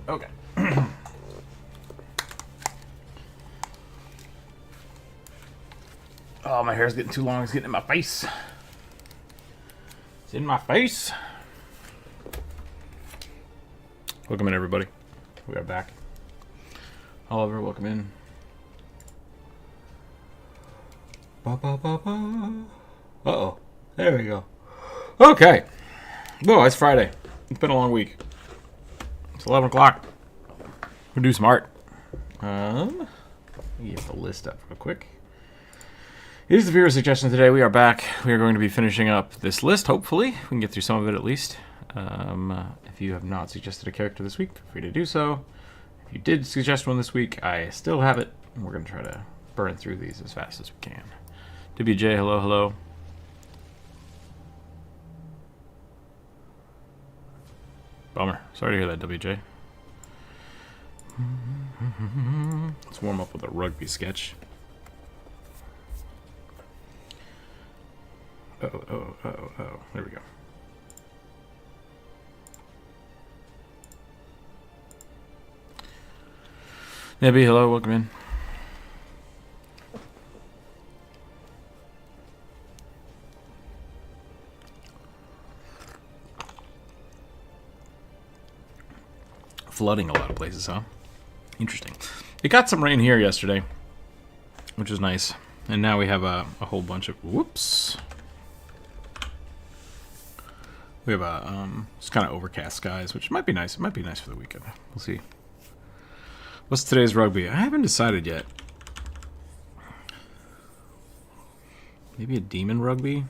Okay. Oh, my hair's getting too long. It's getting in my face. It's in my face. Welcome in, everybody. We are back. Oliver, welcome in. Uh-oh. There we go. Okay. Whoa, it's Friday. It's been a long week. It's 11 o'clock. We'll do some art. Let me get the list up real quick. Here's the viewer suggestion today. We are back. We are going to be finishing up this list, hopefully. We can get through some of it at least. If you have not suggested a character this week, feel free to do so. If you did suggest one this week, I still have it. And we're going to try to burn through these as fast as we can. WJ, hello, hello. Bummer. Sorry to hear that, WJ. Let's warm up with a rugby sketch. Oh. There we go. Nebby, hello, welcome in. Flooding a lot of places, huh? Interesting. It got some rain here yesterday, which is nice. And now we have a whole bunch of... Whoops. We have just kind of overcast skies, which might be nice. It might be nice for the weekend. We'll see. What's today's rugby? I haven't decided yet. Maybe a demon rugby?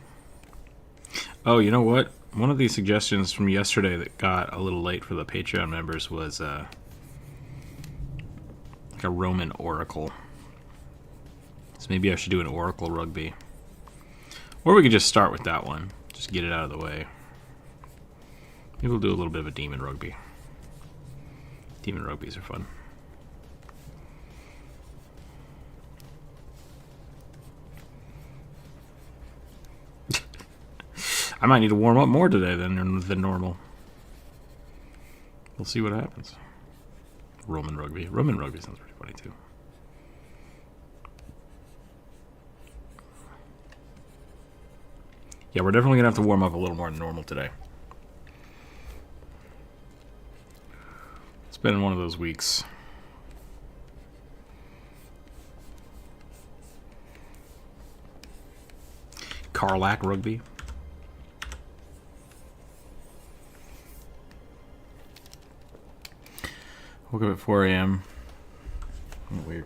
Oh, you know what? One of the suggestions from yesterday that got a little late for the Patreon members was like a Roman oracle. So maybe I should do an oracle rugby. Or we could just start with that one. Just get it out of the way. Maybe we'll do a little bit of a demon rugby. Demon rugbies are fun. I might need to warm up more today than normal. We'll see what happens. Roman rugby. Roman rugby sounds pretty funny too. Yeah, we're definitely gonna have to warm up a little more than normal today. It's been one of those weeks. Carlac rugby. Woke up at 4 a.m. Weird.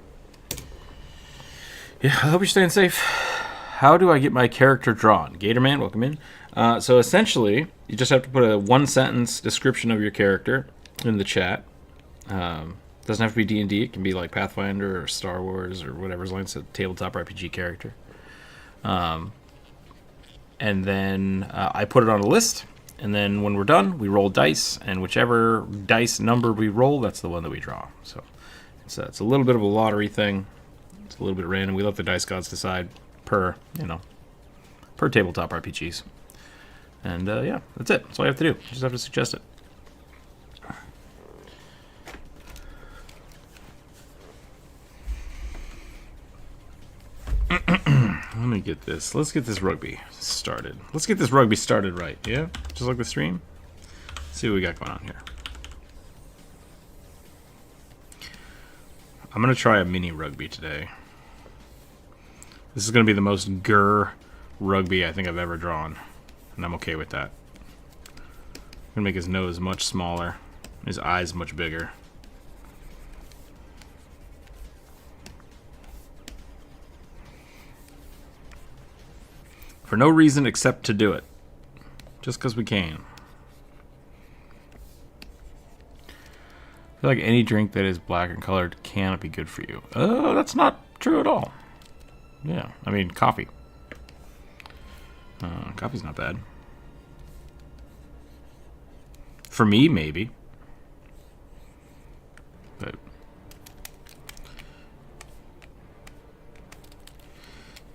Yeah, I hope you're staying safe. How do I get my character drawn? Gatorman, welcome in. So essentially, you just have to put a one-sentence description of your character in the chat. Doesn't have to be D&D. It can be like Pathfinder or Star Wars or whatever, as long as it's a tabletop RPG character. And then I put it on a list. And then when we're done, we roll dice, and whichever dice number we roll, that's the one that we draw. So it's a little bit of a lottery thing. It's a little bit random. We let the dice gods decide per tabletop RPGs. And yeah, that's it. That's all you have to do. You just have to suggest it. Let me get this. Let's get this rugby started. Let's get this rugby started right, yeah? Just like the stream. Let's see what we got going on here. I'm going to try a mini rugby today. This is going to be the most grr rugby I think I've ever drawn. And I'm okay with that. I'm going to make his nose much smaller. His eyes much bigger. For no reason except to do it. Just because we can. I feel like any drink that is black and colored cannot be good for you. Oh, that's not true at all. Yeah, I mean, coffee. Coffee's not bad. For me, maybe. But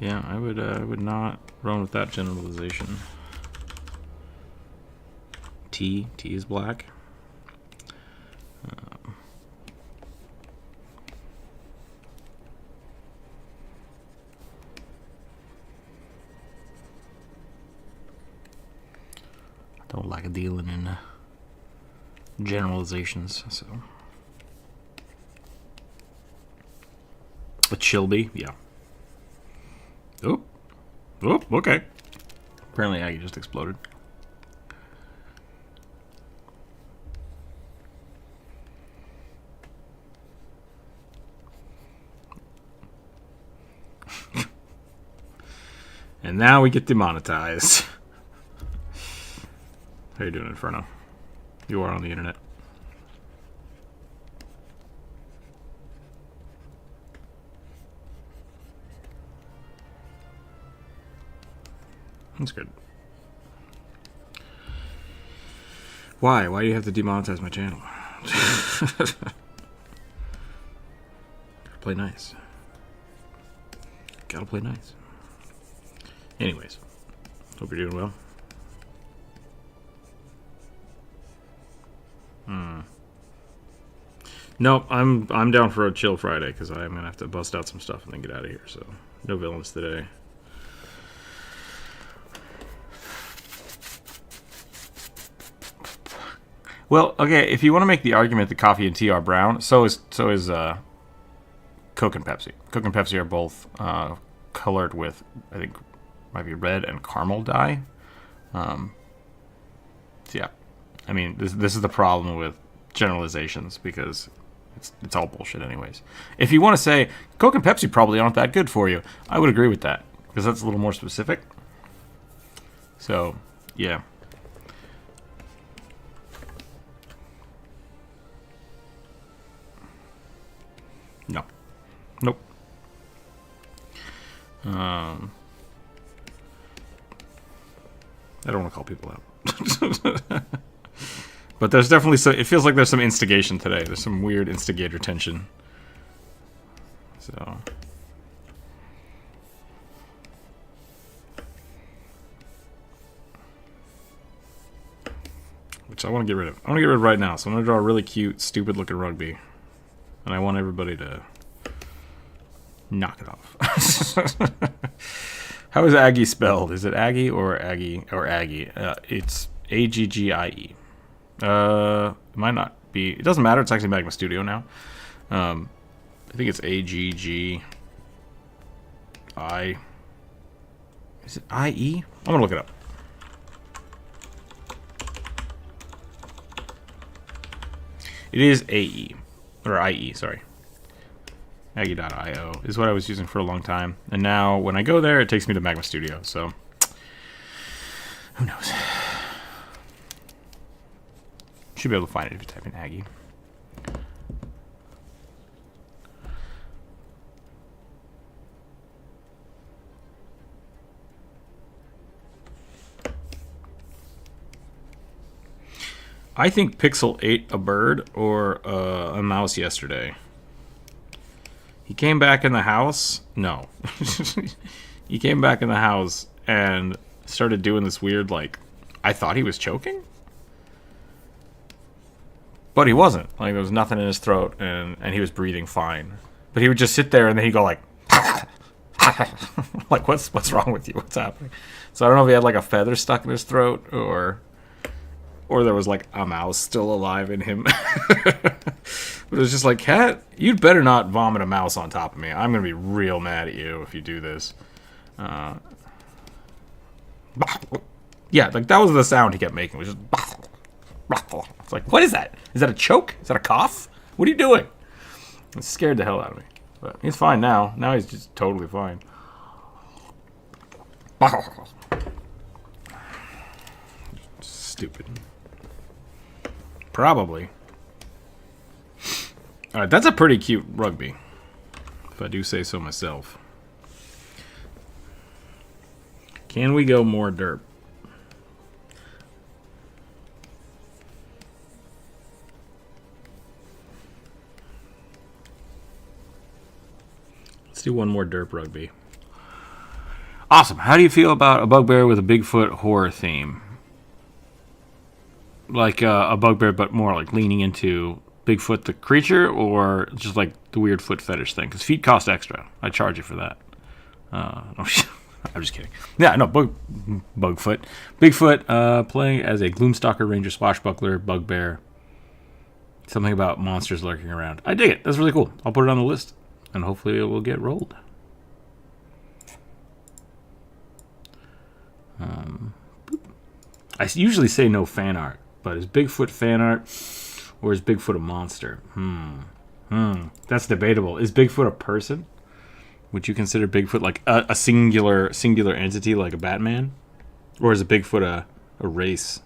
yeah, I would not run with that generalization. Tea is black. Don't like dealing in generalizations, so. A Chilby, yeah. Oh, okay. Apparently Aggie just exploded. And now we get demonetized. How you doing, Inferno? You are on the internet. That's good. Why? Why do you have to demonetize my channel? Gotta play nice. Gotta play nice. Anyways, hope you're doing well. No, I'm down for a chill Friday because I'm gonna have to bust out some stuff and then get out of here. So no villains today. Well, okay, if you want to make the argument that coffee and tea are brown, so is Coke and Pepsi. Coke and Pepsi are both colored with, I think, might be red and caramel dye. So yeah, I mean, this is the problem with generalizations because it's all bullshit anyways. If you want to say Coke and Pepsi probably aren't that good for you, I would agree with that because that's a little more specific. So yeah. No. Nope. I don't want to call people out. But there's definitely some, it feels like there's some instigation today. There's some weird instigator tension. So. Which I want to get rid of. I want to get rid of right now. So I'm going to draw a really cute, stupid looking rugby. And I want everybody to knock it off. How is Aggie spelled? Is it Aggie or Aggie or Aggie? It's A-G-G-I-E. It might not be. It doesn't matter. It's actually Magma Studio now. I think it's A-G-G-I. Is it I-E? I'm going to look it up. It is A-E. Or IE, sorry. Aggie.io is what I was using for a long time. And now when I go there, it takes me to Magma Studio. So, who knows? Should be able to find it if you type in Aggie. I think Pixel ate a bird or a mouse yesterday. He came back in the house. No. He came back in the house and started doing this weird, like, I thought he was choking. But he wasn't. Like, there was nothing in his throat, and he was breathing fine. But he would just sit there, and then he'd go like, like, what's wrong with you? What's happening? So I don't know if he had, like, a feather stuck in his throat, or there was, like, a mouse still alive in him. But it was just like, cat, you'd better not vomit a mouse on top of me. I'm going to be real mad at you if you do this. Yeah, like, that was the sound he kept making. It was just... It's like, what is that? Is that a choke? Is that a cough? What are you doing? It scared the hell out of me. But he's fine now. Now he's just totally fine. Stupid. Probably. Alright, that's a pretty cute rugby, if I do say so myself. Can we go more derp? Let's do one more derp rugby. Awesome. How do you feel about a bugbear with a Bigfoot horror theme? Like a bugbear, but more like leaning into Bigfoot the creature, or just like the weird foot fetish thing? Because feet cost extra. I charge you for that. I'm just kidding. Yeah, no, Bugfoot. Bigfoot playing as a Gloomstalker, Ranger, Swashbuckler, Bugbear. Something about monsters lurking around. I dig it. That's really cool. I'll put it on the list, and hopefully it will get rolled. I usually say no fan art, but is Bigfoot fan art, or is Bigfoot a monster? That's debatable. Is Bigfoot a person? Would you consider Bigfoot like a singular entity, like a Batman, or is a Bigfoot a race?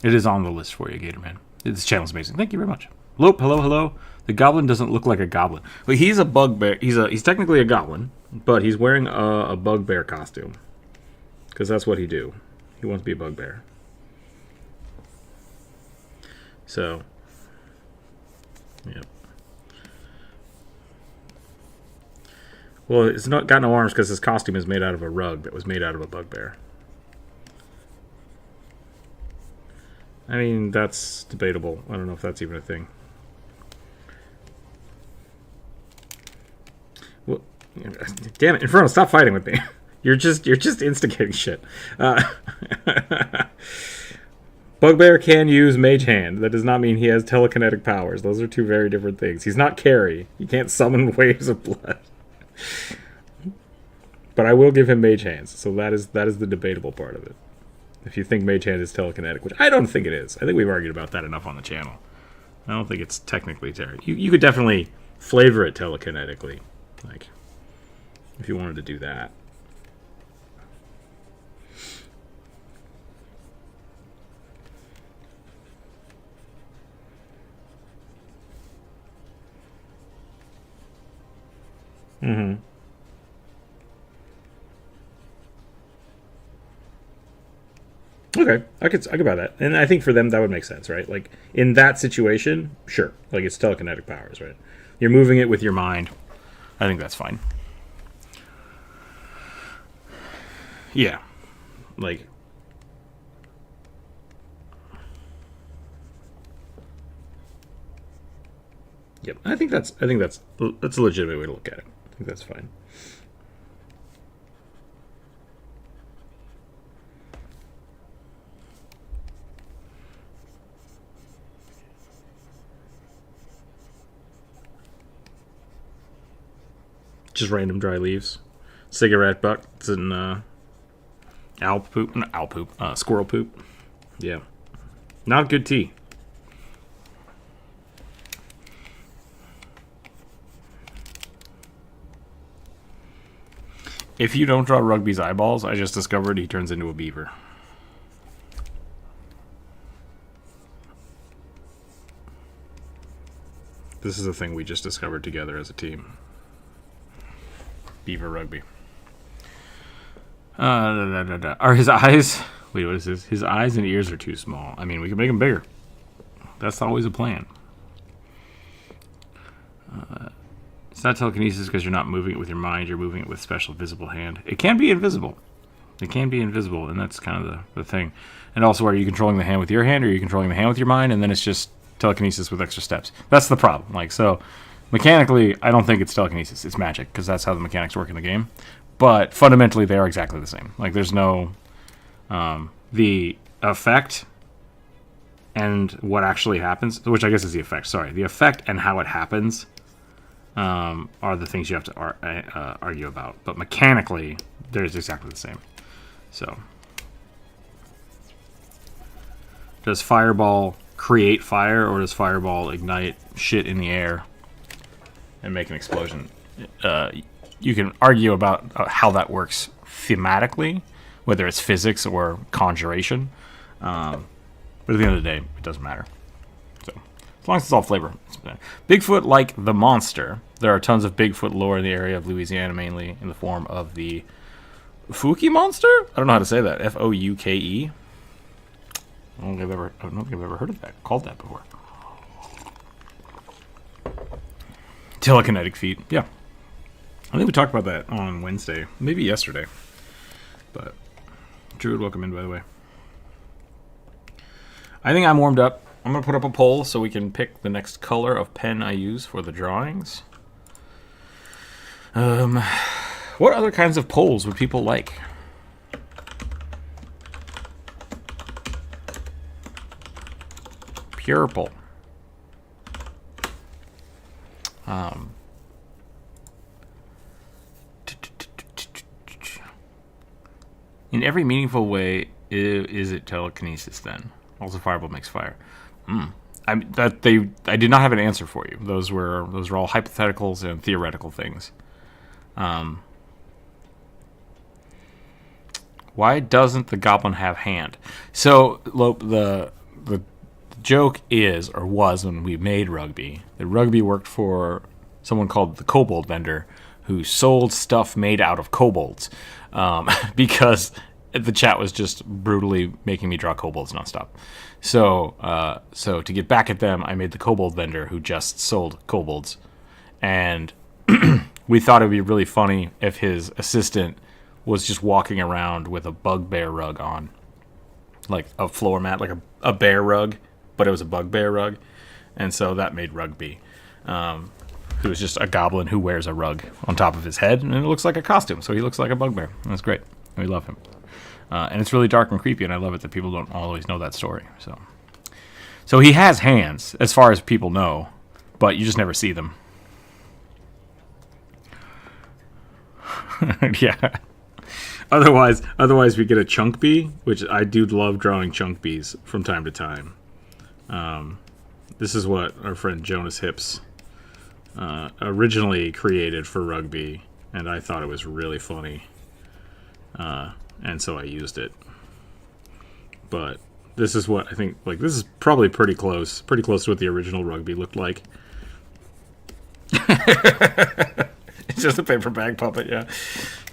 It is on the list for you, Gatorman. This channel's amazing. Thank you very much. Lope, hello. The goblin doesn't look like a goblin. But he's a bugbear. He's technically a goblin, but he's wearing a bugbear costume. Because that's what he do. He wants to be a bugbear. So, yep. Well, it's not got no arms because his costume is made out of a rug that was made out of a bugbear. I mean, that's debatable. I don't know if that's even a thing. Well, damn it, Inferno, stop fighting with me. You're just instigating shit. Bugbear can use Mage Hand. That does not mean he has telekinetic powers. Those are two very different things. He's not Carrie. He can't summon waves of blood. But I will give him Mage Hands. So that is the debatable part of it. If you think Mage Hand is telekinetic, which I don't think it is. I think we've argued about that enough on the channel. I don't think it's technically you could definitely flavor it telekinetically, like if you wanted to do that. Okay, I could buy that, and I think for them that would make sense, right? Like in that situation, sure, like it's telekinetic powers, right? You're moving it with your mind. I think that's fine. Yeah, like yep. I think that's a legitimate way to look at it. I think that's fine. Just random dry leaves, cigarette butts, and squirrel poop. Yeah, not good tea. If you don't draw Rugby's eyeballs, I just discovered he turns into a beaver. This is a thing we just discovered together as a team. Beaver Rugby. Are his eyes... Wait, what is this? His eyes and ears are too small. I mean, we can make them bigger. That's always a plan. It's not telekinesis because you're not moving it with your mind. You're moving it with special visible hand. It can be invisible. It can be invisible, and that's kind of the thing. And also, are you controlling the hand with your hand, or are you controlling the hand with your mind, and then it's just telekinesis with extra steps? That's the problem. Like, so... Mechanically, I don't think it's telekinesis. It's magic, because that's how the mechanics work in the game. But fundamentally, they are exactly the same. Like, there's no... the effect and what actually happens, which I guess is the effect, sorry. The effect and how it happens are the things you have to argue about. But mechanically, they're exactly the same. So, does Fireball create fire, or does Fireball ignite shit in the air and make an explosion? You can argue about how that works thematically, whether it's physics or conjuration. But at the end of the day, it doesn't matter. So, as long as it's all flavor. Bigfoot, like the monster. There are tons of Bigfoot lore in the area of Louisiana, mainly in the form of the Fouke monster? I don't know how to say that. F-O-U-K-E. I don't think I've ever heard of that, called that before. Telekinetic feet, yeah. I think we talked about that on Wednesday, maybe yesterday. But Druid, welcome in, by the way. I think I'm warmed up. I'm going to put up a poll so we can pick the next color of pen I use for the drawings. What other kinds of polls would people like? Purple. In every meaningful way, is it telekinesis then? Also, fireball makes fire. I did not have an answer for you. Those were all hypotheticals and theoretical things. Why doesn't the goblin have hand? So the joke is, or was when we made Rugby, that Rugby worked for someone called the Kobold Vendor, who sold stuff made out of kobolds, because the chat was just brutally making me draw kobolds nonstop. So to get back at them, I made the Kobold Vendor, who just sold kobolds, and we thought it would be really funny if his assistant was just walking around with a bugbear rug on, like a floor mat, like a bear rug, but it was a bugbear rug, and so that made Rugby, who is just a goblin who wears a rug on top of his head, and it looks like a costume, so he looks like a bugbear. That's great. We love him. And it's really dark and creepy, and I love it that people don't always know that story. So he has hands, as far as people know, but you just never see them. Yeah. Otherwise we get a chunk bee, which I do love drawing chunk bees from time to time. This is what our friend Jonas Hips originally created for Rugby, and I thought it was really funny. And so I used it. But this is what I think, like, this is probably pretty close to what the original Rugby looked like. It's just a paper bag puppet, yeah.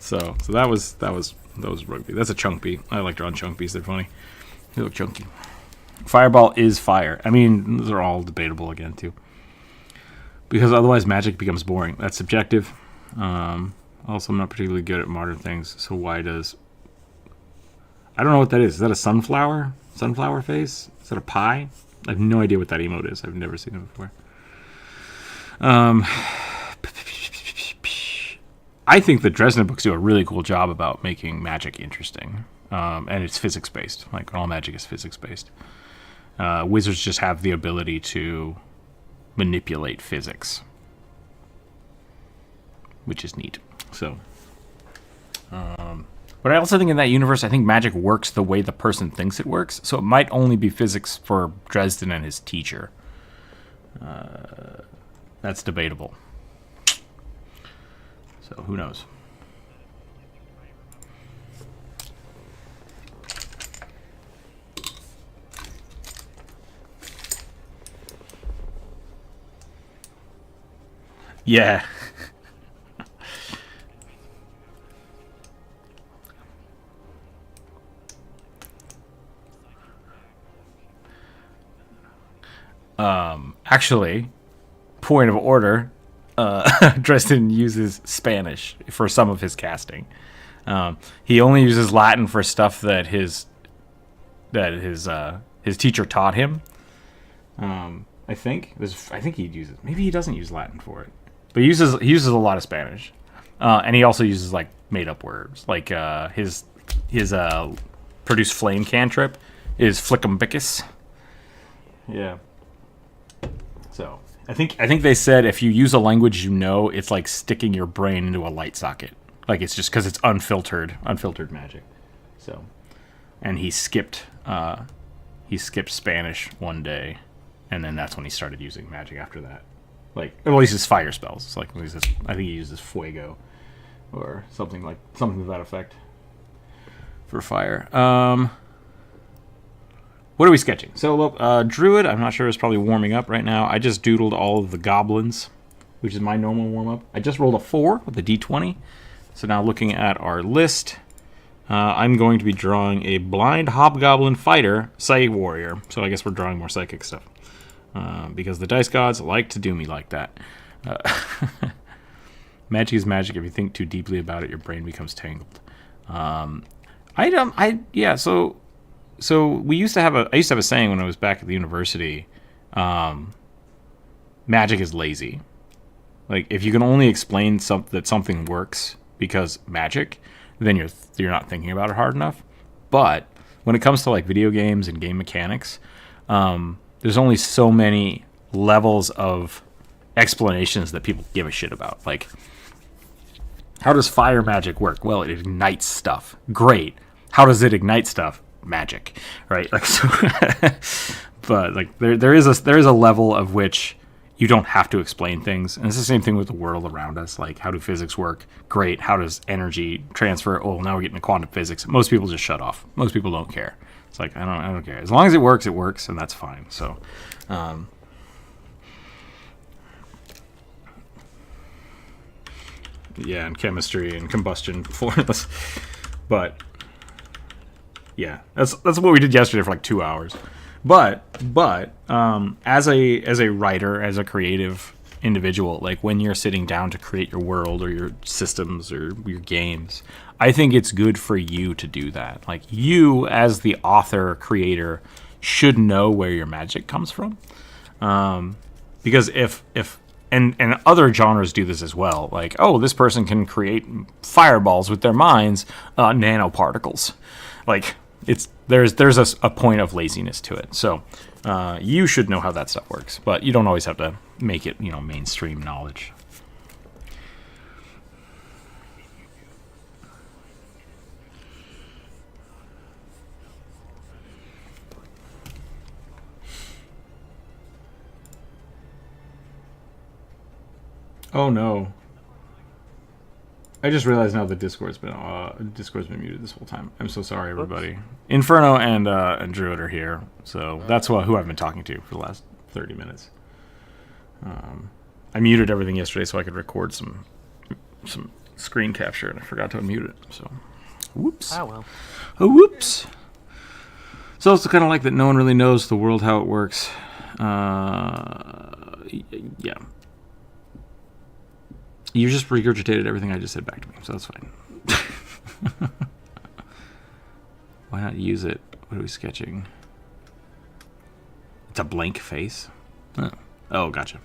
So that was Rugby. That's a chunk bee. I like drawing chunk bees. They're funny. They look chunky. Fireball is fire. I mean, those are all debatable again too, because otherwise magic becomes boring. That's subjective. Also, I'm not particularly good at modern things. So why does... I don't know what that is. Is that a sunflower? Sunflower face? Is that a pie? I have no idea what that emote is. I've never seen it before. I think the Dresden books do a really cool job about making magic interesting. And it's physics-based. Like, all magic is physics-based. Wizards just have the ability to manipulate physics, which is neat. So, but I also think in that universe, I think magic works the way the person thinks it works. So it might only be physics for Dresden and his teacher. That's debatable. So who knows? Yeah. Actually, point of order, Dresden uses Spanish for some of his casting. He only uses Latin for stuff that his teacher taught him. I think he uses. Maybe he doesn't use Latin for it, but he uses a lot of Spanish, and he also uses like made up words. Like his produce flame cantrip is flickumbicus. Yeah. So I think they said if you use a language you know, it's like sticking your brain into a light socket. Like it's just because it's unfiltered magic. So, and he skipped Spanish one day, and then that's when he started using magic after that. Like, at least his fire spells. It's like I think he uses fuego or something to that effect for fire. What are we sketching? So, Druid, I'm not sure, is probably warming up right now. I just doodled all of the goblins, which is my normal warm-up. I just rolled a 4 with a d20. So now looking at our list, I'm going to be drawing a blind hobgoblin fighter, psychic warrior. So I guess we're drawing more psychic stuff. Because the dice gods like to do me like that. Magic is magic. If you think too deeply about it, your brain becomes tangled. Yeah. So we used to have I used to have a saying when I was back at the university. Magic is lazy. Like, if you can only explain that something works because magic, then you're not thinking about it hard enough. But when it comes to like video games and game mechanics, there's only so many levels of explanations that people give a shit about. Like, how does fire magic work? Well, it ignites stuff. Great. How does it ignite stuff? Magic, right? Like, so but like there is a level of which you don't have to explain things, and it's the same thing with the world around us. Like, how do physics work? Great. How does energy transfer? Oh, now we're getting to quantum physics. Most people just shut off. Most people don't care. It's like, I don't care. As long as it works, and that's fine. So, yeah, and chemistry and combustion formulas, but yeah, that's what we did yesterday for like 2 hours. But as a writer, as a creative individual, like when you're sitting down to create your world or your systems or your games, I think it's good for you to do that. Like, you as the author, creator, should know where your magic comes from. Because if and other genres do this as well. Like, oh, this person can create fireballs with their minds, nanoparticles. Like, there's a point of laziness to it. So you should know how that stuff works, but you don't always have to make it, mainstream knowledge. Oh no! I just realized now that Discord's been muted this whole time. I'm so sorry, everybody. Oops. Inferno and Druid are here, so that's who I've been talking to for the last 30 minutes. I muted everything yesterday so I could record some screen capture, and I forgot to unmute it. So, whoops. Ah well. Oh, whoops. So it's kind of like that. No one really knows the world how it works. Yeah. You just regurgitated everything I just said back to me, so that's fine. Why not use it? What are we sketching? It's a blank face? Oh, gotcha.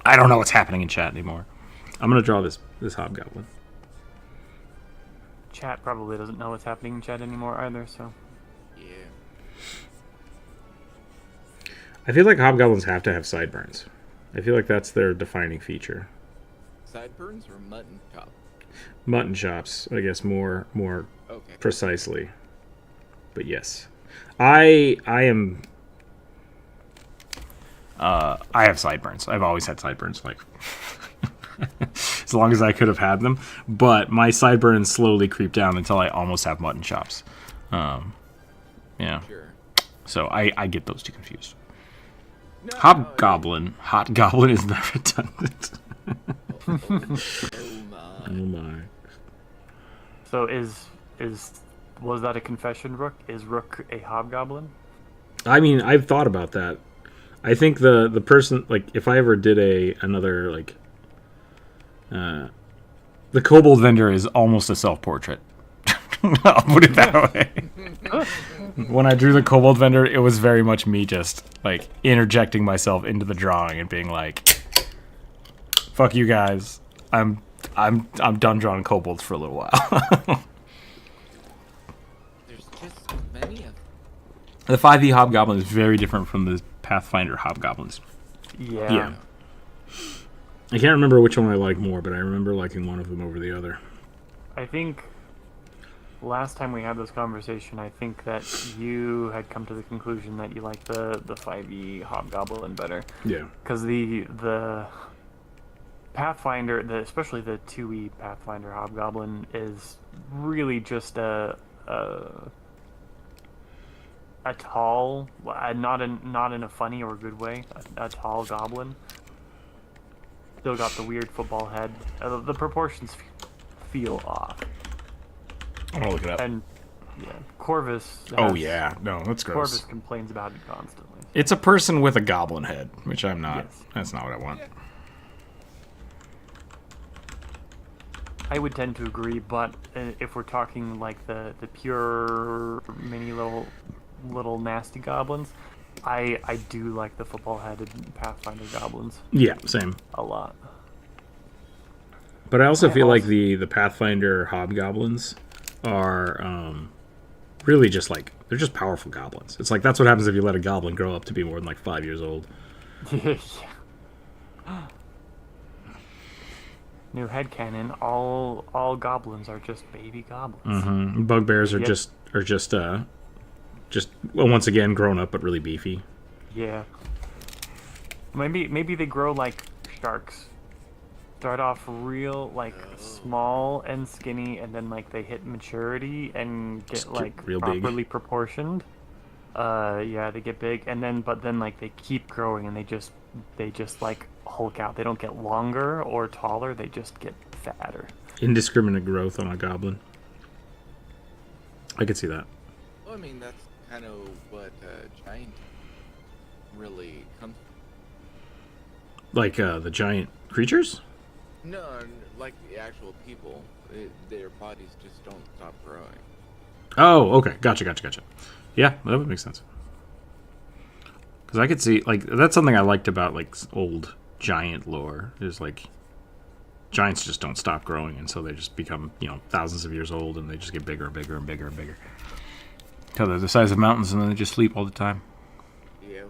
I don't know what's happening in chat anymore. I'm going to draw this hobgoblin. Chat probably doesn't know what's happening in chat anymore either, so... Yeah. I feel like hobgoblins have to have sideburns. I feel like that's their defining feature. Sideburns or mutton chop? Mutton chops, I guess, more okay. Precisely. But yes, I am. I have sideburns. I've always had sideburns, like as long as I could have had them. But my sideburns slowly creep down until I almost have mutton chops. Yeah. Sure. So I get those two confused. No, Hobgoblin. Hot goblin is not redundant. Oh my. Oh my. So was that a confession, Rook? Is Rook a hobgoblin? I mean, I've thought about that. I think the person, like, if I ever did another like the kobold vendor is almost a self-portrait. I'll put it that way. When I drew the kobold vendor, it was very much me just like interjecting myself into the drawing and being like, "Fuck you guys, I'm done drawing kobolds for a little while." There's just so many of them. The 5e hobgoblin is very different from the Pathfinder hobgoblins. Yeah. I can't remember which one I like more, but I remember liking one of them over the other. I think last time we had this conversation, I think that you had come to the conclusion that you like the 5e hobgoblin better. Yeah. Because the Pathfinder, especially the 2e Pathfinder hobgoblin, is really just a tall, not in a funny or good way, a tall goblin. Still got the weird football head. The proportions feel off. I'm gonna look it up. And yeah, Corvus. Oh yeah, no, that's gross. Corvus complains about it constantly. It's a person with a goblin head, which I'm not. Yes. That's not what I want. I would tend to agree, but if we're talking like the pure mini little nasty goblins, I do like the football-headed Pathfinder goblins Yeah, same. a lot. But I also I feel like also- the Pathfinder hobgoblins are really just like they're just powerful goblins. It's like that's what happens if you let a goblin grow up to be more than like 5 years old. Yeah. New headcanon, all goblins are just baby goblins. Mm-hmm. Bugbears are Yep. just well, once again grown up but really beefy. Yeah. Maybe they grow like sharks. Start off real like small and skinny, and then like they hit maturity and Just get get like real big. properly proportioned. Yeah, they get big, and then like they keep growing, and they just like hulk out. They don't get longer or taller. They just get fatter. Indiscriminate growth on a goblin. I could see that. Well, I mean, that's kind of what giant really comes. Like the giant creatures? No, like the actual people, their bodies just don't stop growing. Oh, okay. Gotcha. Yeah, that would make sense. Because I could see, like, that's something I liked about, like, old giant lore, is, like, giants just don't stop growing, and so they just become, thousands of years old, and they just get bigger and bigger and bigger and bigger. Till they're the size of mountains, and then they just sleep all the time. Yeah.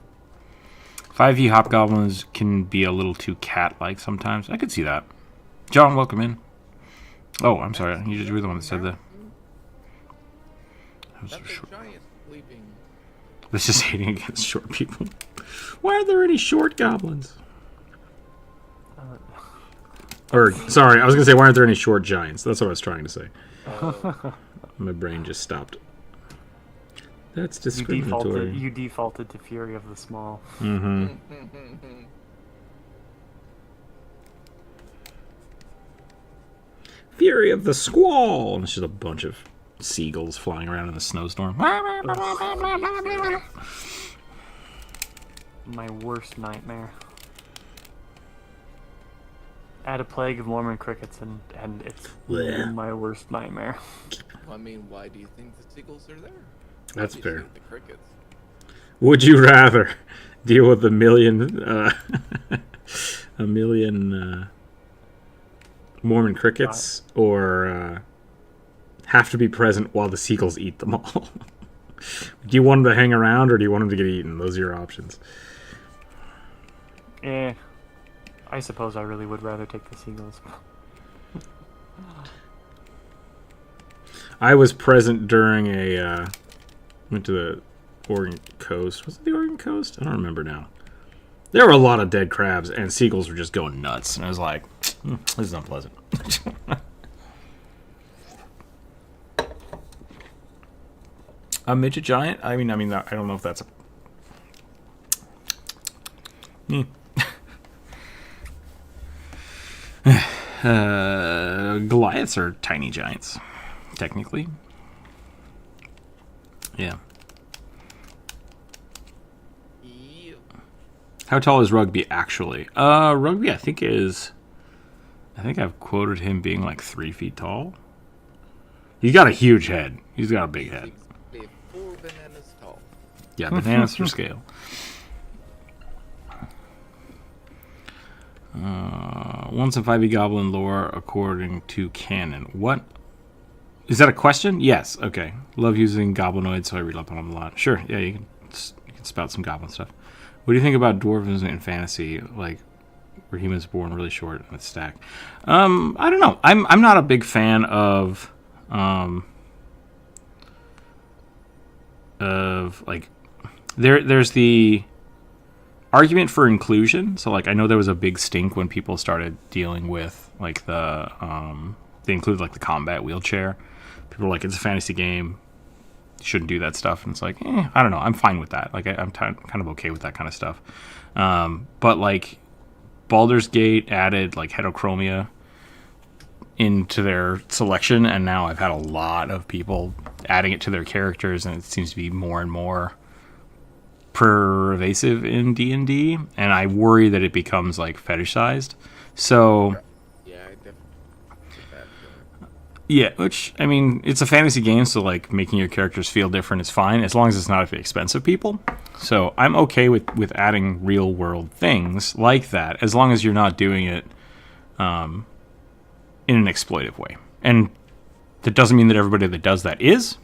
5e hobgoblins can be a little too cat-like sometimes. I could see that. John, welcome in. Oh, I'm sorry. You were the one that said that. That's a giant sleeping. That's just hating against short people. Why are there any short goblins? Or, sorry, I was going to say, why aren't there any short giants? That's what I was trying to say. My brain just stopped. That's discriminatory. You defaulted to Fury of the Small. Mm-hmm. Fury of the Squall! And it's just a bunch of seagulls flying around in a snowstorm. My worst nightmare. Add a plague of Mormon crickets, and it's Blech. my worst nightmare. Well, I mean, why do you think the seagulls are there? That's Obviously, fair. The crickets. Would you rather deal with a million Mormon crickets, or have to be present while the seagulls eat them all? Do you want them to hang around, or do you want them to get eaten? Those are your options. I suppose I really would rather take the seagulls. I was present during went to the Oregon coast. Was it the Oregon coast? I don't remember now. There were a lot of dead crabs, and seagulls were just going nuts. And I was like, this is unpleasant. A midget giant? I mean, I don't know if that's Goliaths are tiny giants, technically. Yeah. Yep. How tall is Rugby actually? Rugby, I think I've quoted him being like 3 feet tall. He's got a huge head. He's got a big head. They're 4 bananas tall. Yeah, bananas for scale. Once in 5e Goblin lore according to canon. What? Is that a question? Yes. Okay. Love using goblinoids, so I read up on them a lot. Sure. Yeah, you can spout some goblin stuff. What do you think about dwarves in fantasy, like where humans born really short with stack? I don't know. I'm not a big fan of like there's the argument for inclusion. So like I know there was a big stink when people started dealing with like the they included like the combat wheelchair. People were like, it's a fantasy game, you shouldn't do that stuff. And it's like, I don't know, I'm fine with that. Like I'm kind of okay with that kind of stuff. But like Baldur's Gate added like heterochromia into their selection, and now I've had a lot of people adding it to their characters, and it seems to be more and more pervasive in D&D, and I worry that it becomes like fetishized. So Yeah, I definitely get that feeling. Yeah, which, I mean, it's a fantasy game, so, like, making your characters feel different is fine, as long as it's not at the expense of people. So I'm okay with adding real-world things like that, as long as you're not doing it in an exploitive way. And that doesn't mean that everybody that does that is,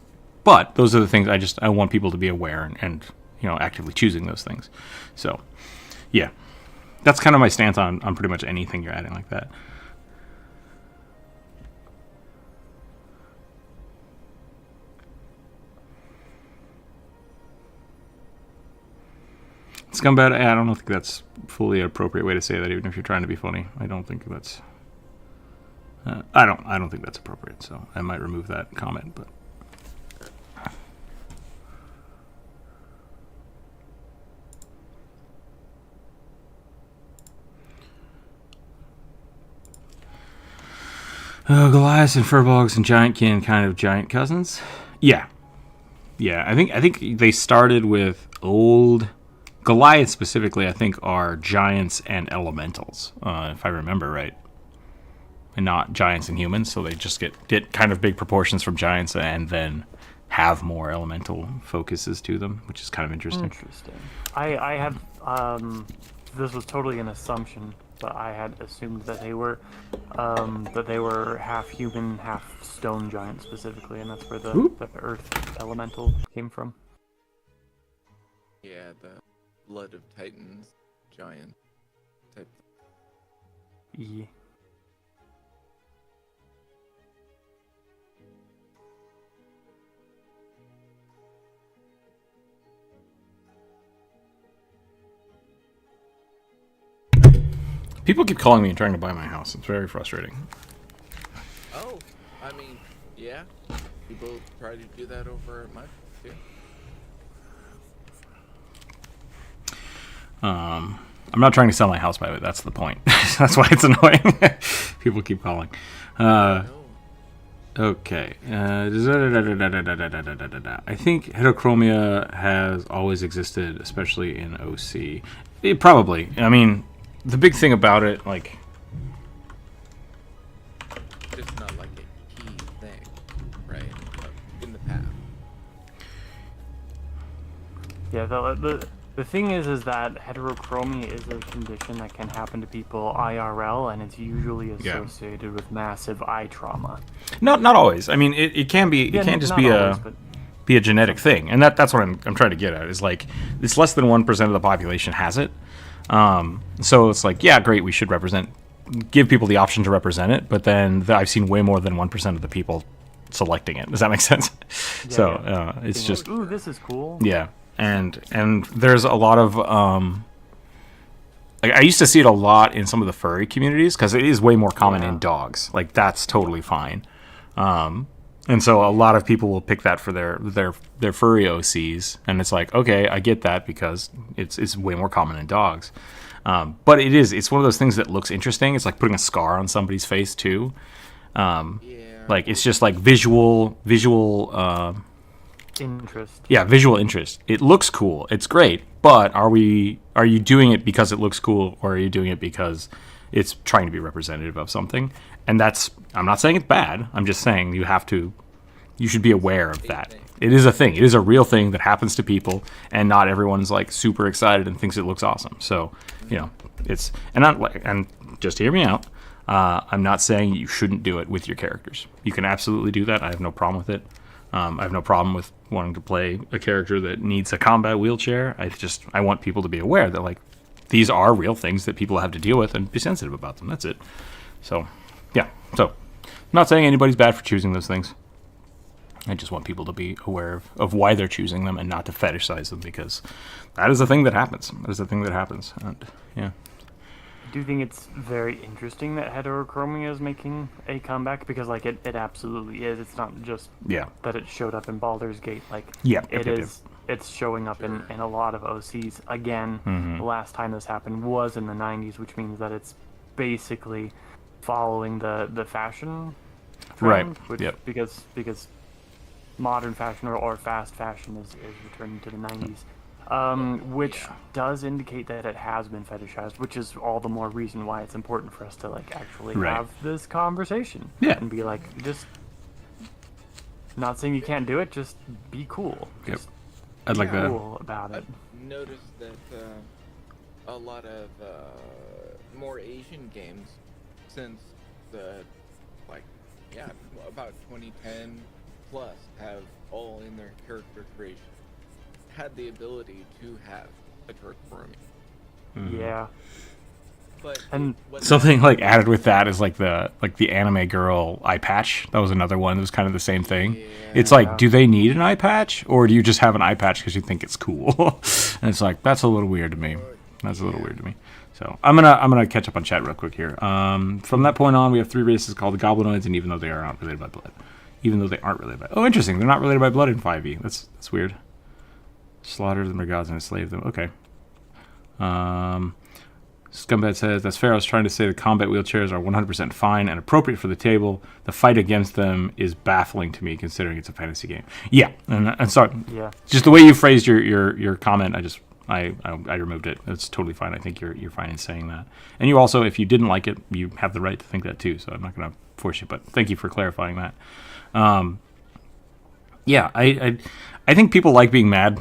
but those are the things I want people to be aware and actively choosing those things. So, yeah. That's kind of my stance on pretty much anything you're adding like that. Scumbag, I don't think that's fully an appropriate way to say that, even if you're trying to be funny. I don't think that's... I don't think that's appropriate, so I might remove that comment, but... Oh, Goliaths and Furbolgs and Giantkin kind of giant cousins? Yeah. Yeah, I think they started with old... Goliaths specifically, I think, are giants and elementals, if I remember right. And not giants and humans, so they just get kind of big proportions from giants and then have more elemental focuses to them, which is kind of interesting. Interesting. I have... this was totally an assumption, but I had assumed that they were half human, half stone giant specifically, and that's where the earth elemental came from. Yeah, the Blood of Titans giant type. Yeah. People keep calling me and trying to buy my house. It's very frustrating. Oh, I mean, yeah. People try to do that over at my too. I'm not trying to sell my house, by the way. That's the point. That's why it's annoying. People keep calling. Okay. I think heterochromia has always existed, especially in OC. Probably. I mean, the big thing about it, like... Just not like a key thing, right? In the past. Yeah, the thing is that heterochromia is a condition that can happen to people IRL, and it's usually associated with massive eye trauma. Not always. I mean, it can be. Yeah, it can't just not be always, a genetic thing, and that's what I'm trying to get at. Is like it's less than 1% of the population has it. So it's like, yeah, great. We should give people the option to represent it, but then I've seen way more than 1% of the people selecting it. Does that make sense? Yeah, So it's just, ooh, this is cool. Yeah. And there's a lot of I used to see it a lot in some of the furry communities because it is way more common in dogs. Like that's totally fine. And so a lot of people will pick that for their furry OCs, and it's like, okay, I get that because it's way more common in dogs. But it's one of those things that looks interesting. It's like putting a scar on somebody's face too. Like it's just like visual interest. Yeah, visual interest. It looks cool. It's great. But are you doing it because it looks cool, or are you doing it because it's trying to be representative of something? And I'm not saying it's bad. I'm just saying you should be aware of that. It is a thing. It is a real thing that happens to people, and not everyone's like super excited and thinks it looks awesome. So, and just hear me out. I'm not saying you shouldn't do it with your characters. You can absolutely do that. I have no problem with it. I have no problem with wanting to play a character that needs a combat wheelchair. I want people to be aware that like these are real things that people have to deal with and be sensitive about them. That's it. So, yeah. So, I'm not saying anybody's bad for choosing those things. I just want people to be aware of why they're choosing them and not to fetishize them, because that is a thing that happens. That is a thing that happens. And, yeah. I do think it's very interesting that heterochromia is making a comeback, because like it absolutely is. It's not just that it showed up in Baldur's Gate. Like it's showing up in a lot of OCs. Again, the last time this happened was in the 90s, which means that it's basically following the fashion trend, because modern fashion or fast fashion is returning to the 90s, which does indicate that it has been fetishized, which is all the more reason why it's important for us to like actually have this conversation and be like, just Not saying you can't do it, just be cool. Yep. Just I'd like be that. cool about it. I've noticed that a lot of more Asian games since the about 2010 plus have all in their character creation had the ability to have a transforming. Yeah. But And Something like added with that is like the anime girl eye patch. That was another one that was kind of the same thing. Yeah. It's like, do they need an eye patch, or do you just have an eye patch because you think it's cool? And it's like, that's a little weird to me. That's a little weird to me. So I'm gonna catch up on chat real quick here. From that point on, we have 3 races called the Goblinoids, and even though they are not related by blood, oh, interesting, they're not related by blood in 5e. That's weird. Slaughter them or gods and enslave them. Okay. Scumbag says, that's fair. I was trying to say the combat wheelchairs are 100% fine and appropriate for the table. The fight against them is baffling to me, considering it's a fantasy game. Yeah, and sorry. Yeah. Just the way you phrased your comment, I removed it. It's totally fine. I think you're fine in saying that. And you also, if you didn't like it, you have the right to think that too. So I'm not going to force you. But thank you for clarifying that. Yeah, I think people like being mad.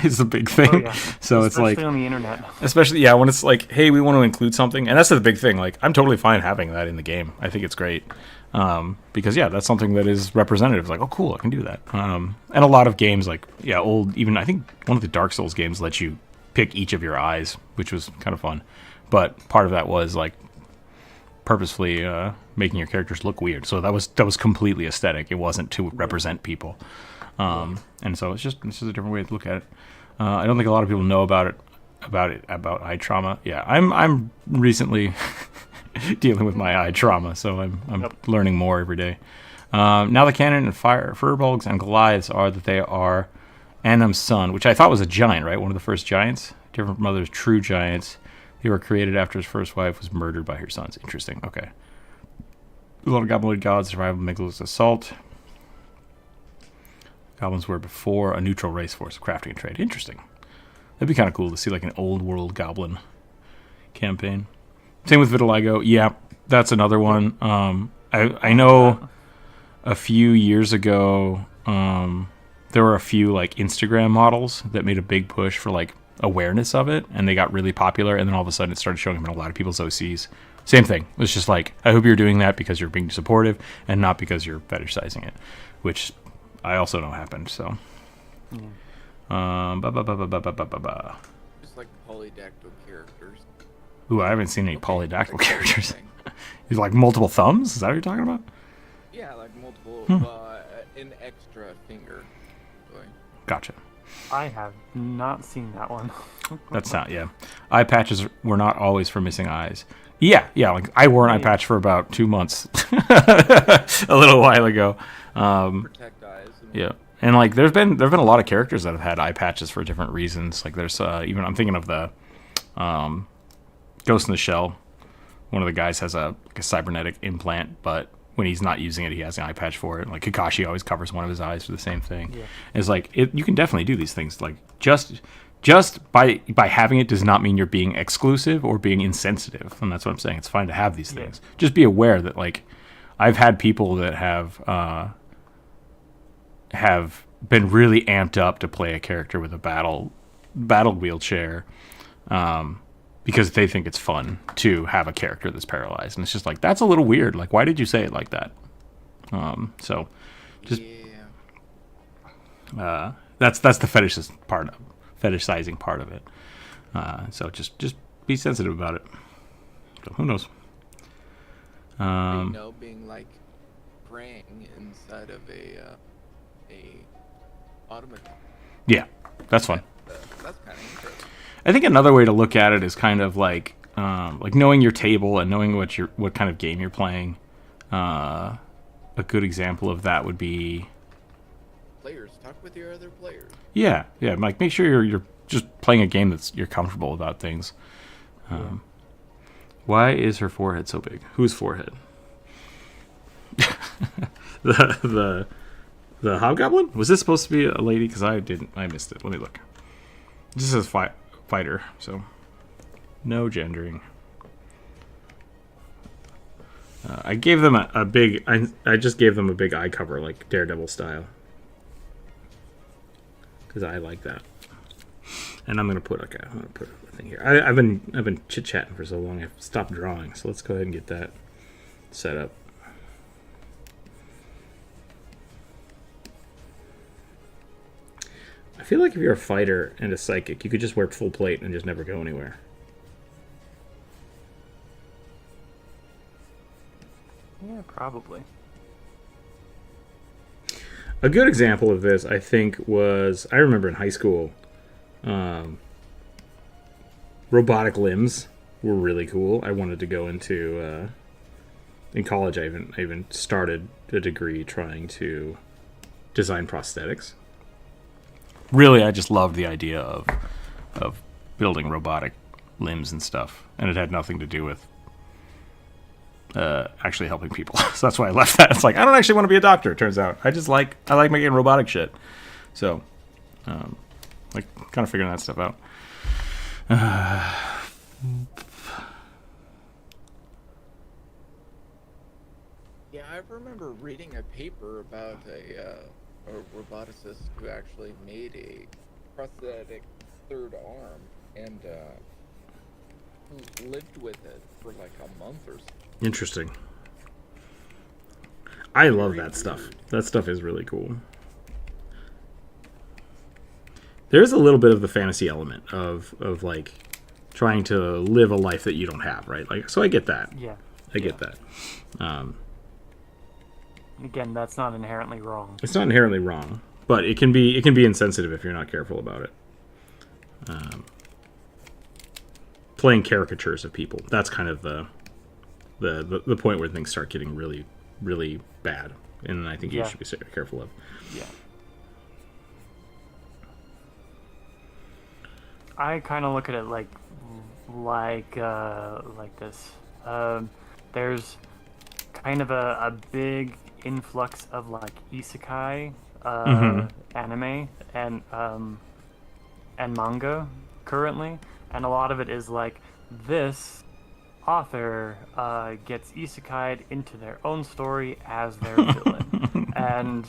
Is the big thing. Oh, yeah. So Especially it's like, on the internet. especially when it's like, hey, we want to include something, and that's the big thing. Like, I'm totally fine having that in the game. I think it's great because that's something that is representative. It's like, oh, cool, I can do that. And a lot of games, like even I think one of the Dark Souls games lets you pick each of your eyes, which was kind of fun. But part of that was like purposefully making your characters look weird. So that was completely aesthetic. It wasn't to represent people. And so it's just a different way to look at it. I don't think a lot of people know about eye trauma. Yeah, I'm recently dealing with my eye trauma, so I'm learning more every day. Now the canon and Furbolgs and Goliaths are that they are Anum's son, which I thought was a giant, right? One of the first giants, different from others, true giants. They were created after his first wife was murdered by her sons. Interesting. Okay. A lot of goblinoid gods survival Megalo's assault. Goblins were before a neutral race force of crafting and trade. Interesting. That'd be kind of cool to see like an old world goblin campaign. Same with Vitiligo. Yeah, that's another one. I know a few years ago there were a few like Instagram models that made a big push for like awareness of it, and they got really popular, and then all of a sudden it started showing up in a lot of people's OCs. Same thing. It was just like, I hope you're doing that because you're being supportive and not because you're fetishizing it, which I also know happened. So, Just like polydactyl characters. Ooh, I haven't seen any polydactyl characters. He's like multiple thumbs. Is that what you're talking about? Yeah, like multiple, an extra finger. Gotcha. I have not seen that one. That's not, eye patches were not always for missing eyes. Yeah, like I wore an eye patch for about 2 months, a little while ago. Protect eyes. Yeah, and like there've been a lot of characters that have had eye patches for different reasons. Like there's even I'm thinking of the Ghost in the Shell. One of the guys has a cybernetic implant, but when he's not using it, he has an eye patch for it. Like Kakashi always covers one of his eyes for the same thing. Yeah. It's like you can definitely do these things. Like just by having it does not mean you're being exclusive or being insensitive, and that's what I'm saying. It's fine to have these things. Just be aware that like I've had people that have been really amped up to play a character with a battled wheelchair because they think it's fun to have a character that's paralyzed, and it's just like, that's a little weird. Like, why did you say it like that? So just that's the fetishizing part of it. So just be sensitive about it. So who knows? Being like praying inside of a automaton. Yeah, that's fun. That's kind of interesting. I think another way to look at it is kind of like knowing your table and knowing what kind of game you're playing. A good example of that would be players. Talk with your other players. Yeah. Like make sure you're just playing a game you're comfortable about things. Why is her forehead so big? Whose forehead? the hobgoblin? Was this supposed to be a lady? Because I missed it. Let me look. This says fighter, so no gendering. I gave them a big. I just gave them a big eye cover, like Daredevil style, because I like that. And I'm gonna put a thing here. I've been chit chatting for so long. I've stopped drawing. So let's go ahead and get that set up. I feel like if you're a fighter and a psychic, you could just wear full plate and just never go anywhere. Yeah, probably. A good example of this, I think, was, I remember in high school, robotic limbs were really cool. I wanted to go into, in college, I even started a degree trying to design prosthetics. Really, I just loved the idea of building robotic limbs and stuff, and it had nothing to do with actually helping people. So that's why I left that. It's like, I don't actually want to be a doctor, it turns out. I like making robotic shit. So, like, kind of figuring that stuff out. Yeah, I remember reading a paper about a roboticist who actually made a prosthetic third arm and lived with it for like a month or so. Interesting. I love that stuff. That stuff is really cool. There is a little bit of the fantasy element of like trying to live a life that you don't have, right? Like, so I get that. Yeah. I get that. Again, that's not inherently wrong. It's not inherently wrong, but it can be insensitive if you're not careful about it. Playing caricatures of people. That's kind of the point where things start getting really, really bad, and I think you should be careful of. Yeah. I kind of look at it like this. There's kind of a big influx of like isekai anime and manga currently, and a lot of it is like this author gets isekai'd into their own story as their villain, and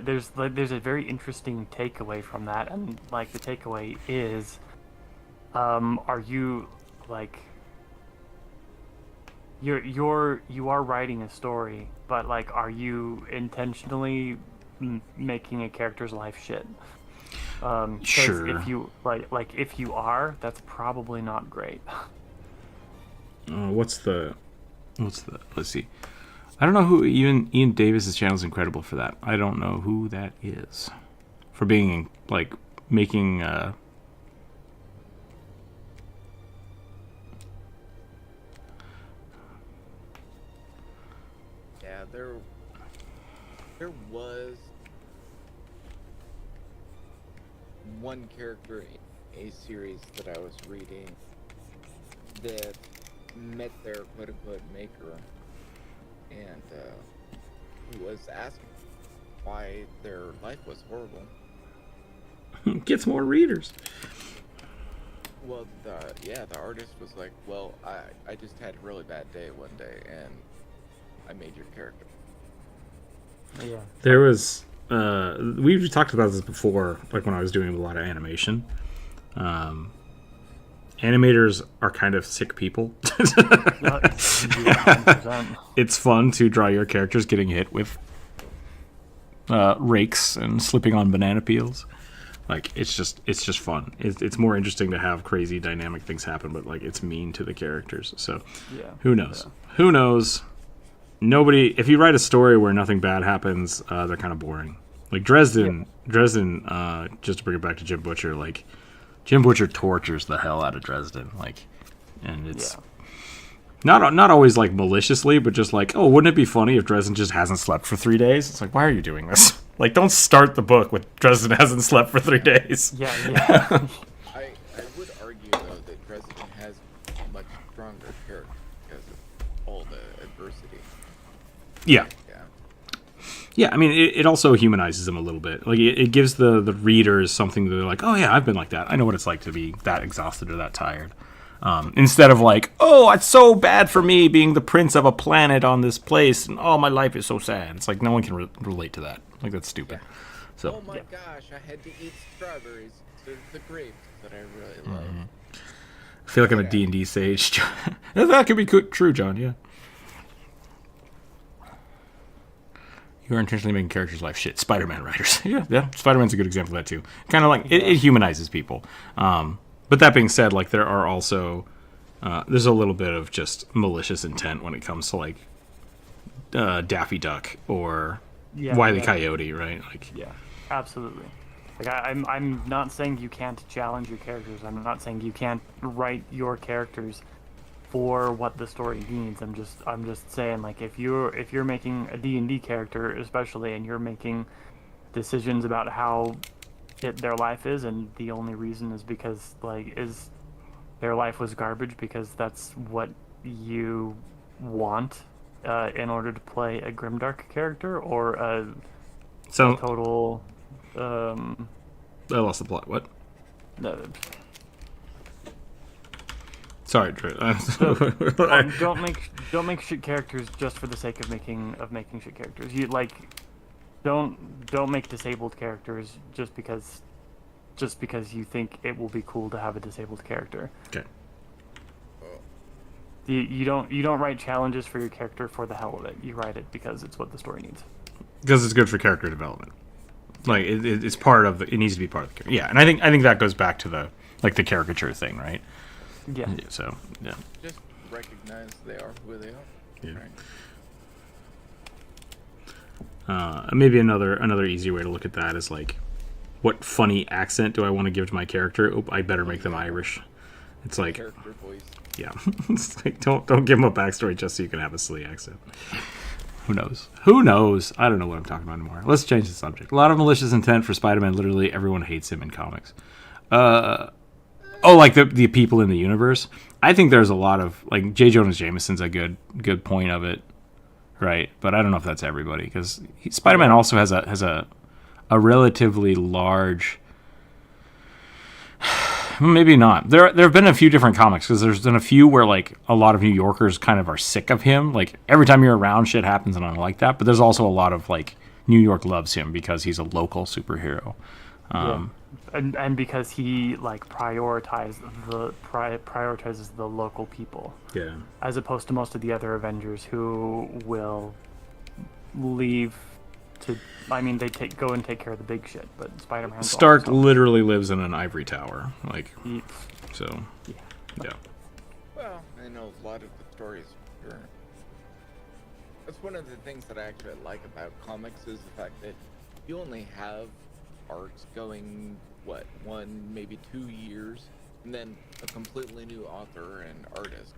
there's a very interesting takeaway from that, and like the takeaway is, are you like you are writing a story, but like, are you intentionally making a character's life shit? Sure. If you if you are, that's probably not great. What's the? Let's see. I don't know who. Even Ian Davis's channel is incredible for that. I don't know who that is. For being like making. Yeah, there was one character in a series that I was reading that met their quote-unquote maker, and was asking why their life was horrible. Gets more readers. Well, the artist was like, well, I just had a really bad day one day, and I made your character. Yeah. There was we've talked about this before, like when I was doing a lot of animation. Animators are kind of sick people. It's fun to draw your characters getting hit with rakes and slipping on banana peels. Like, it's just fun. It's more interesting to have crazy dynamic things happen, but like, it's mean to the characters. So who knows? Yeah. Who knows? Nobody. If you write a story where nothing bad happens, they're kind of boring. Like Dresden. Just to bring it back to Jim Butcher, like. Jim Butcher tortures the hell out of Dresden, like, and it's not always like maliciously, but just like, oh, wouldn't it be funny if Dresden just hasn't slept for 3 days? It's like, why are you doing this? Like, don't start the book with Dresden hasn't slept for 3 days. Yeah. I would argue though that Dresden has a much stronger character because of all the adversity. Yeah. Yeah, I mean, it also humanizes them a little bit. Like, it gives the readers something that they're like, oh, yeah, I've been like that. I know what it's like to be that exhausted or that tired. Instead of like, oh, it's so bad for me being the prince of a planet on this place, and oh, my life is so sad. It's like no one can relate to that. Like that's stupid. So. Oh my gosh, I had to eat strawberries instead of the grapes that I really love. I feel like I'm a D&D sage. That could be true, John. Yeah. You are intentionally making characters' life shit. Spider-Man writers. yeah. Spider-Man's a good example of that too. Kind of like it humanizes people. But that being said, like there are also there's a little bit of just malicious intent when it comes to like Daffy Duck or Wile E. Coyote, right? Like yeah, absolutely. Like I'm not saying you can't challenge your characters. I'm not saying you can't write your characters for what the story needs. I'm just saying, like, if you're making a D&D character, especially, and you're making decisions about how their life is, and the only reason is because is their life was garbage because that's what you want in order to play a grimdark character or a total I lost the plot. What? No. Sorry, Drew. Don't make shit characters just for the sake of making shit characters. You don't make disabled characters just because you think it will be cool to have a disabled character. Okay. You don't write challenges for your character for the hell of it. You write it because it's what the story needs. Because it's good for character development. Like it's part of it needs to be part of the character. Yeah, and I think that goes back to the caricature thing, right? Yeah. So yeah. Just recognize they are who they are. Yeah. Right. Maybe another easy way to look at that is like, what funny accent do I want to give to my character? Oh, I better make them Irish. It's like Character voice. Yeah. It's like don't give them a backstory just so you can have a silly accent. Who knows? I don't know what I'm talking about anymore. Let's change the subject. A lot of malicious intent for Spider-Man. Literally everyone hates him in comics. Like the people in the universe. I think there's a lot of like J. Jonah Jameson's a good point of it, right? But I don't know if that's everybody because Spider-Man also has a relatively large. Maybe not. There have been a few different comics because there's been a few where like a lot of New Yorkers kind of are sick of him. Like every time you're around, shit happens, and I don't like that. But there's also a lot of like New York loves him because he's a local superhero. And because he like prioritizes the local people. Yeah. As opposed to most of the other Avengers who will leave to. I mean, they go and take care of the big shit, but Spider-Man. Stark literally lives in an ivory tower, like. So. Yeah. Well, I know a lot of the stories. Sure. That's one of the things that I actually like about comics is the fact that you only have arcs going 1, maybe 2 years, and then a completely new author and artist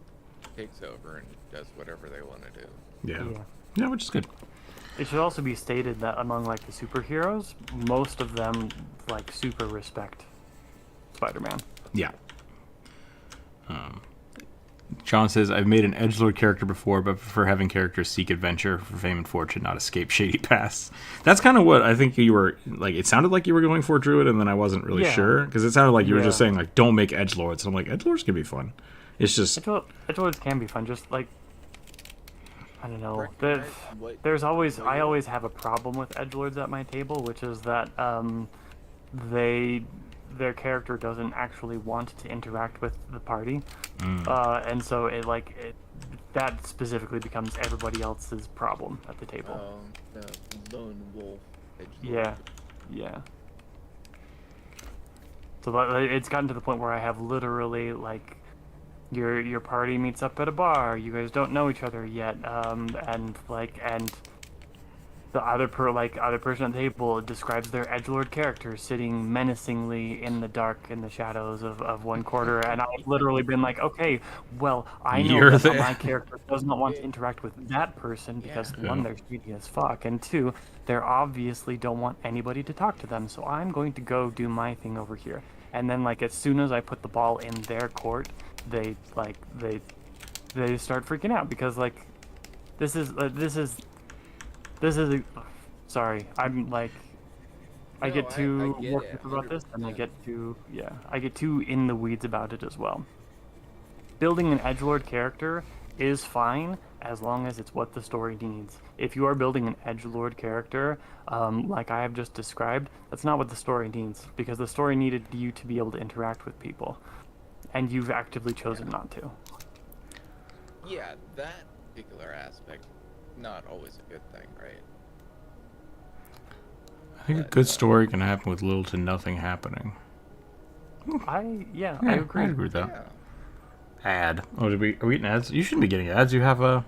takes over and does whatever they want to do. Yeah, which is good. It should also be stated that among like the superheroes, most of them like super respect Spider-Man. Yeah. John says, I've made an edgelord character before, but prefer having characters seek adventure for fame and fortune, not escape shady paths. That's kind of what I think you were, like, it sounded like you were going for, Druid, and then I wasn't really sure, because it sounded like you were just saying, like, don't make edgelords. And I'm like, edgelords can be fun. It's just... Edgelords can be fun, just, like, I don't know. There's always, I always have a problem with edgelords at my table, which is that their character doesn't actually want to interact with the party, and so that specifically becomes everybody else's problem at the table. The lone wolf. Edgelord. Yeah. So it's gotten to the point where I have literally like your party meets up at a bar. You guys don't know each other yet, and the other person at the table describes their edgelord character sitting menacingly in the dark, in the shadows of one corner, and I've literally been like, okay, well, I know that my character does not want to interact with that person because one, they're shady as fuck, and two, they obviously don't want anybody to talk to them, so I'm going to go do my thing over here. And then, like, as soon as I put the ball in their court, they start freaking out because, like, this is sorry, I'm like, I get too worked up about this, and I get too in the weeds about it as well. building an edgelord character is fine as long as it's what the story needs. If you are building an edgelord character, like I have just described, that's not what the story needs, because the story needed you to be able to interact with people, and you've actively chosen not to. Yeah, that particular aspect, not always a good thing, right? I think a good story can happen with little to nothing happening. I I agree. agree with that. Yeah. Ad. Oh, are we getting ads? You shouldn't be getting ads. You have a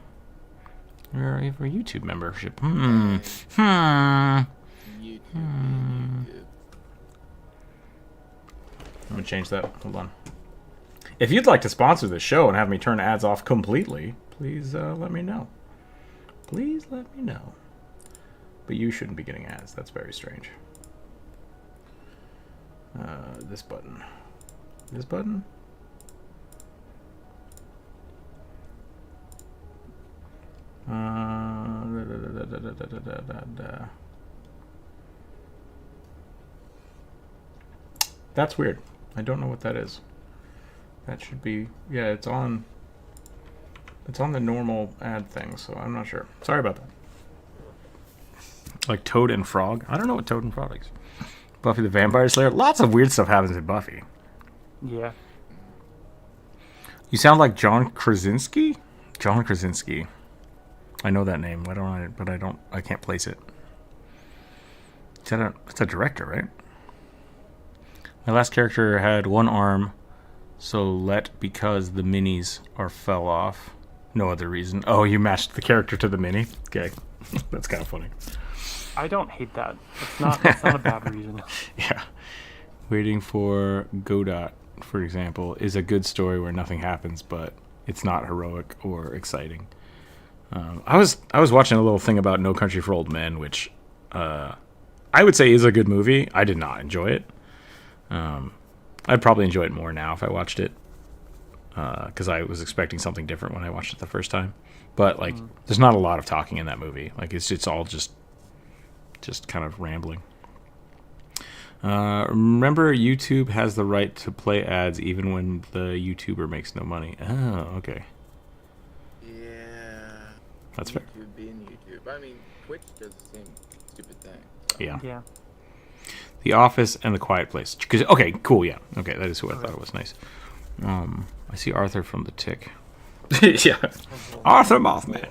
YouTube membership. YouTube. I'm gonna change that. Hold on. If you'd like to sponsor the show and have me turn ads off completely, please let me know. Please let me know. But you shouldn't be getting ads. That's very strange. This button. This button? That's weird. I don't know what that is. That should be, yeah, it's on the normal ad thing, so I'm not sure. Sorry about that. Like Toad and Frog? I don't know what Toad and Frog is. Buffy the Vampire Slayer? Lots of weird stuff happens in Buffy. Yeah. You sound like John Krasinski? John Krasinski. I know that name. I can't place it. It's a director, right? My last character had one arm, so because the minis fell off. No other reason. Oh, you matched the character to the mini? Okay. That's kind of funny. I don't hate that. That's not a bad reason. Yeah. Waiting for Godot, for example, is a good story where nothing happens, but it's not heroic or exciting. I was watching a little thing about No Country for Old Men, which I would say is a good movie. I did not enjoy it. I'd probably enjoy it more now if I watched it, because I was expecting something different when I watched it the first time. But there's not a lot of talking in that movie. Like it's all just kind of rambling. Remember, YouTube has the right to play ads even when the YouTuber makes no money. Oh, okay. Yeah. That's YouTube fair. being YouTube. I mean, Twitch does the same stupid thing. So. Yeah. The Office and The Quiet Place. Okay, cool, yeah. Okay, that is who I thought it was. Nice. I see Arthur from The Tick. Yeah. Arthur Mothman.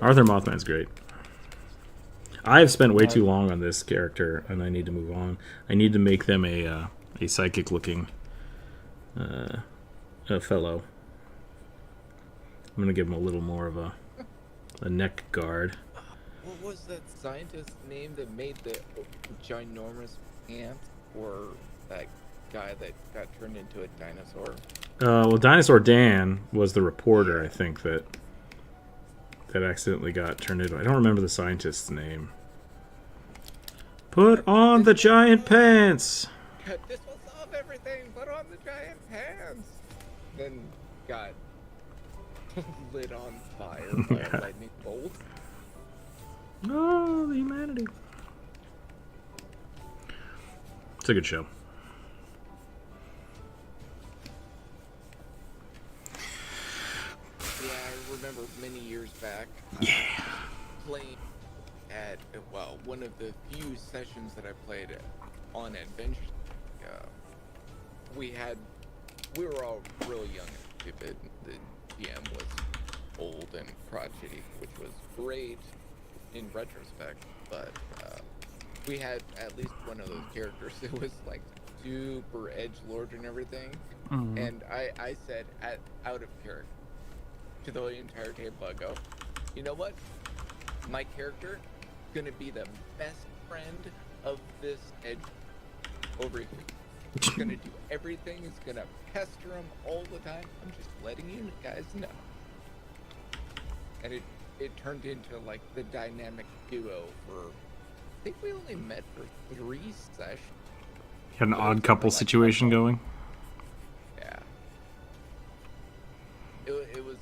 Arthur Mothman's great. I've spent way too long on this character, and I need to move on. I need to make them a psychic-looking fellow. I'm going to give him a little more of a neck guard. What was that scientist's name that made the ginormous pants for that guy that got turned into a dinosaur? Well, Dinosaur Dan was the reporter, I think, that accidentally got turned into... I don't remember the scientist's name. Put on the giant pants! This will solve everything! Put on the giant pants! Then got lit on fire by a lightning bolt. Oh, the humanity. It's a good show. Yeah, I remember many years back playing at, one of the few sessions that I played on Adventure. We were all really young and stupid. The GM was old and crotchety, which was great in retrospect, but we had at least one of those characters that was like super edgelord and everything. Mm-hmm. And I said out of character to the entire table, I go, you know what? My character is gonna be the best friend of this edge over here. He's gonna do everything. He's gonna pester him all the time. I'm just letting you guys know. And it turned into like the dynamic duo for, I think we only met for 3 sessions. You had an odd couple situation going? Yeah. It was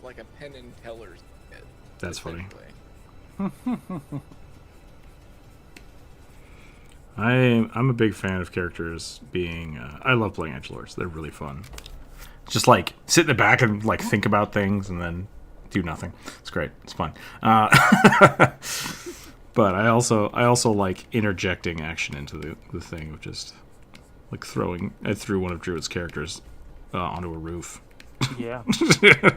like a Penn and Teller's bit. That's funny. I'm a big fan of characters being... I love playing edgelords. They're really fun. just like sit in the back and like think about things and then do nothing. It's great. It's fun. But I also like interjecting action into the thing of just like I threw one of Druid's characters onto a roof. Yeah.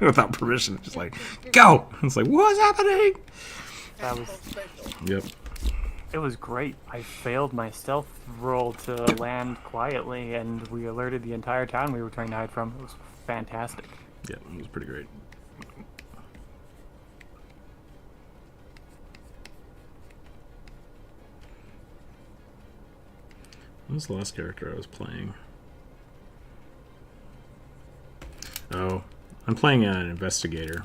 Without permission. Just like, go! It's like, what's happening? That was. Yep. It was great. I failed my stealth roll to land quietly, and we alerted the entire town we were trying to hide from. It was fantastic. Yeah, it was pretty great. What was the last character I was playing? Oh, I'm playing an investigator.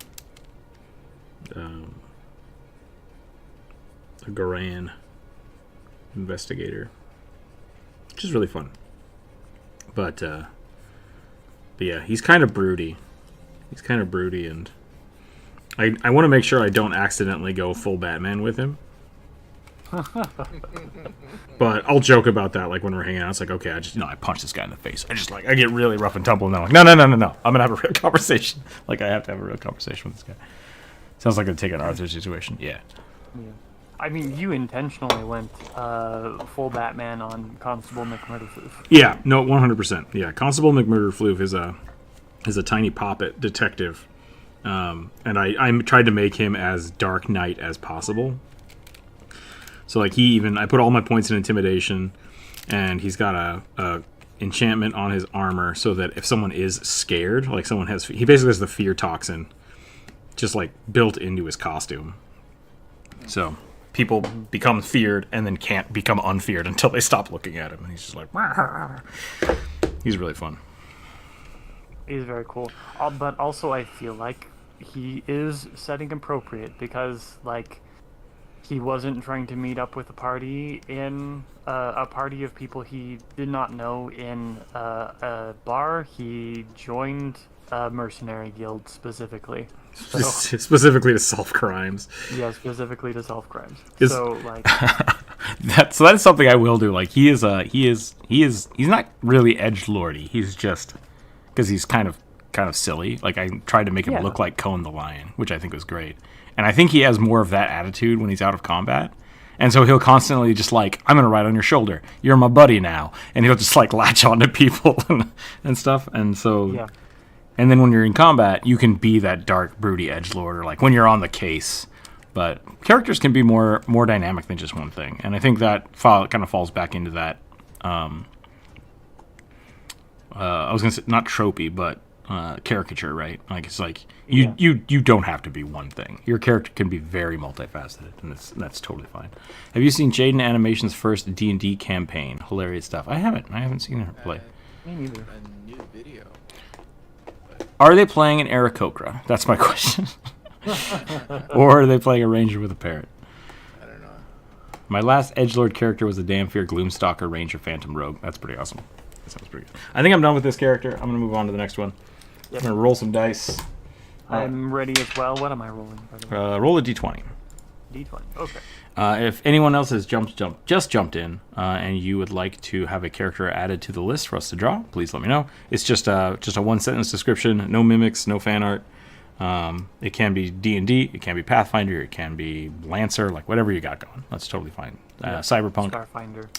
A Goran investigator, which is really fun. But yeah, he's kind of broody. And I want to make sure I don't accidentally go full Batman with him. But I'll joke about that, like when we're hanging out. It's like, okay, I punch this guy in the face. I get really rough and tumble, and I'm like, no. I'm gonna have a real conversation. Like I have to have a real conversation with this guy. Sounds like a take an Arthur situation. Yeah. I mean, you intentionally went full Batman on Constable McMurderfloof. Yeah, no, 100%. Yeah, Constable McMurderfloof is a tiny poppet detective, and I tried to make him as Dark Knight as possible. So like I put all my points in intimidation, and he's got a enchantment on his armor so that if someone is scared, like he basically has the fear toxin just like built into his costume. So people become feared and then can't become unfeared until they stop looking at him, and he's just like, he's really fun. He's very cool. But also I feel like he is setting appropriate because like he wasn't trying to meet up with a party in a party of people he did not know in a bar. He joined a mercenary guild specifically. So, specifically to solve crimes. Yeah, specifically to solve crimes. So like that's something I will do. Like he's not really edgelordy. He's just because he's kind of silly. Like I tried to make him look like Conan the Lion, which I think was great. And I think he has more of that attitude when he's out of combat. And so he'll constantly just like, I'm going to ride on your shoulder. You're my buddy now. And he'll just like latch on to people and stuff. And so, yeah. And then when you're in combat, you can be that dark, broody edgelord, or like when you're on the case. But characters can be more dynamic than just one thing. And I think that kind of falls back into that, I was going to say, not tropey, but caricature, right? Like it's like you don't have to be one thing. Your character can be very multifaceted, and that's totally fine. Have you seen Jaden Animation's first D&D campaign? Hilarious stuff. I haven't seen her play. Me neither. A new video. Are they playing an Aarakocra? That's my question. Or are they playing a ranger with a parrot? I don't know. My last edgelord character was a Damfear Gloomstalker Ranger Phantom Rogue. That's pretty awesome. That sounds pretty good. I think I'm done with this character. I'm going to move on to the next one. Yep. I'm going to roll some dice. I'm ready as well. What am I rolling? By the way? Roll a d20. D20. Okay. If anyone else has just jumped in and you would like to have a character added to the list for us to draw, please let me know. It's just a one-sentence description, no mimics, no fan art. It can be D&D, it can be Pathfinder, it can be Lancer, like whatever you got going. That's totally fine. Cyberpunk.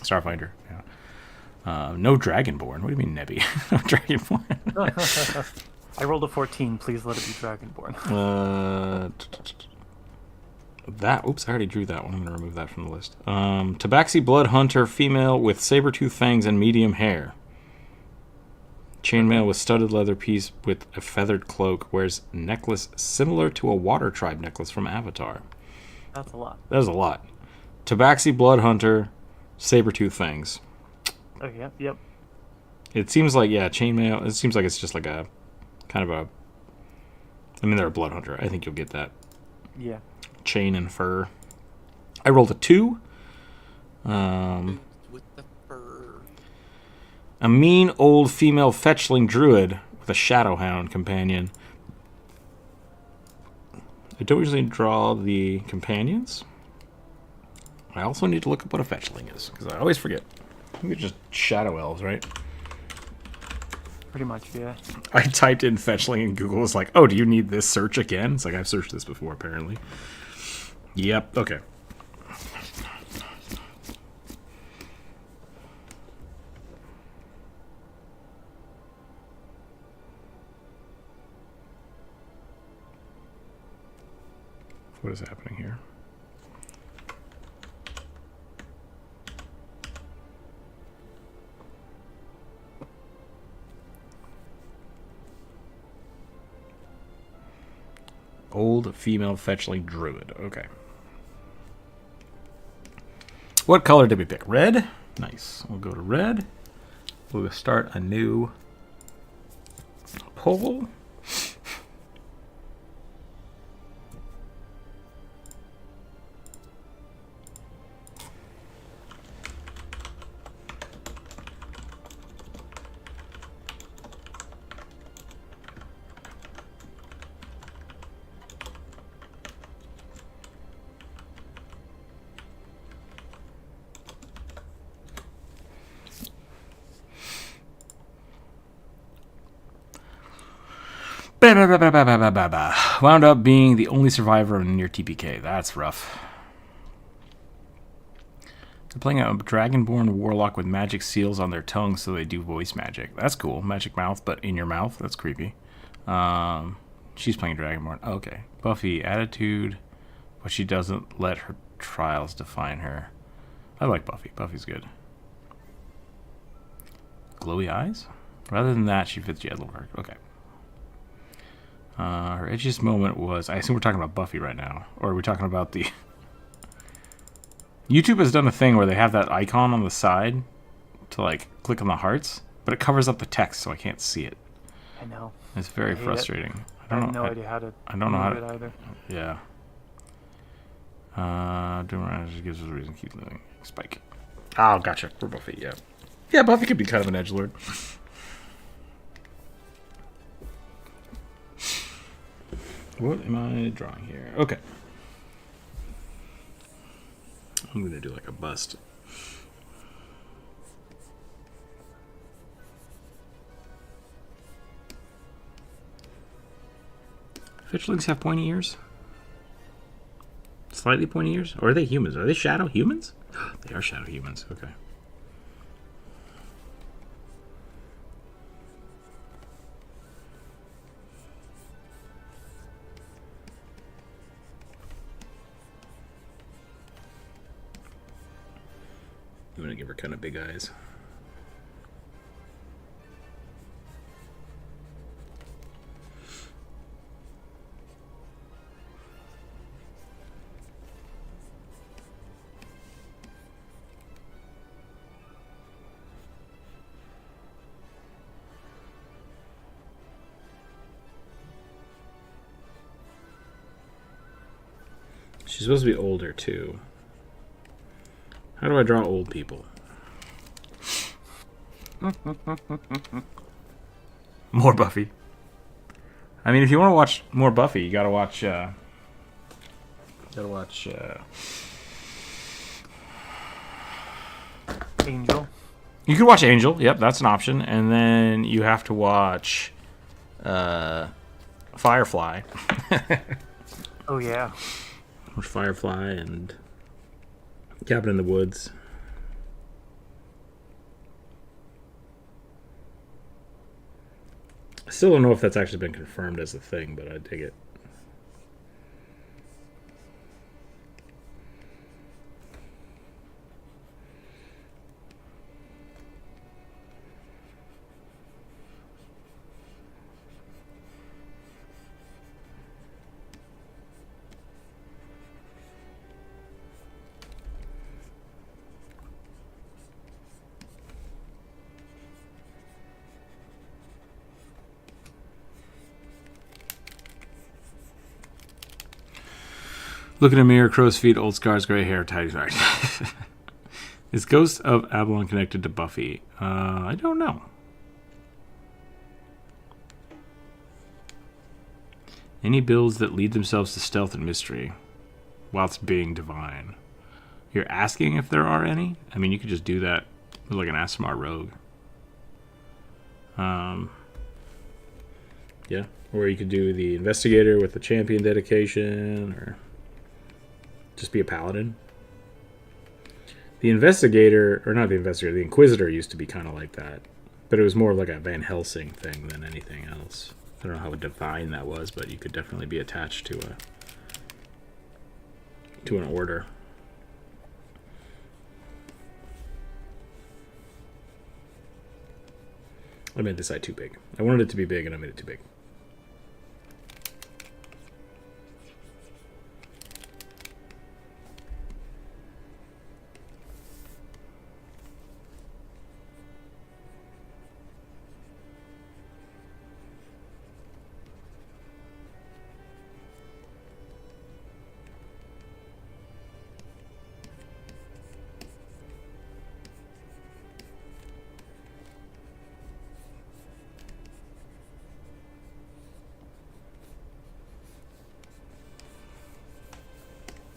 Starfinder, yeah. No Dragonborn. What do you mean, Nebby? No Dragonborn. I rolled a 14. Please let it be Dragonborn. Oops, I already drew that one. I'm going to remove that from the list. Tabaxi Blood Hunter, female with saber-tooth fangs and medium hair. Chainmail with studded leather piece with a feathered cloak. Wears necklace similar to a Water Tribe necklace from Avatar. That's a lot. That is a lot. Tabaxi Blood Hunter, saber-tooth fangs. Oh, yep. It seems like, chainmail. It seems like it's just like a kind of a. I mean, they're a blood hunter. I think you'll get that. Yeah. Chain and fur. I rolled a 2. With the fur. A mean old female fetchling druid with a shadowhound companion. I don't usually draw the companions. I also need to look up what a fetchling is because I always forget. I think it's just shadow elves, right? Pretty much, yeah. I typed in fetchling and Google was like, oh, do you need this search again? It's like, I've searched this before, apparently. Yep, okay. What is happening here? Old female fetchling druid. Okay. What color did we pick? Red? Nice. We'll go to red. We'll start a new poll. Wound up being the only survivor in near TPK. That's rough. They're playing a dragonborn warlock with magic seals on their tongue so they do voice magic. That's cool. Magic mouth, but in your mouth. That's creepy. She's playing dragonborn. Okay. Buffy, attitude, but she doesn't let her trials define her. I like Buffy. Buffy's good. Glowy eyes? Rather than that, she fits Yellowheart. Okay. Her edgiest moment was... I assume we're talking about Buffy right now. Or are we talking about the... YouTube has done a thing where they have that icon on the side to, like, click on the hearts, but it covers up the text, so I can't see it. I know. It's very frustrating. I have no idea how to I don't know how do it either. Yeah. Doing just gives us a reason to keep living. Spike. Oh, gotcha. We're Buffy, yeah. Yeah, Buffy could be kind of an edgelord. What am I drawing here? Okay. I'm going to do like a bust. Fetchlings have pointy ears? Slightly pointy ears? Or are they humans? Are they shadow humans? They are shadow humans. Okay. I'm going to give her kind of big eyes. She's supposed to be older, too. How do I draw old people? More Buffy. I mean, if you want to watch more Buffy, you gotta watch. Angel. You could watch Angel. Yep, that's an option. And then you have to watch Firefly. Oh yeah. Watch Firefly and Cabin in the Woods. I still don't know if that's actually been confirmed as a thing, but I dig it. Look in a mirror, crow's feet, old scars, gray hair, tidy. Sorry. Is Ghost of Avalon connected to Buffy? I don't know. Any builds that lead themselves to stealth and mystery whilst being divine. You're asking if there are any? I mean, you could just do that with like an Asimar rogue. Yeah. Or you could do the investigator with the champion dedication, or just be a paladin. The investigator, or not the investigator, the inquisitor used to be kind of like that. But it was more like a Van Helsing thing than anything else. I don't know how divine that was, but you could definitely be attached to an order. I made this side too big. I wanted it to be big, and I made it too big.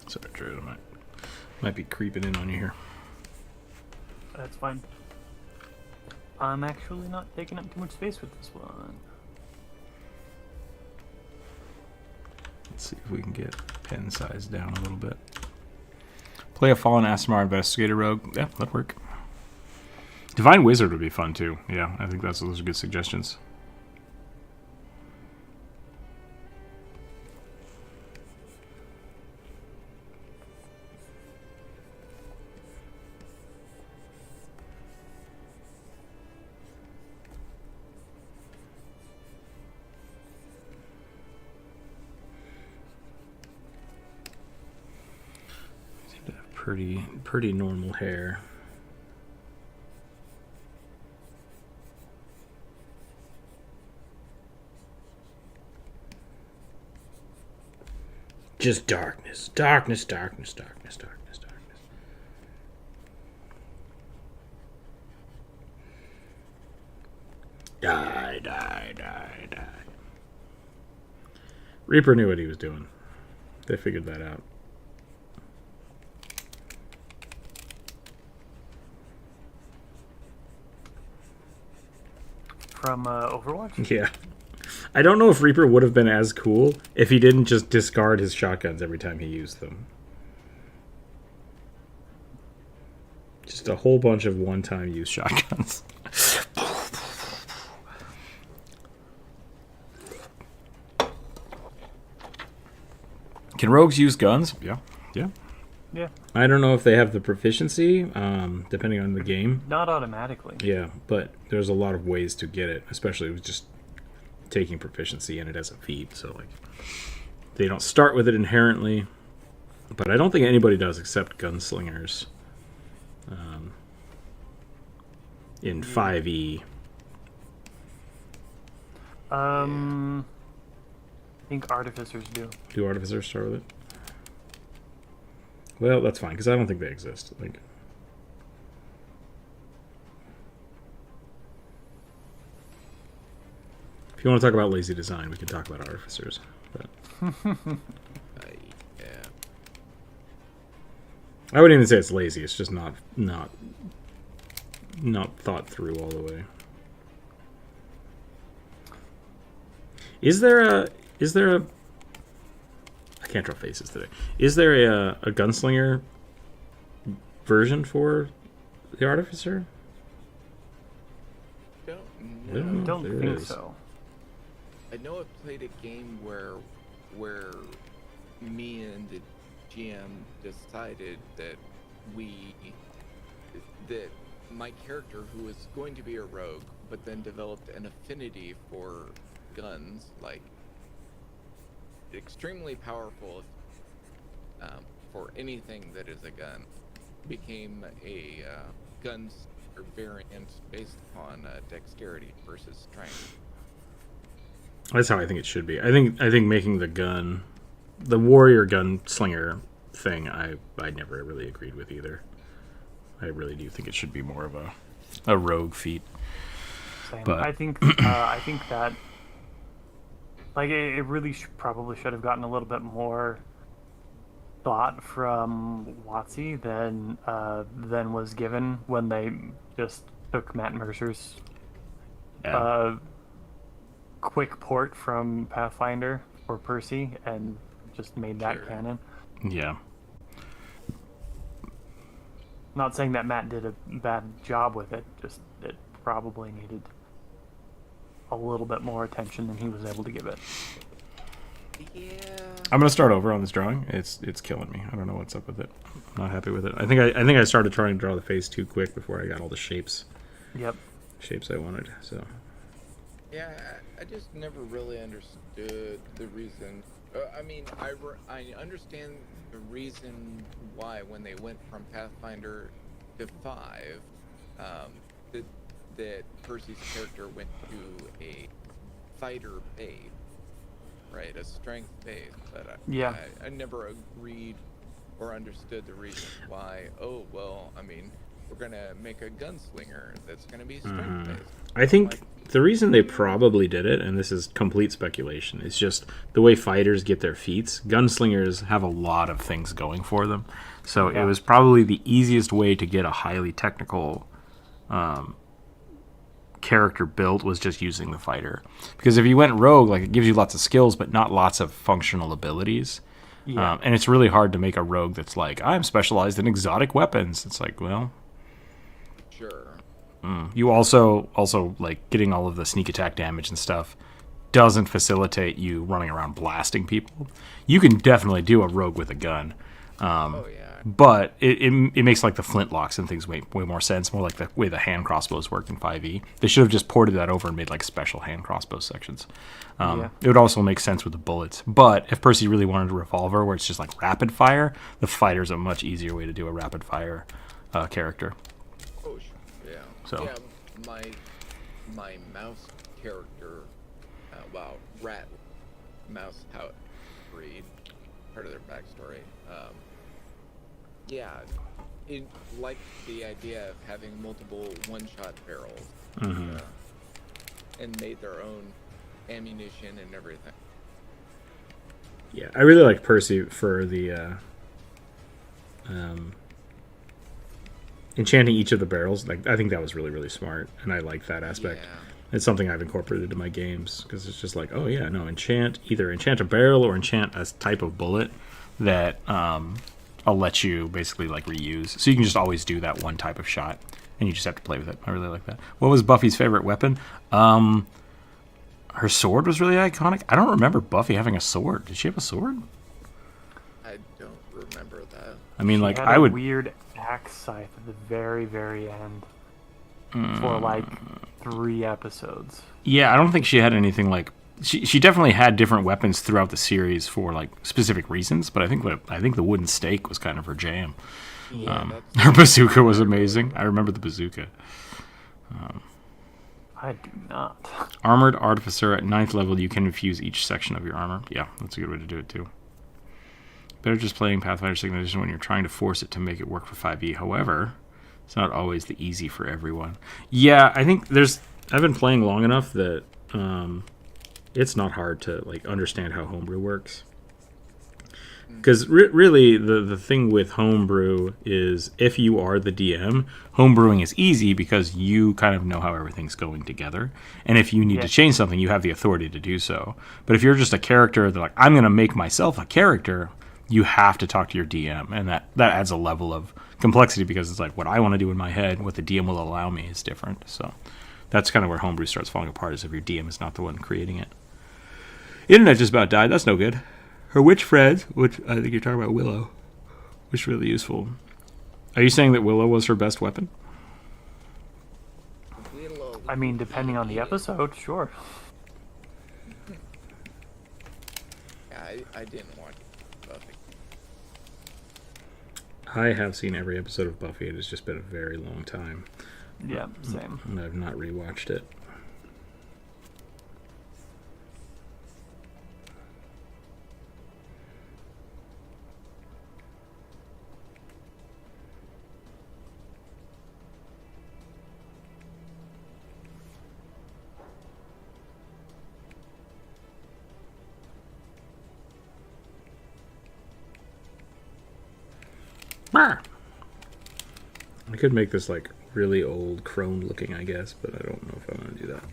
Sorry, Drew, I might be creeping in on you here. That's fine. I'm actually not taking up too much space with this one. Let's see if we can get pen size down a little bit. Play a Fallen Asmar Investigator Rogue. Yeah, that'd work. Divine Wizard would be fun too. Yeah, I think those are good suggestions. Pretty normal hair. Just darkness, darkness, darkness, darkness, darkness, darkness. Die, die, die, die. Reaper knew what he was doing. They figured that out. From Overwatch? Yeah. I don't know if Reaper would have been as cool if he didn't just discard his shotguns every time he used them. Just a whole bunch of one-time use shotguns. Can rogues use guns? Yeah. Yeah. Yeah. I don't know if they have the proficiency, depending on the game. Not automatically. Yeah, but there's a lot of ways to get it, especially with just taking proficiency in it as a feat. So, like, they don't start with it inherently, but I don't think anybody does except gunslingers in 5e. I think artificers do. Do artificers start with it? Well, that's fine, because I don't think they exist. Like, if you want to talk about lazy design, we can talk about artificers. But Yeah. I wouldn't even say it's lazy. It's just not thought through all the way. Is there a I can't draw faces today. Is there a gunslinger version for the artificer? Don't I know. I don't There think is. so. I know I played a game where me and the GM decided that that my character, who was going to be a rogue, but then developed an affinity for guns, like extremely powerful for anything that is a gun, became a guns or variant based upon dexterity versus strength. That's how I think it should be. I think making the warrior gunslinger thing, I never really agreed with either. I really do think it should be more of a rogue feat. Same. But I think that like it really probably should have gotten a little bit more thought from WotC than was given when they just took Matt Mercer's quick port from Pathfinder for Percy and just made that Sure. canon. Yeah. Not saying that Matt did a bad job with it, just it probably needed a little bit more attention than he was able to give it. Yeah. I'm gonna start over on this drawing. It's killing me. I don't know what's up with it. I'm not happy with it. I think I started trying to draw the face too quick before I got all the shapes Yep. I wanted. So Yeah, I just never really understood the reason. I mean, I understand the reason why when they went from Pathfinder to 5, that Percy's character went to a fighter base, right? A strength base. But Yeah. I never agreed or understood the reason why. Oh, well, I mean, we're gonna make a gunslinger that's gonna be strength based. I think the reason they probably did it, and this is complete speculation, is just the way fighters get their feats. Gunslingers have a lot of things going for them, so it was probably the easiest way to get a highly technical character built was just using the fighter. Because if you went rogue, like, it gives you lots of skills, but not lots of functional abilities. Yeah. And it's really hard to make a rogue that's like, I'm specialized in exotic weapons. It's like, well, Sure. you also like getting all of the sneak attack damage and stuff doesn't facilitate you running around blasting people. You can definitely do a rogue with a gun, Oh yeah. but it makes like the flintlocks and things way more sense, more like the way the hand crossbows work in 5e. They should have just ported that over and made like special hand crossbow sections. It would also make sense with the bullets. But if Percy really wanted a revolver where it's just like rapid fire, the fighter's a much easier way to do a rapid fire character. Oh sure. Yeah. So- Yeah, my mouse character, rat mouse how it breed, part of their backstory. Yeah, it liked the idea of having multiple one-shot barrels, and made their own ammunition and everything. Yeah, I really like Percy for the enchanting each of the barrels. Like, I think that was really, really smart, and I like that aspect. Yeah. It's something I've incorporated into my games because it's just like, oh yeah, no, either enchant a barrel or enchant a type of bullet that I'll let you basically like reuse. So you can just always do that one type of shot, and you just have to play with it. I really like that. What was Buffy's favorite weapon? Her sword was really iconic. I don't remember Buffy having a sword. Did she have a sword? I don't remember that. I mean, She like, had I a would. weird axe scythe at the very, very end for like 3 episodes. Yeah, I don't think she had anything like. She definitely had different weapons throughout the series for like specific reasons, but I think the wooden stake was kind of her jam. Yeah, Her bazooka was amazing. I remember the bazooka. I do not. Armored Artificer at 9th level, you can infuse each section of your armor. Yeah, that's a good way to do it too. Better just playing Pathfinder 2nd Edition when you're trying to force it to make it work for 5e. However, it's not always the easy for everyone. Yeah, I think I've been playing long enough that it's not hard to like understand how homebrew works. Because really, the thing with homebrew is if you are the DM, homebrewing is easy because you kind of know how everything's going together. And if you need to change something, you have the authority to do so. But if you're just a character, they're like, I'm going to make myself a character, you have to talk to your DM. And that adds a level of complexity because it's like what I want to do in my head, what the DM will allow me is different. So that's kind of where homebrew starts falling apart, is if your DM is not the one creating it. Internet just about died. That's no good. Her witch friends, which I think you're talking about Willow, was really useful. Are you saying that Willow was her best weapon? I mean, depending on the episode, sure. Yeah, I didn't watch Buffy. I have seen every episode of Buffy. It has just been a very long time. Yeah, same. And I've not rewatched it. I could make this like really old crone looking, I guess, but I don't know if I want to do that.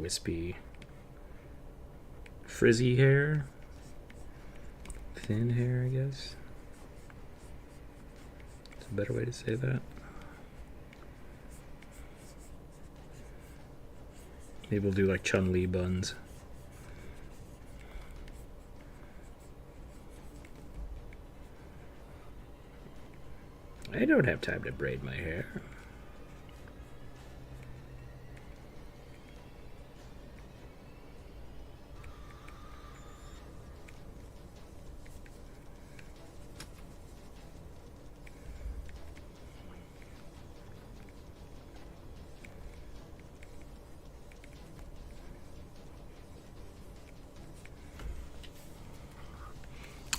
wispy, frizzy hair. Thin hair, I guess. It's a better way to say that. Maybe we'll do like Chun-Li buns. I don't have time to braid my hair.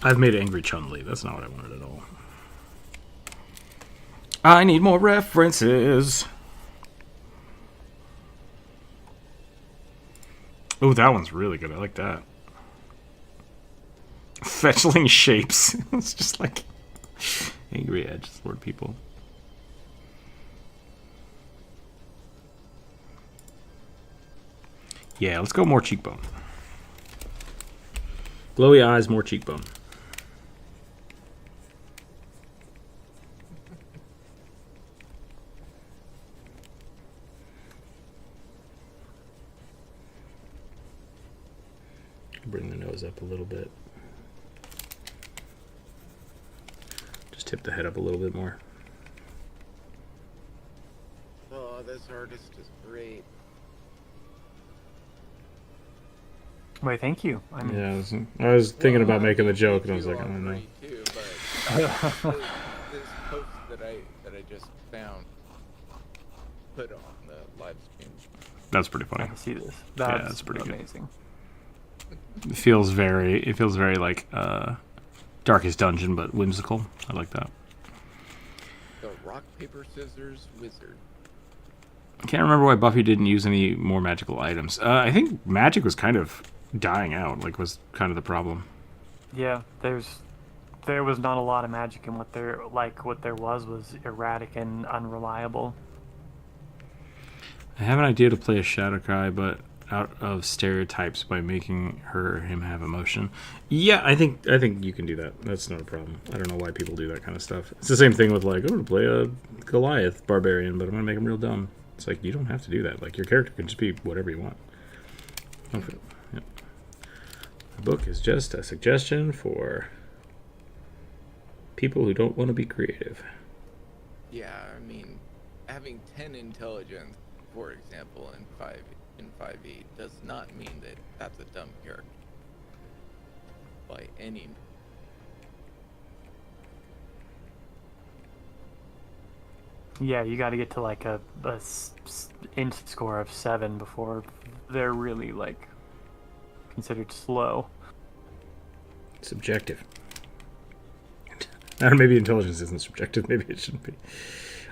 I've made angry Chun-Li. That's not what I wanted at all. I need more references. Oh, that one's really good. I like that. Fetchling shapes. It's just like angry edge sword people. Yeah, let's go more cheekbone. Glowy eyes, more cheekbone. Bring the nose up a little bit. Just tip the head up a little bit more. Oh, this artist is great. Wait, thank you. I mean, Yeah, I was thinking about making the joke, and I was like, I don't know. Too, but this post that I just found put on the live stream. That's pretty funny. I can see this. That's pretty amazing. It feels very like Darkest Dungeon, but whimsical. I like that. The rock, paper, scissors wizard. I can't remember why Buffy didn't use any more magical items. I think magic was kind of dying out, like was kind of the problem. Yeah, there was not a lot of magic, and what there was erratic and unreliable. I have an idea to play a Shadowcry, but out of stereotypes by making him have emotion. Yeah, I think you can do that. That's not a problem. I don't know why people do that kind of stuff. It's the same thing with like, I'm going to play a Goliath barbarian, but I'm going to make him real dumb. It's like, you don't have to do that. Like, your character can just be whatever you want. Okay. Yep. The book is just a suggestion for people who don't want to be creative. Yeah, I mean, having 10 intelligence, for example, in 5e does not mean that that's a dumb character by any. Yeah, you got to get to like a int score of 7 before they're really like considered slow. Subjective. Or maybe intelligence isn't subjective. Maybe it shouldn't be.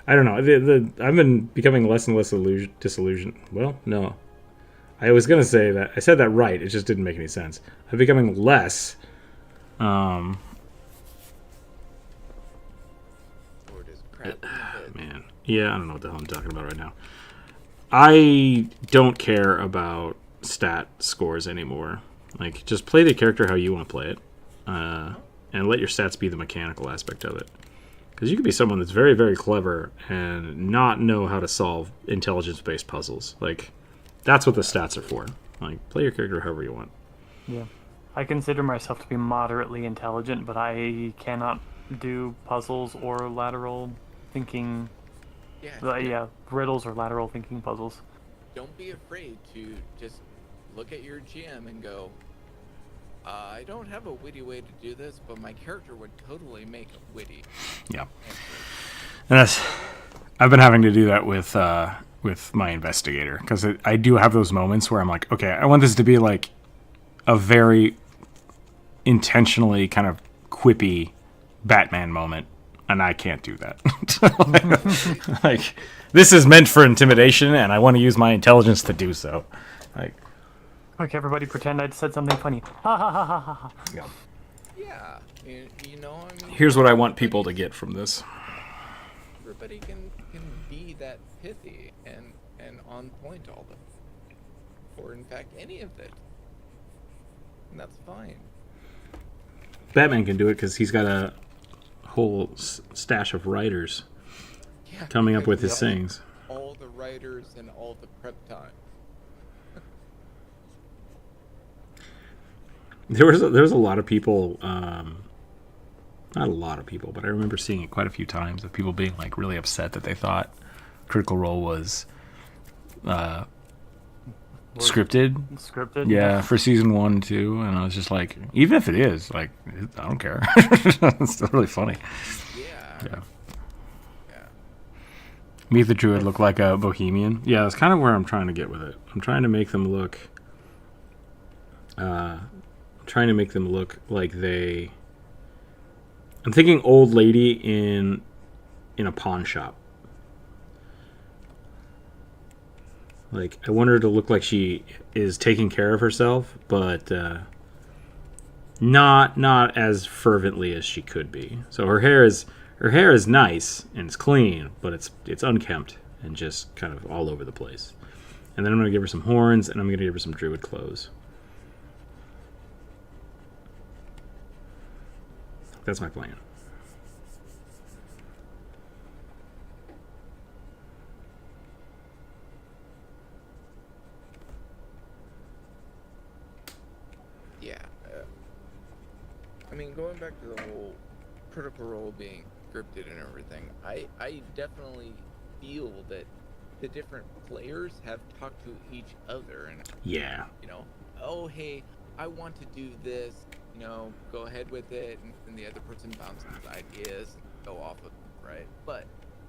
I don't know. I've been becoming less and less disillusioned. Well, no. I was going to say that. I said that right. It just didn't make any sense. I'm becoming less... Or does crap man. Yeah, I don't know what the hell I'm talking about right now. I don't care about stat scores anymore. Like, just play the character how you want to play it. And let your stats be the mechanical aspect of it. Because you could be someone that's very, very clever and not know how to solve intelligence-based puzzles. Like, that's what the stats are for. Like, play your character however you want. Yeah. I consider myself to be moderately intelligent, but I cannot do puzzles or lateral thinking. Yeah, riddles or lateral thinking puzzles. Don't be afraid to just look at your GM and go, I don't have a witty way to do this, but my character would totally make a witty. Yeah. And I've been having to do that with my investigator, because I do have those moments where I'm like, okay, I want this to be like a very intentionally kind of quippy Batman moment, and I can't do that. Like, this is meant for intimidation, and I want to use my intelligence to do so. Like, Quick, everybody pretend I said something funny. Ha ha ha ha ha ha. yeah. Yeah, you know, I mean, Here's what I want people to get from this. everybody can be that pithy and on point all the or in fact any of it. And that's fine. Batman can do it because he's got a whole stash of writers Yeah, coming up with his yep. sayings. All the writers and all the prep time. There was a lot of people, not a lot of people, but I remember seeing it quite a few times of people being like really upset that they thought Critical Role was scripted. Yeah, for season 1 and 2, and I was just like, even if it is, like, I don't care. It's still really funny. Yeah. Make the druid look like a bohemian. Yeah, that's kind of where I'm trying to get with it. I'm trying to make them look like they. I'm thinking old lady in a pawn shop. Like, I want her to look like she is taking care of herself, but not as fervently as she could be. So her hair is nice and it's clean, but it's unkempt and just kind of all over the place. And then I'm going to give her some horns, and I'm going to give her some druid clothes. That's my plan. Yeah. I mean, going back to the whole Critical Role being scripted and everything, I definitely feel that the different players have talked to each other and, Yeah. you know, oh, hey, I want to do this, you know, go ahead with it, and the other person bounces ideas and go off of it, right? But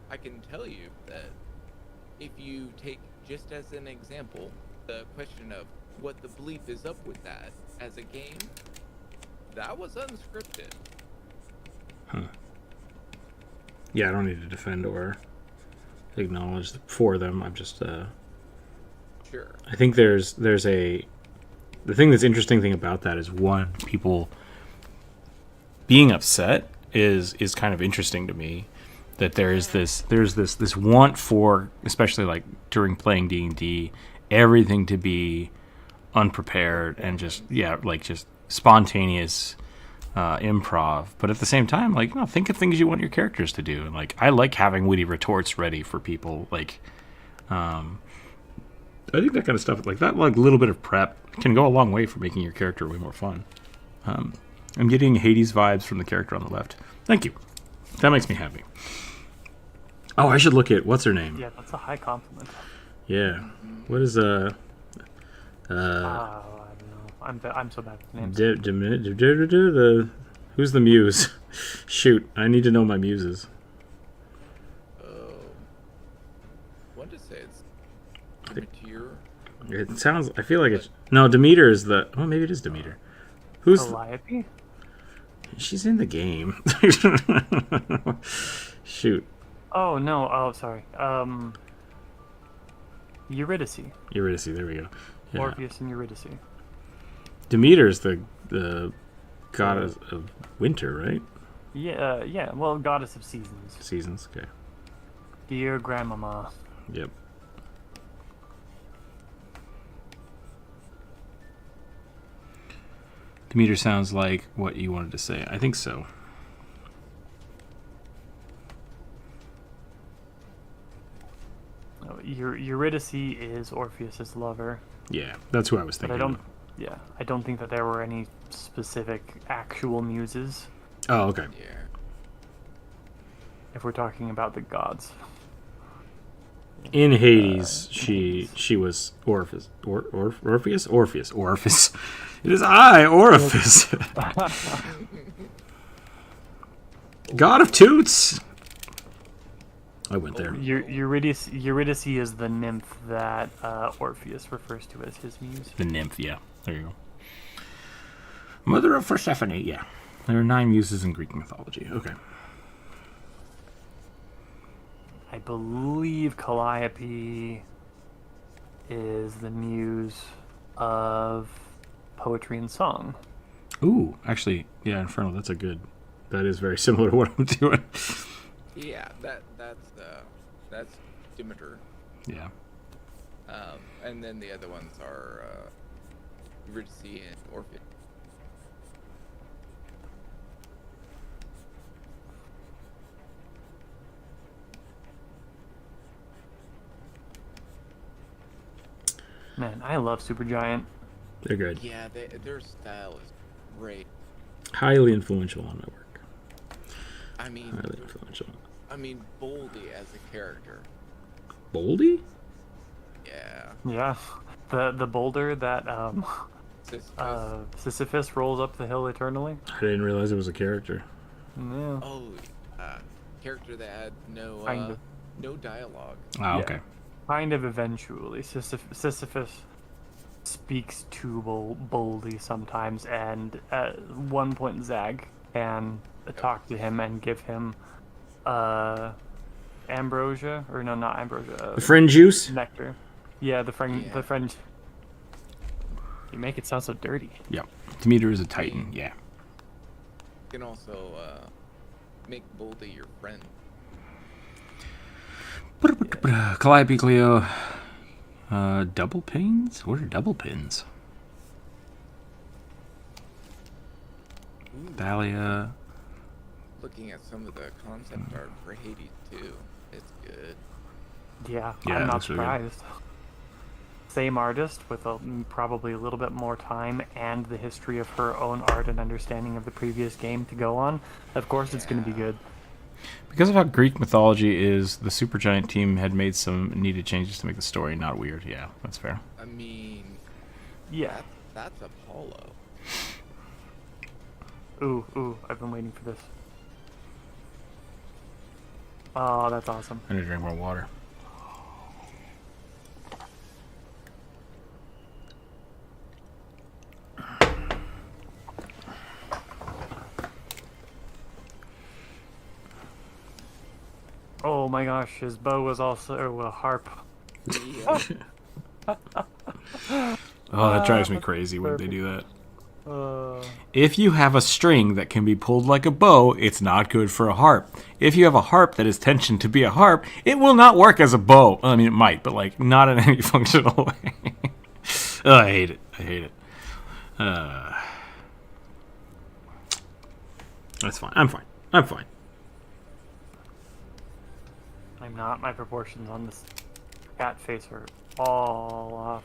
I can tell you that if you take, just as an example, the question of what the bleep is up with that as a game, that was unscripted. Huh. Yeah, I don't need to defend or acknowledge for them. I'm just Sure. I think there's the thing that's interesting about that is, one, people being upset is kind of interesting to me, that there's this want for, especially like during playing D&D, everything to be unprepared and just spontaneous improv, but at the same time, like, think of things you want your characters to do. And like, I like having witty retorts ready for people. Like, I think that kind of stuff, like that, like little bit of prep can go a long way for making your character way more fun. I'm getting Hades vibes from the character on the left. Thank you. That makes me happy. Oh, I should look at what's her name. Yeah, that's a high compliment. Yeah. What is I don't know. I'm so bad with names. Who's the muse? Shoot, I need to know my muses. What to say? It's Demeter. It sounds. I feel like it's no. Demeter is the. Oh, maybe it is Demeter. Who's? Calliope? She's in the game. Shoot. Oh no. Oh, sorry. Eurydice. Eurydice. There we go. Yeah. Orpheus and Eurydice. Demeter is the goddess of winter, right? Yeah. Yeah. Well, goddess of seasons. Seasons. Okay. Dear grandmama. Yep. Demeter sounds like what you wanted to say. I think so. Eurydice is Orpheus's lover. Yeah, that's who I was thinking. But I don't think that there were any specific actual muses. Oh, okay. Yeah. If we're talking about the gods. In Hades, she was Orpheus. Orpheus. It is I, Orifice. God of Toots. I went there. Eurydice is the nymph that Orpheus refers to as his muse. The nymph, yeah. There you go. Mother of Persephone, yeah. There are 9 muses in Greek mythology. Okay. I believe Calliope is the muse of poetry and song. Ooh, actually, yeah, Inferno, that is very similar to what I'm doing. Yeah, that's Demeter. Yeah. And then the other ones are Eurydice and Orpheus. Man, I love Supergiant. They're good. Yeah, their style is great. Highly influential on my work. I mean, Highly influential. Boldy as a character. Boldy? Yeah. Yeah, the boulder that Sisyphus. Sisyphus rolls up the hill eternally. I didn't realize it was a character. Yeah, Oh, character that had Kind of. no dialogue. Oh, Yeah. okay. kind of eventually. Sisyphus speaks to Boldy sometimes, and at one point Zag can talk to him and give him ambrosia, or no, not ambrosia. The friend juice? Nectar. Yeah, the friend. Yeah. The friend. You make it sound so dirty. Yep. Demeter is a titan, yeah. You can also make Boldy your friend. Calliope Cleo. Double pins? What are double pins? Thalia. Looking at some of the concept art for Hades too, it's good. Yeah, Yeah, I'm not that's really good. surprised. Same artist with probably a little bit more time and the history of her own art and understanding of the previous game to go on. Of course, it's going to be good. Because of how Greek mythology is, the Supergiant team had made some needed changes to make the story not weird. Yeah, that's fair. I mean, Yeah. that's Apollo. Ooh, I've been waiting for this. Oh, that's awesome. I need to drink more water. Oh my gosh, his bow was also a harp. Yeah. Oh, that drives me crazy when they do that. Uh, If you have a string that can be pulled like a bow, it's not good for a harp. If you have a harp that is tensioned to be a harp, it will not work as a bow. I mean, it might, but like not in any functional way. Oh, I hate it. I hate it. That's fine. I'm fine. I'm fine. I'm not. My proportions on this cat face are all off.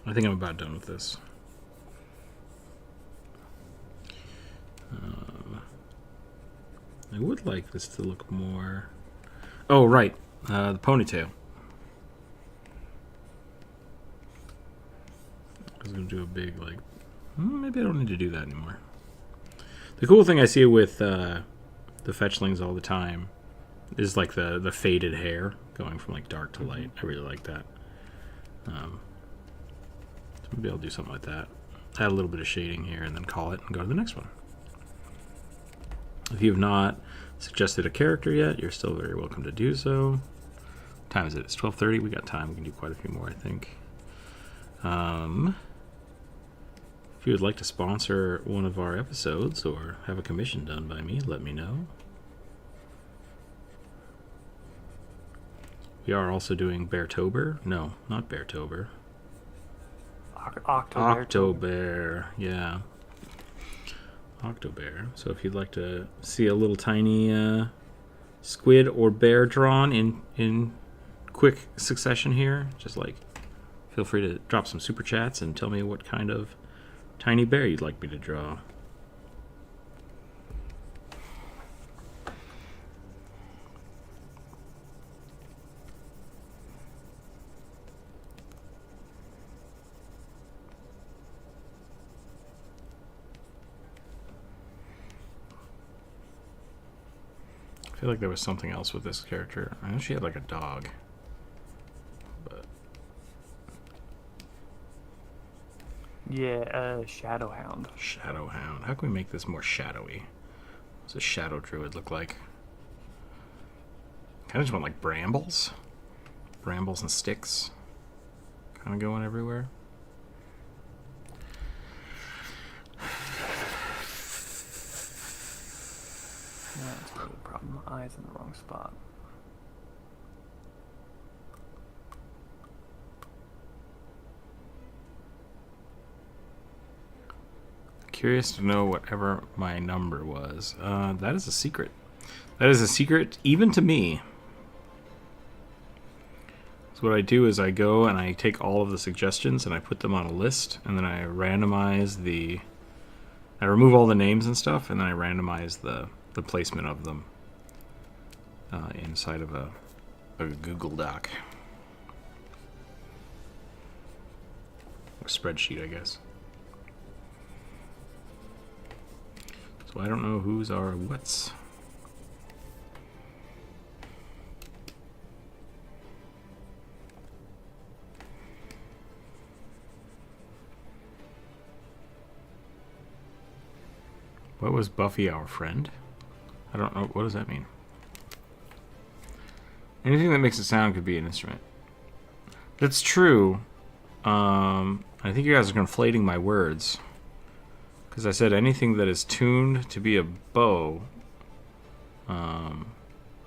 I think I'm about done with this. I would like this to look more... Oh, right. The ponytail. I was going to do a big, like... maybe I don't need to do that anymore. The cool thing I see with the fetchlings all the time is like the faded hair going from like dark to light. I really like that. So maybe I'll do something like that. Add a little bit of shading here and then call it and go to the next one. If you have not suggested a character yet, you're still very welcome to do so. What time is it? It's 12:30. We got time. We can do quite a few more, I think. If you would like to sponsor one of our episodes or have a commission done by me, let me know. We are also doing Beartober. No, not Beartober. Octobear, yeah. Octobear. So if you'd like to see a little tiny squid or bear drawn in quick succession here, just like feel free to drop some super chats and tell me what kind of tiny bear you'd like me to draw. I feel like there was something else with this character. I know she had like a dog. But Yeah, Shadowhound. Shadowhound. How can we make this more shadowy? What's a shadow druid look like? kind of just want like brambles and sticks, kind of going everywhere. That's part of the problem. The eye's in the wrong spot. Curious to know whatever my number was. That is a secret. That is a secret even to me. So what I do is I go and I take all of the suggestions and I put them on a list, and then I randomize I remove all the names and stuff, and then I randomize the placement of them inside of a Google Doc. A spreadsheet, I guess. So I don't know whose are what's. What was Buffy our friend? I don't know. What does that mean? Anything that makes a sound could be an instrument. That's true. I think you guys are conflating my words. Because I said anything that is tuned to be a bow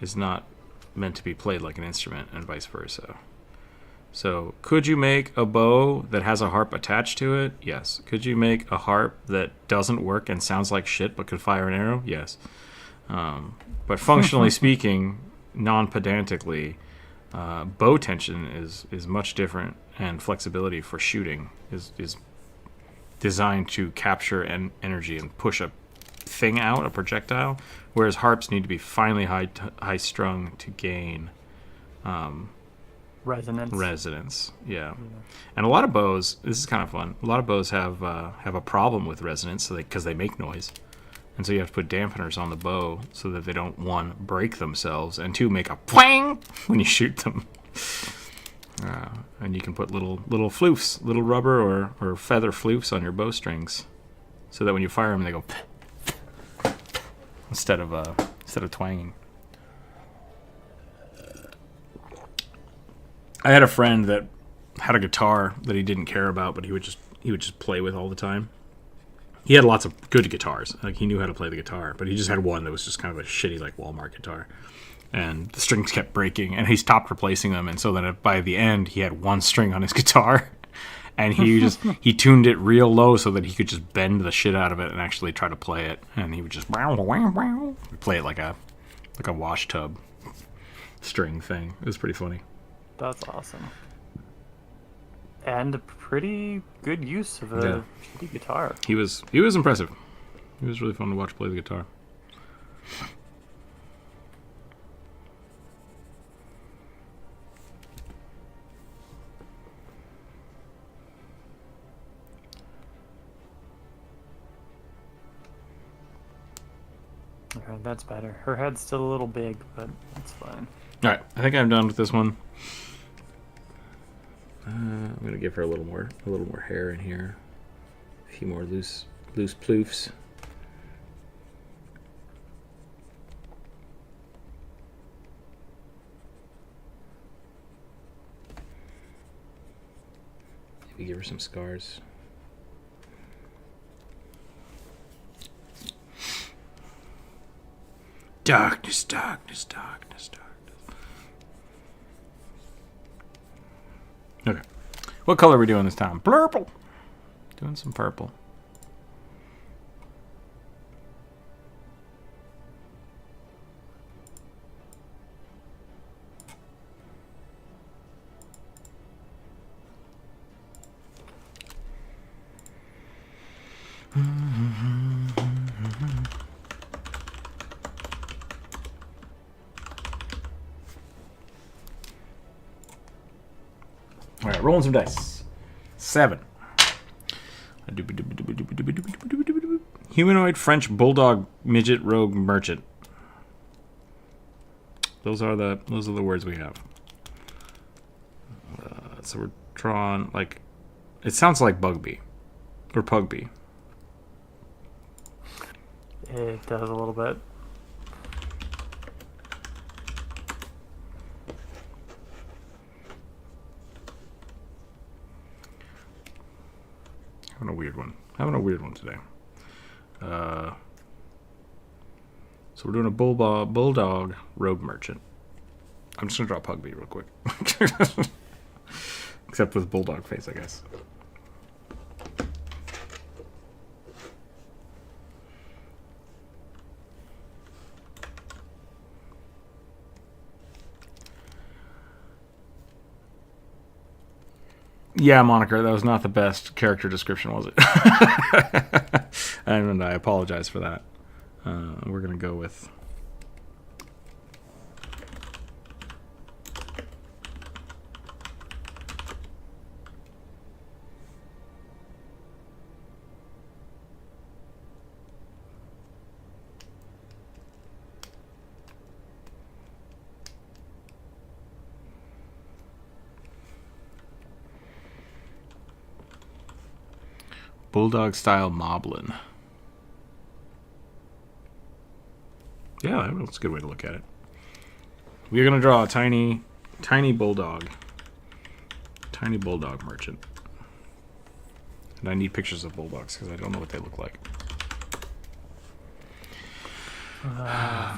is not meant to be played like an instrument, and vice versa. So, could you make a bow that has a harp attached to it? Yes. Could you make a harp that doesn't work and sounds like shit but could fire an arrow? Yes. But functionally speaking, non-pedantically, bow tension is much different, and flexibility for shooting is designed to capture energy and push a thing out, a projectile, whereas harps need to be finely high strung to gain resonance. Yeah. And a lot of bows, this is kind of fun, a lot of bows have a problem with resonance because they make noise, and so you have to put dampeners on the bow so that they don't, one, break themselves, and two, make a pwang when you shoot them. And you can put little floofs, little rubber or feather floofs on your bowstrings, so that when you fire them, they go instead of twanging. I had a friend that had a guitar that he didn't care about, but he would just play with all the time. He had lots of good guitars, like he knew how to play the guitar, but he just had one that was just kind of a shitty like Walmart guitar. And the strings kept breaking, and he stopped replacing them, and so then by the end he had one string on his guitar, and he tuned it real low so that he could just bend the shit out of it and actually try to play it, and he would just play it like a wash tub string thing. It was pretty funny. That's awesome. And a pretty good use of a shitty guitar. He was impressive. He was really fun to watch play the guitar. Okay, that's better. Her head's still a little big, but that's fine. All right, I think I'm done with this one. I'm gonna give her a little more hair in here, a few more loose ploofs. Maybe give her some scars. Darkness, darkness, darkness, darkness. Okay. What color are we doing this time? Purple. Doing some purple. All right, rolling some dice. 7. Humanoid French bulldog midget rogue merchant. Those are the words we have. So we're drawing like, it sounds like Bugby or Pugby. It does a little bit. Having a weird one. Having a weird one today. So we're doing a bulldog rogue merchant. I'm just gonna draw Pugby real quick. Except with bulldog face, I guess. Yeah, Moniker, that was not the best character description, was it? And I apologize for that. We're going to go with... Bulldog-style moblin. Yeah, that's a good way to look at it. We're going to draw a tiny bulldog. Tiny bulldog merchant. And I need pictures of bulldogs because I don't know what they look like.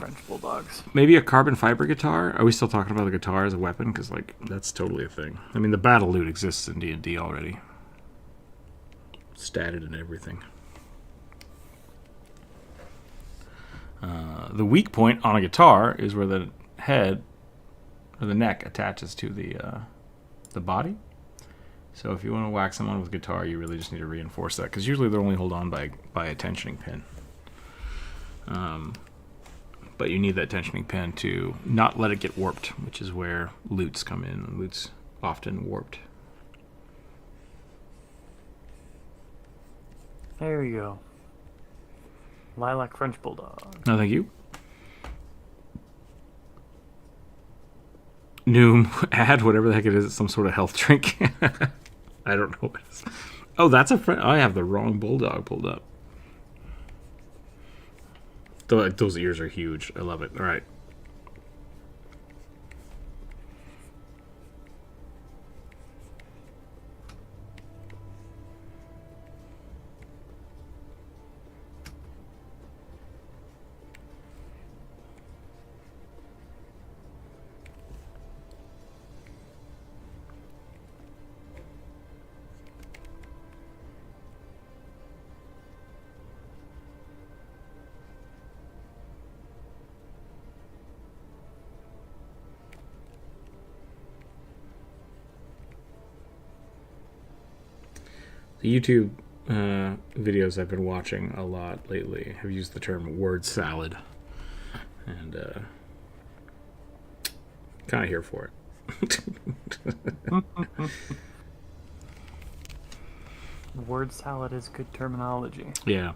French bulldogs. Maybe a carbon fiber guitar? Are we still talking about the guitar as a weapon? Because, like, that's totally a thing. I mean, the battle lute exists in D&D already. Statted and everything. The weak point on a guitar is where the head or the neck attaches to the body. So if you want to whack someone with a guitar, you really just need to reinforce that because usually they're only held on by a tensioning pin. But you need that tensioning pin to not let it get warped, which is where lutes come in. And lutes often warped. There you go. Lilac French bulldog. No, thank you. Noom, add whatever the heck it is. It's some sort of health drink. I don't know what it is. Oh, that's a friend. I have the wrong bulldog pulled up. Those ears are huge. I love it. All right. The YouTube videos I've been watching a lot lately have used the term word salad. And kind of here for it. Word salad is good terminology. Yeah.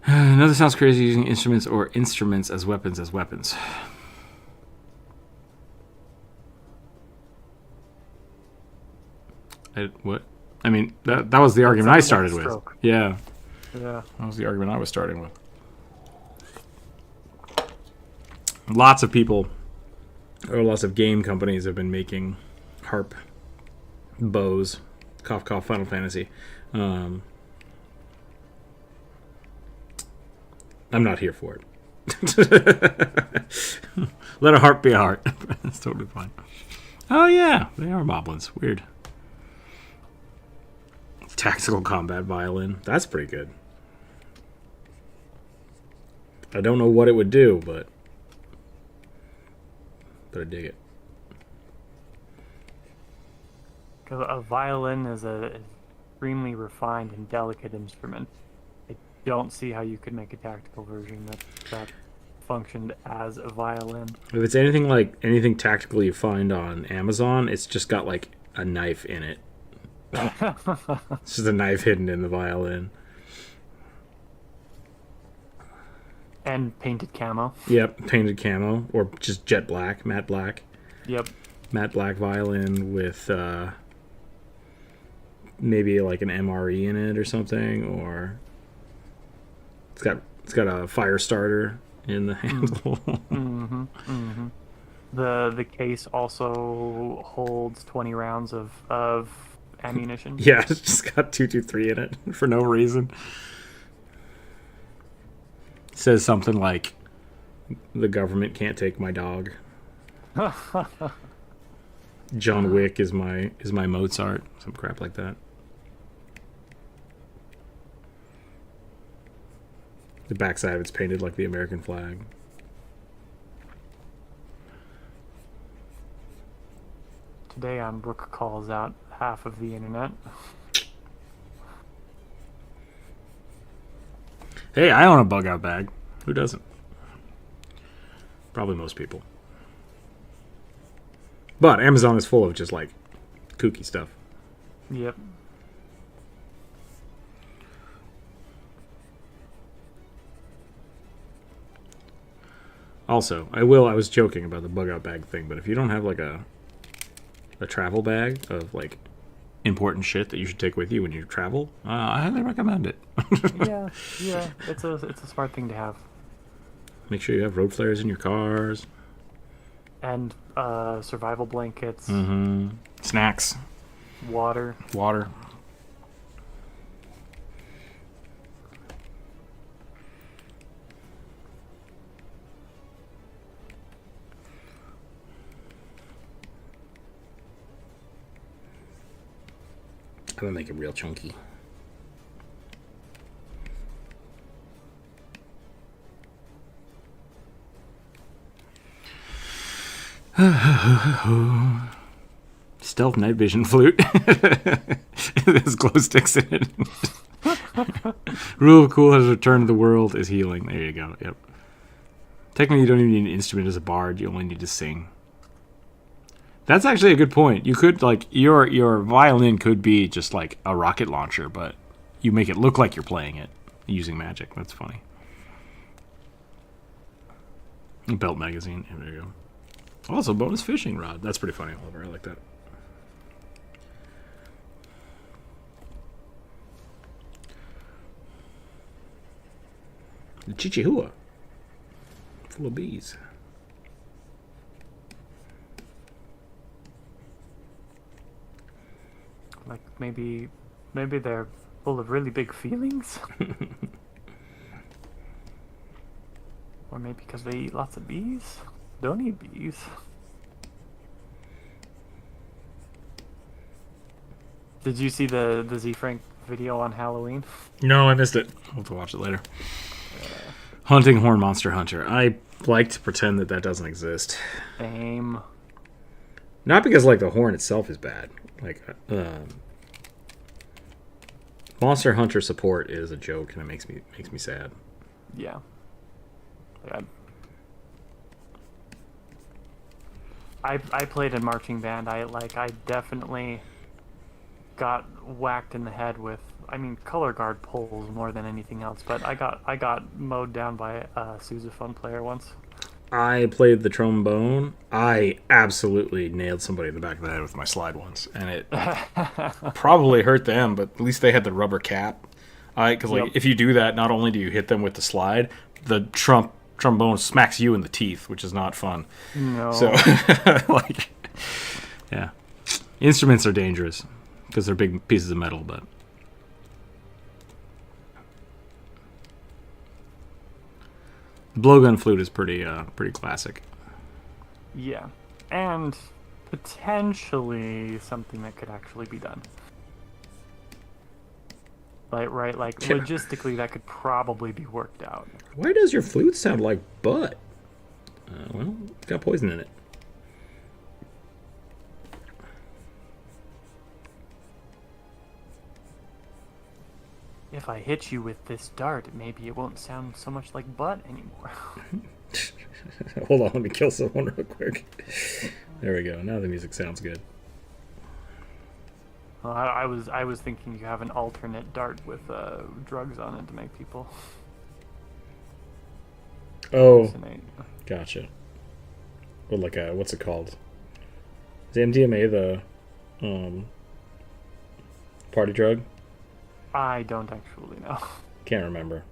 Another sounds crazy using instruments or instruments as weapons What? I mean, that was the argument I started with. Yeah. Yeah. That was the argument I was starting with. Lots of people, or lots of game companies have been making harp bows. Cough, cough, Final Fantasy. I'm not here for it. Let a harp be a harp. That's totally fine. Oh, yeah. They are moblins. Weird. Tactical combat violin. That's pretty good. I don't know what it would do, but I dig it. Because a violin is an extremely refined and delicate instrument. I don't see how you could make a tactical version that functioned as a violin. If it's anything like anything tactical you find on Amazon, it's just got like a knife in it. It's just a knife hidden in the violin. And painted camo. Yep, painted camo. Or just jet black, matte black. Yep. Matte black violin with maybe like an MRE in it or something. Or it's got a fire starter in the handle. Mm-hmm. Mm-hmm. The case also holds 20 rounds of ammunition. Yeah, it's just got 223 in it for no reason. It says something like, "The government can't take my dog." John Wick is my Mozart. Some crap like that. The backside of it's painted like the American flag. Today on Rook calls out half of the internet. Hey, I own a bug out bag. Who doesn't? Probably most people. But Amazon is full of just like kooky stuff. Yep. Also, I was joking about the bug out bag thing, but if you don't have like a travel bag of like important shit that you should take with you when you travel, I highly recommend it. Yeah, it's a smart thing to have. Make sure you have road flares in your cars. And survival blankets, Snacks. water. I'm gonna make it real chunky. Stealth night vision flute. There's glow sticks in it. Rule of cool has returned to the world is healing. There you go. Yep. Technically, you don't even need an instrument as a bard. You only need to sing. That's actually a good point. You could, like, your violin could be just like a rocket launcher, but you make it look like you're playing it using magic. That's funny. Belt magazine. There you go. Also, bonus fishing rod. That's pretty funny, Oliver. I like that. The Chichihua. Full of bees. Like maybe they're full of really big feelings. Or maybe because they eat lots of bees. Don't eat bees. Did you see the Z Frank video on Halloween? No, I missed it. I'll have to watch it later. Hunting horn monster hunter. I like to pretend that doesn't exist. Same. Not because like the horn itself is bad. Like monster hunter support is a joke and it makes me sad. Yeah. I played in marching band. I definitely got whacked in the head with, I mean, color guard pulls more than anything else. But I got mowed down by a sousaphone player once. I played the trombone. I absolutely nailed somebody in the back of the head with my slide once, and it probably hurt them, but at least they had the rubber cap. Because if you do that, not only do you hit them with the slide, the trombone smacks you in the teeth, which is not fun. No. So, yeah, instruments are dangerous because they're big pieces of metal, but. Blowgun flute is pretty classic. Yeah, and potentially something that could actually be done. Logistically, that could probably be worked out. Why does your flute sound like butt? Well, it's got poison in it. If I hit you with this dart, maybe it won't sound so much like butt anymore. Hold on, let me kill someone real quick. There we go. Now the music sounds good. Well, I was thinking you have an alternate dart with drugs on it to make people. Oh, hallucinate. Gotcha. Or like a, what's it called? Is MDMA the party drug? I don't actually know. Can't remember.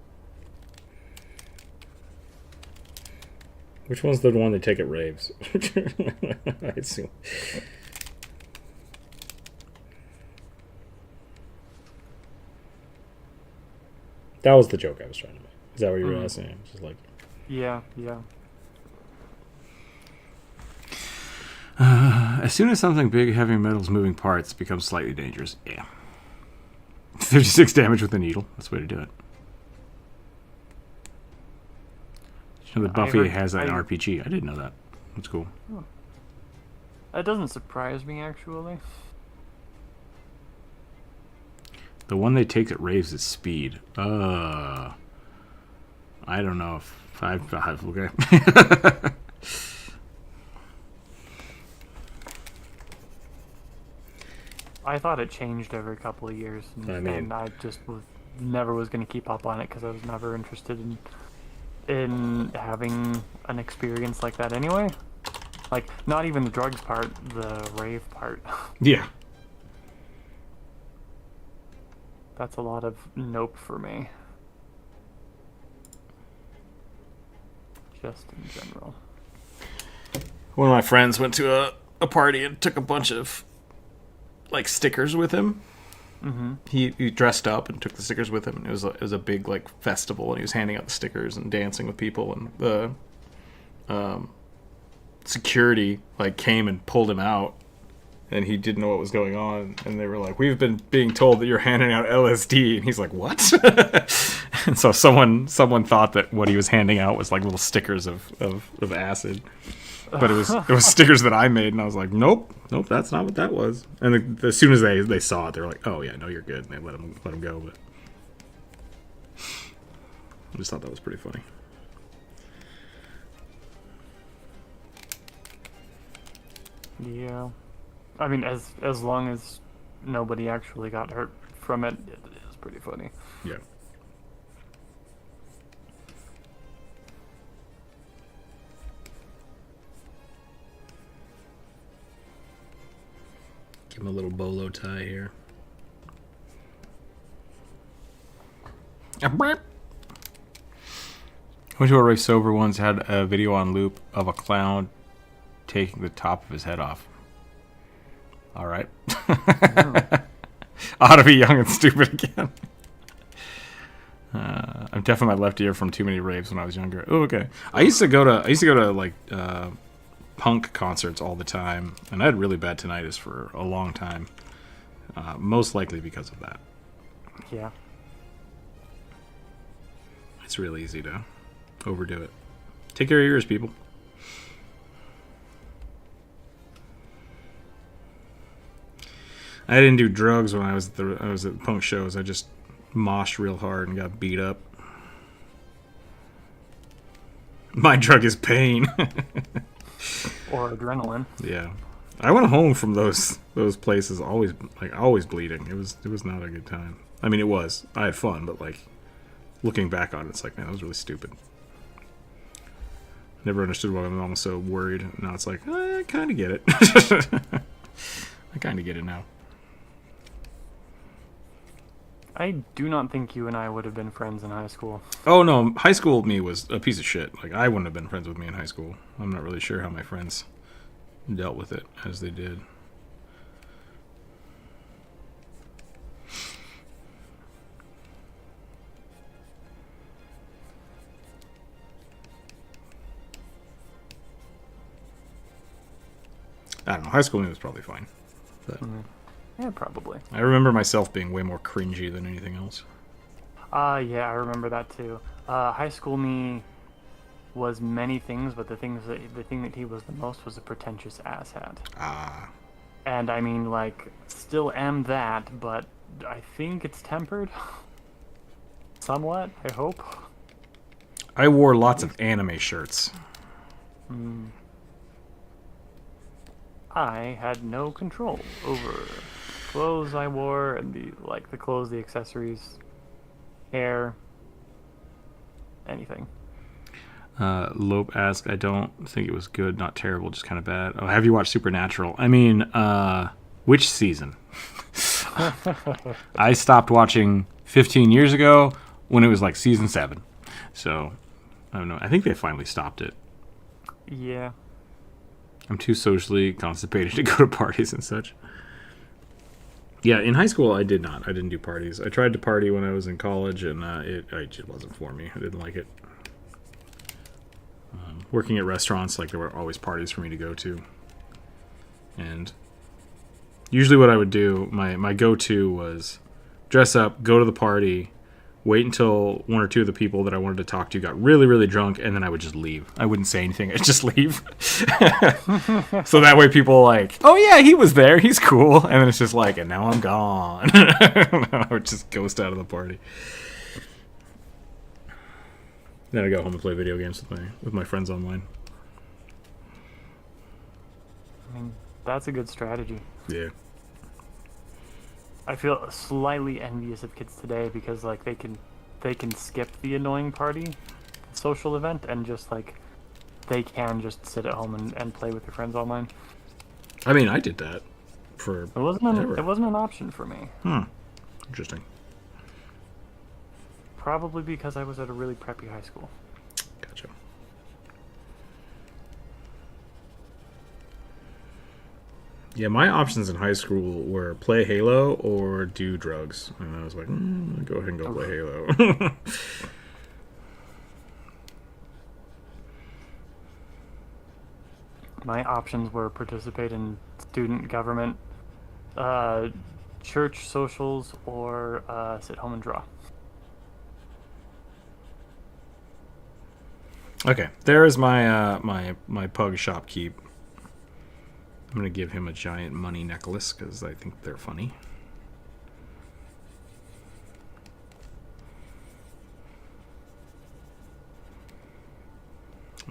Which one's the one they take at raves? I assume. That was the joke I was trying to make. Is that what you were Mhm. asking? Just like, Yeah, yeah. as soon as something big, heavy metal's moving parts becomes slightly dangerous. Yeah. 56 damage with a needle. That's the way to do it. You know, the Buffy has an RPG. I didn't know that. That's cool. That doesn't surprise me, actually. The one they take at raves is speed. I don't know if I've okay. I thought it changed every couple of years, and I just never was going to keep up on it because I was never interested in having an experience like that anyway. Like, not even the drugs part, the rave part. Yeah. That's a lot of nope for me. Just in general. One of my friends went to a party and took a bunch of like stickers with him. Mm-hmm. He dressed up and took the stickers with him. And it was a big like festival, and he was handing out the stickers and dancing with people. And the security like came and pulled him out, and he didn't know what was going on. And they were like, "We've been being told that you're handing out LSD." And he's like, "What?" And so someone thought that what he was handing out was like little stickers of acid. But it was stickers that I made, and I was like, nope, that's not what that was. And as soon as they saw it, they were like, oh yeah, no, you're good, and they let him go. But I just thought that was pretty funny. Yeah, I mean, as long as nobody actually got hurt from it, it is pretty funny. Yeah. Give him a little bolo tie here. I went to a rave sober once, had a video on loop of a clown taking the top of his head off. All right. I ought to be young and stupid again. I'm deaf in my left ear from too many raves when I was younger. Oh, okay. I used to go to like punk concerts all the time, and I had really bad tinnitus for a long time. Most likely because of that. Yeah. It's really easy to overdo it. Take care of your ears, people. I didn't do drugs when I was at punk shows. I just moshed real hard and got beat up. My drug is pain. Or adrenaline. Yeah, I went home from those places always bleeding. It was not a good time. I mean, it was. I had fun, but like looking back on it, it's like, man, that was really stupid. Never understood why my mom was so worried. Now it's like, I kind of get it. I kind of get it now. I do not think you and I would have been friends in high school. Oh no, high school me was a piece of shit. Like, I wouldn't have been friends with me in high school. I'm not really sure how my friends dealt with it as they did. I don't know. High school me was probably fine. But Yeah, probably. I remember myself being way more cringy than anything else. Yeah, I remember that too. High school me was many things, but the thing that he was the most was a pretentious asshat. Ah. And I mean, like, still am that, but I think it's tempered. Somewhat, I hope. I wore lots of anime shirts. I had no control over clothes I wore and the clothes, the accessories, hair, anything. Lope asked, I don't think it was good, not terrible, just kind of bad. Oh, have you watched Supernatural? I mean, which season? I stopped watching 15 years ago when it was like season 7. So, I don't know. I think they finally stopped it. Yeah. I'm too socially constipated to go to parties and such. Yeah, in high school I did not. I didn't do parties. I tried to party when I was in college, and it just wasn't for me. I didn't like it. Working at restaurants, like there were always parties for me to go to, and usually what I would do, my go-to was dress up, go to the party, wait until one or two of the people that I wanted to talk to got really, really drunk, and then I would just leave. I wouldn't say anything. I'd just leave. So that way people like, oh yeah, he was there. He's cool. And then it's just like, and now I'm gone. I would just ghost out of the party. Then I go home and play video games with my friends online. I mean, that's a good strategy. Yeah. I feel slightly envious of kids today because like they can skip the annoying party, social event, and just like they can just sit at home and play with their friends online. I mean, I did that for It wasn't an option for me. Interesting. Probably because I was at a really preppy high school. Gotcha. Yeah, my options in high school were play Halo or do drugs. And I was like, go ahead and go play Halo. My options were participate in student government, church socials, or sit home and draw. Okay, there is my my pug shopkeep. I'm gonna give him a giant money necklace because I think they're funny.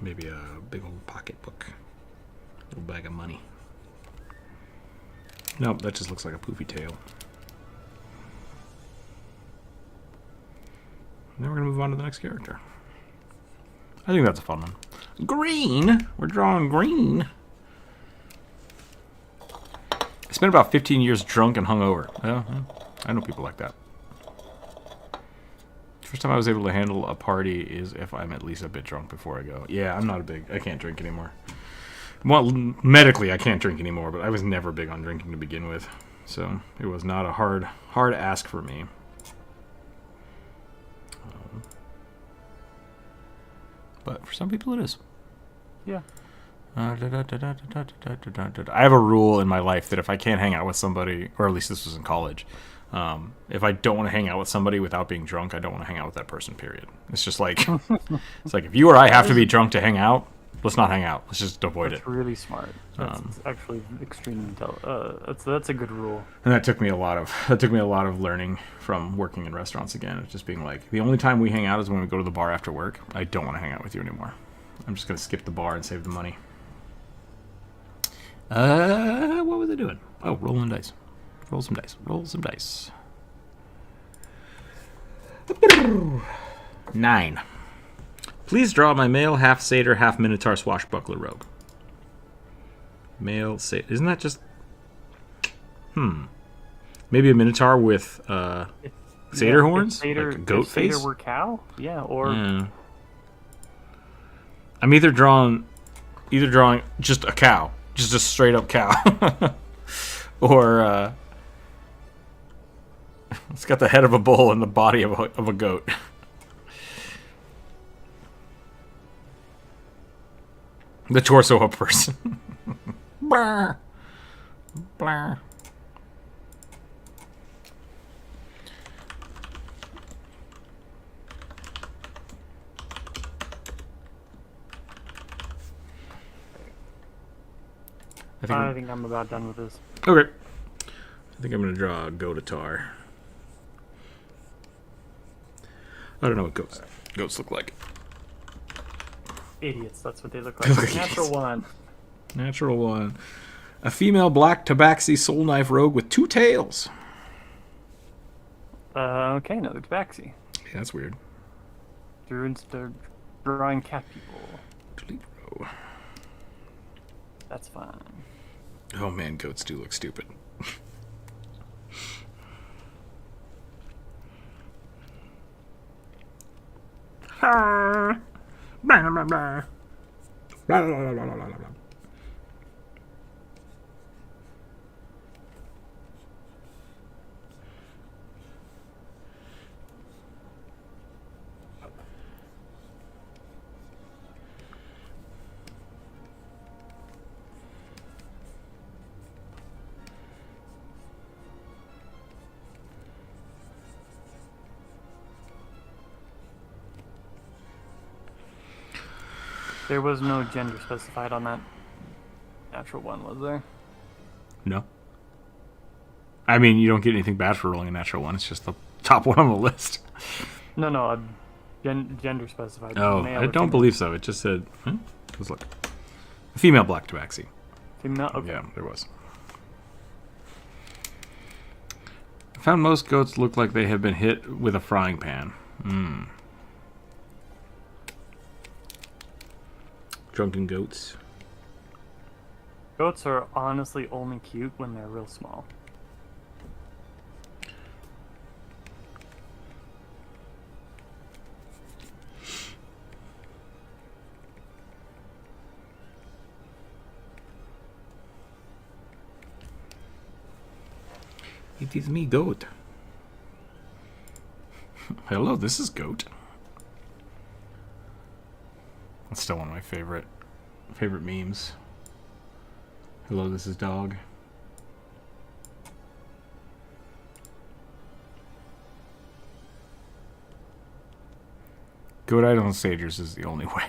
Maybe a big old pocketbook, little bag of money. Nope, that just looks like a poofy tail. Now we're gonna move on to the next character. I think that's a fun one. Green! We're drawing green. I spent about 15 years drunk and hungover. Yeah, I know people like that. First time I was able to handle a party is if I'm at least a bit drunk before I go. Yeah, I can't drink anymore. Well, medically I can't drink anymore, but I was never big on drinking to begin with. So it was not a hard ask for me. But for some people it is. Yeah. I have a rule in my life that if I can't hang out with somebody, or at least this was in college, if I don't want to hang out with somebody without being drunk, I don't want to hang out with that person, period. It's just like, it's like if you or I have to be drunk to hang out, let's not hang out. Let's just avoid it. That's really smart. That's actually extremely intelligent. That's a good rule. And that took me a lot of learning from working in restaurants again. It's just being like, the only time we hang out is when we go to the bar after work. I don't want to hang out with you anymore. I'm just going to skip the bar and save the money. What was I doing? Oh, rolling dice. Roll some dice. Roll some dice. 9. Please draw my male half satyr, half minotaur swashbuckler rogue. Male satyr. Isn't that just... Maybe a minotaur with satyr horns? Satyr, like a goat face? Satyr were cow? Yeah, or... Yeah. I'm either drawing just a cow. Just a straight up cow. Or it's got the head of a bull and the body of a goat. The torso of a person. Blah. Blah. I think I'm about done with this. Okay. I think I'm going to draw a goatatar. I don't know what goats look like. Idiots, that's what they look like. Natural one. Natural one. A female black tabaxi soul knife rogue with 2 tails. Okay, another tabaxi. Yeah, that's weird. They're drawing cat people. Delete row. That's fine. Oh man, goats do look stupid. There was no gender specified on that natural one, was there? No. I mean, you don't get anything bad for rolling a natural one. It's just the top one on the list. No, gender specified. Oh, Male I or don't female? believe so. It just said, let's look. A female black tabaxi. Female? Okay. Yeah, there was. I found most goats look like they have been hit with a frying pan. Drunken goats. Goats are honestly only cute when they're real small. It is me, goat. Hello, this is goat. That's still one of my favorite memes. Hello, this is dog. Goat Idol Sagers is the only way.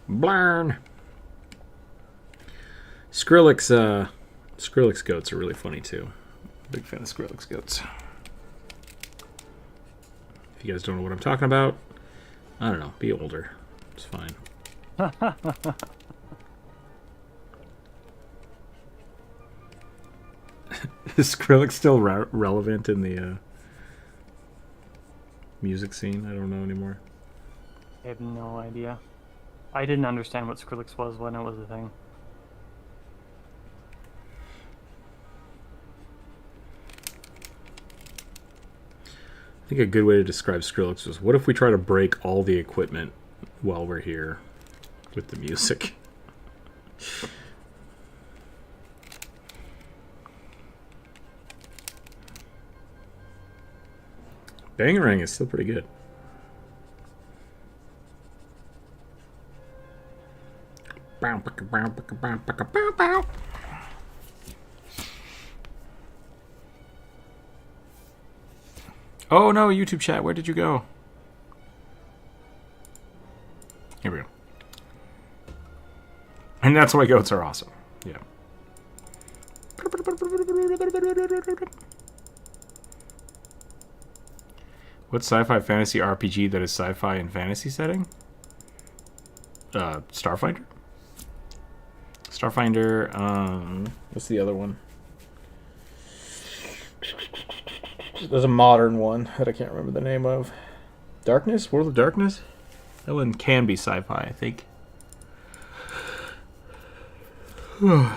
Blarn. Skrillex goats are really funny too. Big fan of Skrillex goats. If you guys don't know what I'm talking about, I don't know. Be older. It's fine. Is Skrillex still relevant in the music scene? I don't know anymore. I have no idea. I didn't understand what Skrillex was when it was a thing. I think a good way to describe Skrillex was, what if we try to break all the equipment while we're here with the music? Bangarang is still pretty good. Oh no, YouTube chat, where did you go? Here we go. And that's why goats are awesome. Yeah. What sci-fi fantasy RPG that is sci-fi and fantasy setting? Starfinder? Starfinder, what's the other one? There's a modern one that I can't remember the name of. Darkness? World of Darkness? That one can be sci-fi, I think. I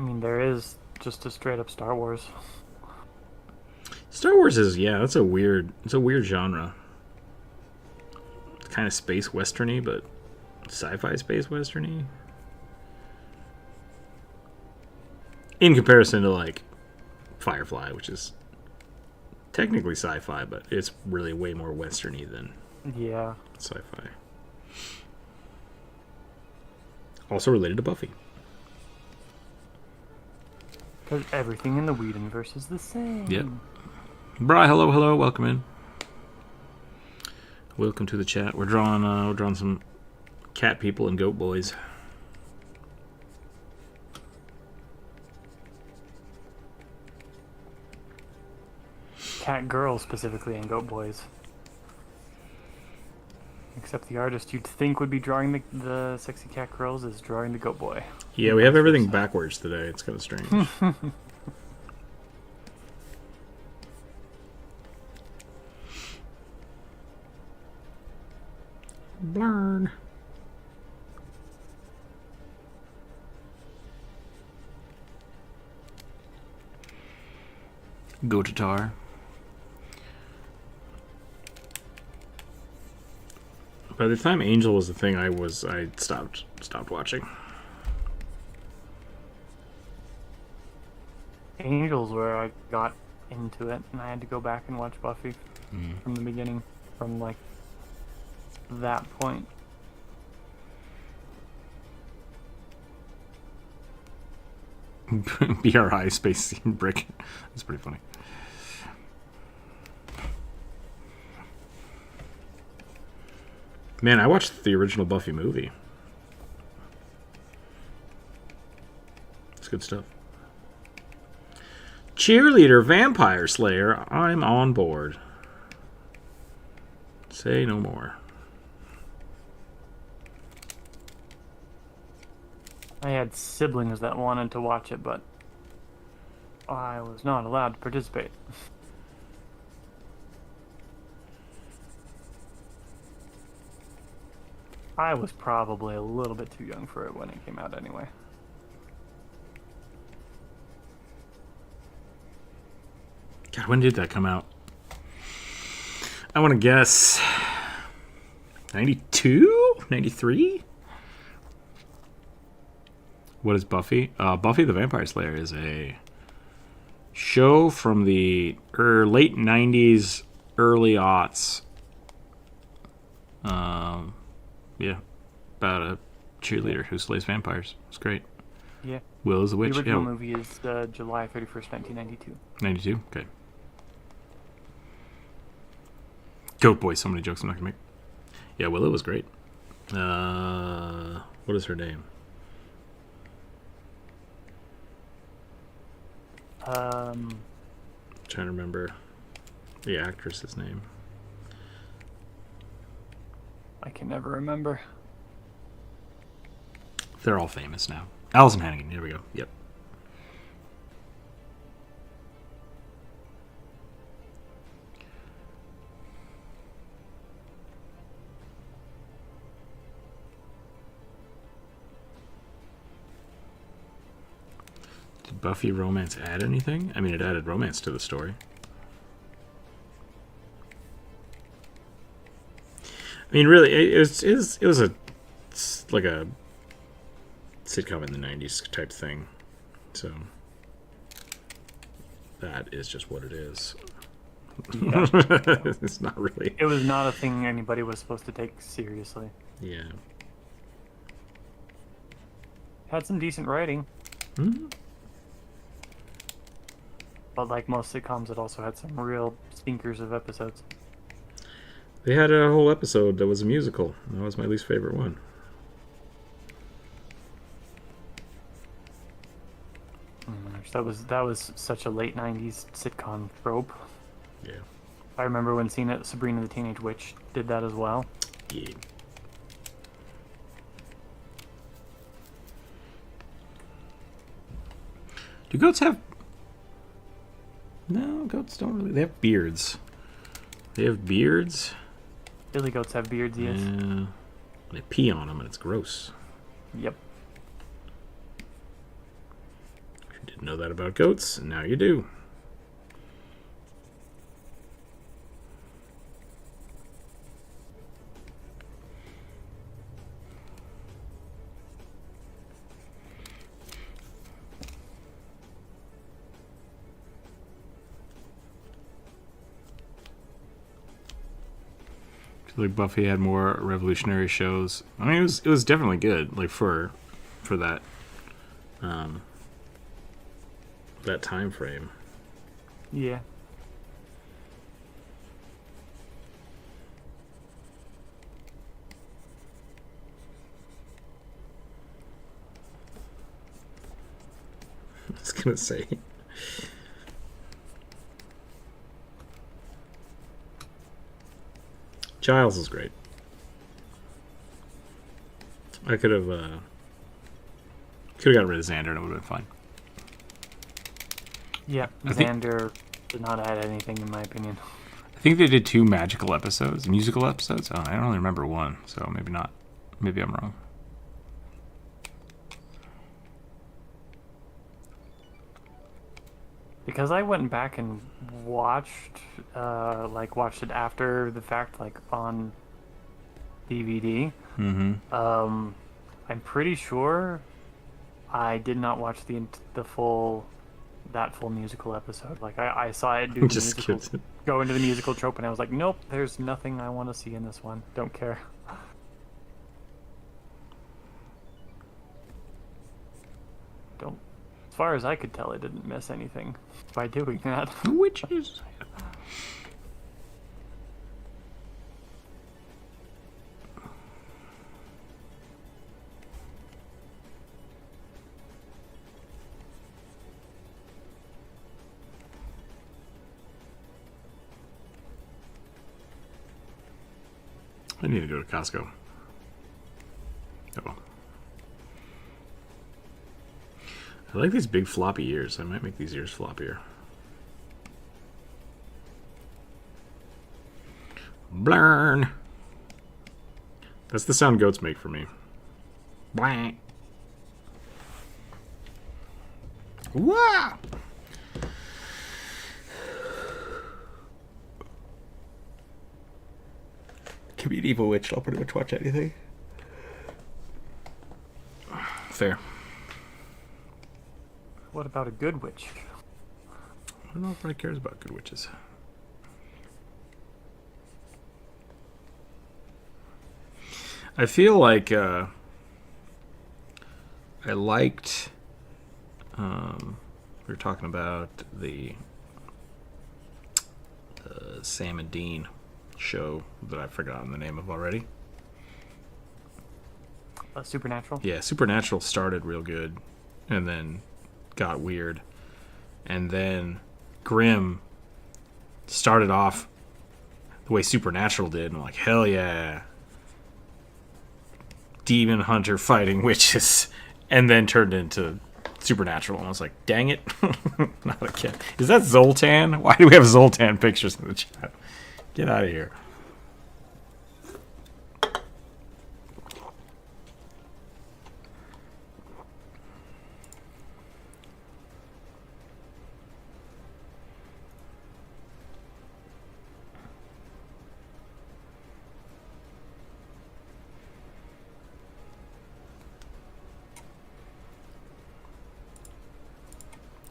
mean, there is just a straight up Star Wars. Star Wars is, yeah, it's a weird genre. It's kind of space westerny, but sci-fi space westerny. In comparison to like Firefly, which is technically sci-fi, but it's really way more westerny than sci-fi. Also related to Buffy. Because everything in the Weed universe is the same. Yep. Bri, hello, welcome in. Welcome to the chat. We're drawing some cat people and goat boys. Cat girls specifically and goat boys. Except the artist you'd think would be drawing the sexy cat girls is drawing the goat boy. Yeah, we have everything backwards today. It's kind of strange. Blurn. Go to tar. By the time Angel was the thing, I stopped watching. Angel's where I got into it, and I had to go back and watch Buffy from the beginning, from like that point. BRI space scene brick. That's pretty funny. Man, I watched the original Buffy movie. It's good stuff. Cheerleader Vampire Slayer, I'm on board. Say no more. I had siblings that wanted to watch it, but I was not allowed to participate. I was probably a little bit too young for it when it came out anyway. God, when did that come out? I want to guess 92? 93? What is Buffy? Buffy the Vampire Slayer is a show from the late 90s, early aughts. Yeah, about a cheerleader who slays vampires. It's great. Yeah. Will is the witch. The original Yeah. movie is July 31st, 1992. 92? Okay. Goat Boy, so many jokes I'm not going to make. Yeah, Willow was great. What is her name? Trying to remember the actress's name. I can never remember. They're all famous now. Allison Hannigan, here we go. Yep. Did Buffy romance add anything? I mean, it added romance to the story. I mean, really, it was like a sitcom in the 90s type thing. So that is just what it is. Yeah. It's not really. It was not a thing anybody was supposed to take seriously. Yeah. Had some decent writing. Mm-hmm. But like most sitcoms, it also had some real stinkers of episodes. They had a whole episode that was a musical. That was my least favorite one. That was such a late 90s sitcom trope. Yeah. I remember when seeing it, Sabrina the Teenage Witch did that as well. Yeah. Do goats have... No, goats don't really... They have beards. They have beards. Billy goats have beards, yes. Yeah. They pee on them and it's gross. Yep. You didn't know that about goats, and now you do. Like Buffy had more revolutionary shows. I mean, it was definitely good. Like for that that time frame. Yeah. I was gonna say. Giles is great. I could have gotten rid of Xander and it would have been fine. Yeah, I think- Xander did not add anything in my opinion. I think they did 2 magical episodes, musical episodes. Oh, I don't really remember one, so maybe not. Maybe I'm wrong. Because I went back and watched it after the fact, like on DVD. Mm-hmm. I'm pretty sure I did not watch the full musical episode. Like I saw it do the Just musical, skipped it. go into the musical trope, and I was like, nope, there's nothing I want to see in this one. Don't care. Don't far as I could tell, I didn't miss anything by doing that. Witches. I need to go to Costco. Oh. I like these big floppy ears. I might make these ears floppier. Blurn. That's the sound goats make for me. Blank. Wah! Can be an evil witch. I'll pretty much watch anything. Fair. What about a good witch? I don't know if anybody cares about good witches. I feel like I liked. We were talking about the Sam and Dean show that I've forgotten the name of already. Supernatural? Yeah, Supernatural started real good and then got weird. And then Grimm started off the way Supernatural did. And I'm like, hell yeah. Demon hunter fighting witches. And then turned into Supernatural. And I was like, dang it. Not again. Is that Zoltan? Why do we have Zoltan pictures in the chat? Get out of here.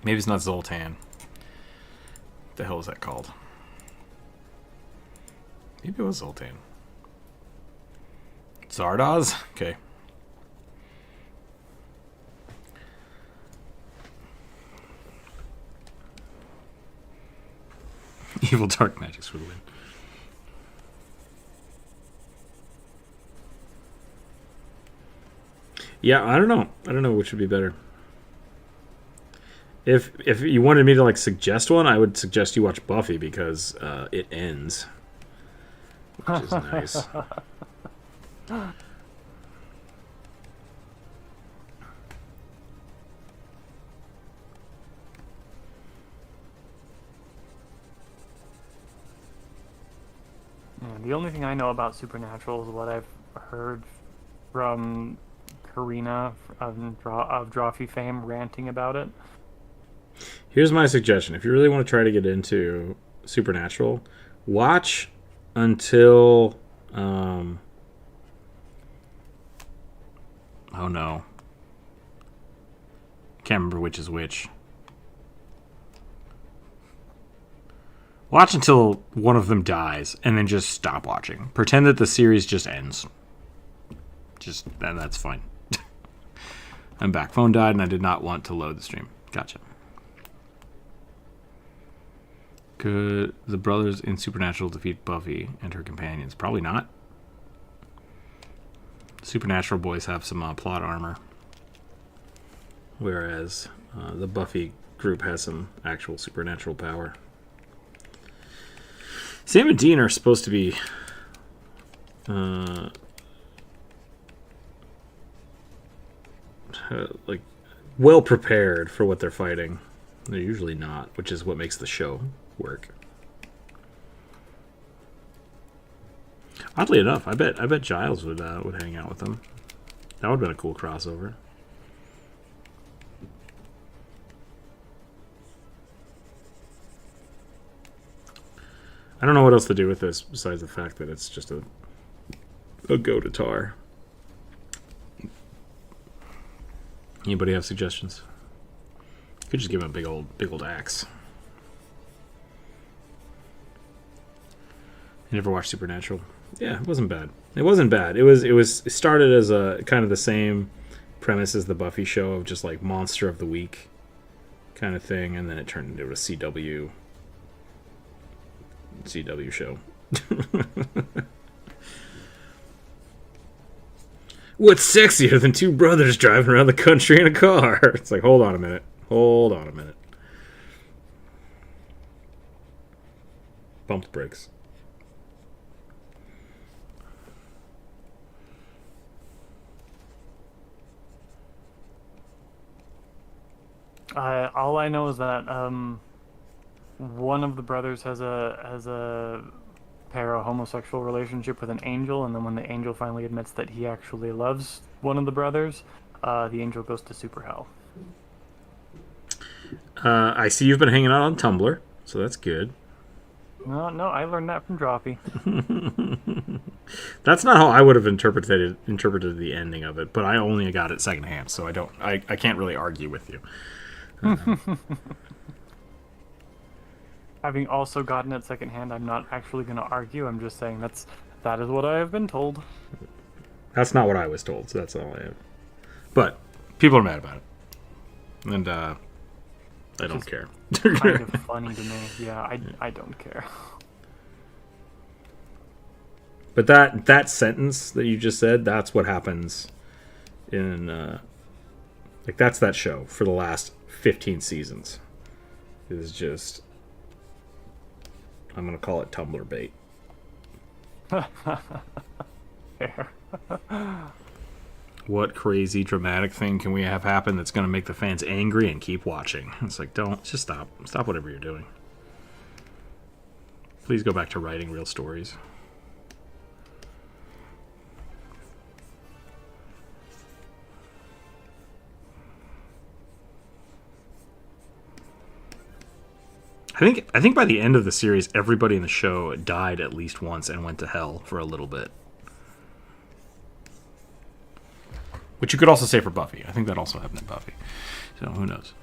Maybe it's not Zoltan. What the hell is that called? Maybe it was Zoltan. Zardoz? Okay. Evil dark magics for the win. Yeah, I don't know. I don't know which would be better. If you wanted me to like suggest one, I would suggest you watch Buffy because it ends, which is nice. The only thing I know about Supernatural is what I've heard from Karina of Drawfee fame ranting about it. Here's my suggestion. If you really want to try to get into Supernatural, watch until... oh no. Can't remember which is which. Watch until one of them dies, and then just stop watching. Pretend that the series just ends. And that's fine. I'm back. Phone died, and I did not want to load the stream. Gotcha. Could the brothers in Supernatural defeat Buffy and her companions? Probably not. Supernatural boys have some plot armor, whereas the Buffy group has some actual supernatural power. Sam and Dean are supposed to be like well prepared for what they're fighting. They're usually not, which is what makes the show work. Oddly enough, I bet Giles would hang out with them. That would have been a cool crossover. I don't know what else to do with this besides the fact that it's just a go-to-tar. Anybody have suggestions? Could just give him a big old axe. You never watched Supernatural? Yeah, it wasn't bad. It wasn't bad. It started as a kind of the same premise as the Buffy show of just like monster of the week kind of thing, and then it turned into a CW show. What's sexier than two brothers driving around the country in a car? It's like, hold on a minute. Pump the brakes. All I know is that one of the brothers has a para-homosexual relationship with an angel, and then when the angel finally admits that he actually loves one of the brothers, the angel goes to super hell. I see you've been hanging out on Tumblr, so that's good. No, I learned that from Droppy. That's not how I would have interpreted the ending of it, but I only got it secondhand, so I can't really argue with you. Having also gotten it secondhand, I'm not actually going to argue. I'm just saying that is what I have been told. That's not what I was told, so that's all I have. But people are mad about it, and I don't care. Kind of funny to me. Yeah, I don't care. But that sentence that you just said, that's what happens in like that's that show for the last 15 seasons. Is just, I'm gonna call it Tumblr bait. Fair. What crazy dramatic thing can we have happen that's gonna make the fans angry and keep watching? It's like, just stop whatever you're doing. Please go back to writing real stories. I think by the end of the series, everybody in the show died at least once and went to hell for a little bit. Which you could also say for Buffy. I think that also happened in Buffy. So who knows?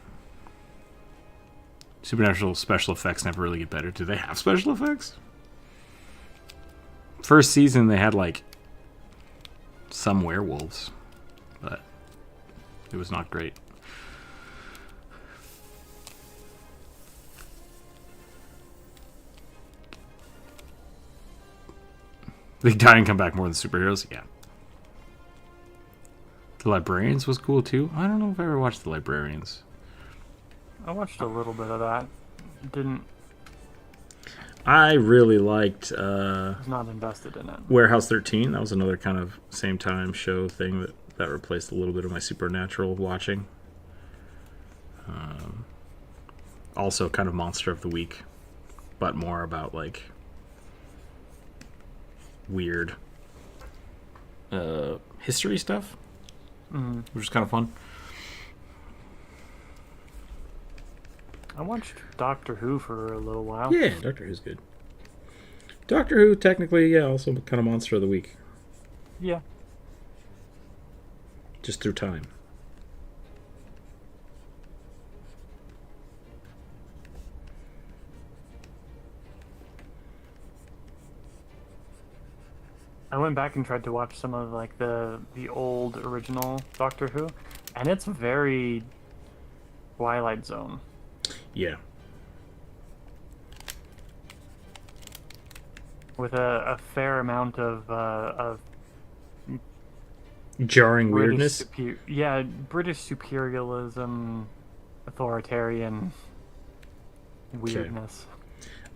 Supernatural special effects never really get better. Do they have special effects? First season, they had like some werewolves, but it was not great. They die and come back more than superheroes? Yeah. The Librarians was cool too. I don't know if I ever watched The Librarians. I watched a little bit of that. Didn't. I really liked Was not invested in it. Warehouse 13. That was another kind of same time show thing that replaced a little bit of my supernatural watching. Also kind of Monster of the Week, but more about like weird history stuff, which is kind of fun. I watched Doctor Who for a little while. Yeah, Doctor Who's good. Doctor Who, technically, yeah, also kind of Monster of the Week. Yeah. Just through time. I went back and tried to watch some of like the old original Doctor Who, and it's very Twilight Zone. Yeah. With a fair amount of Jarring British weirdness. British superialism, authoritarian weirdness.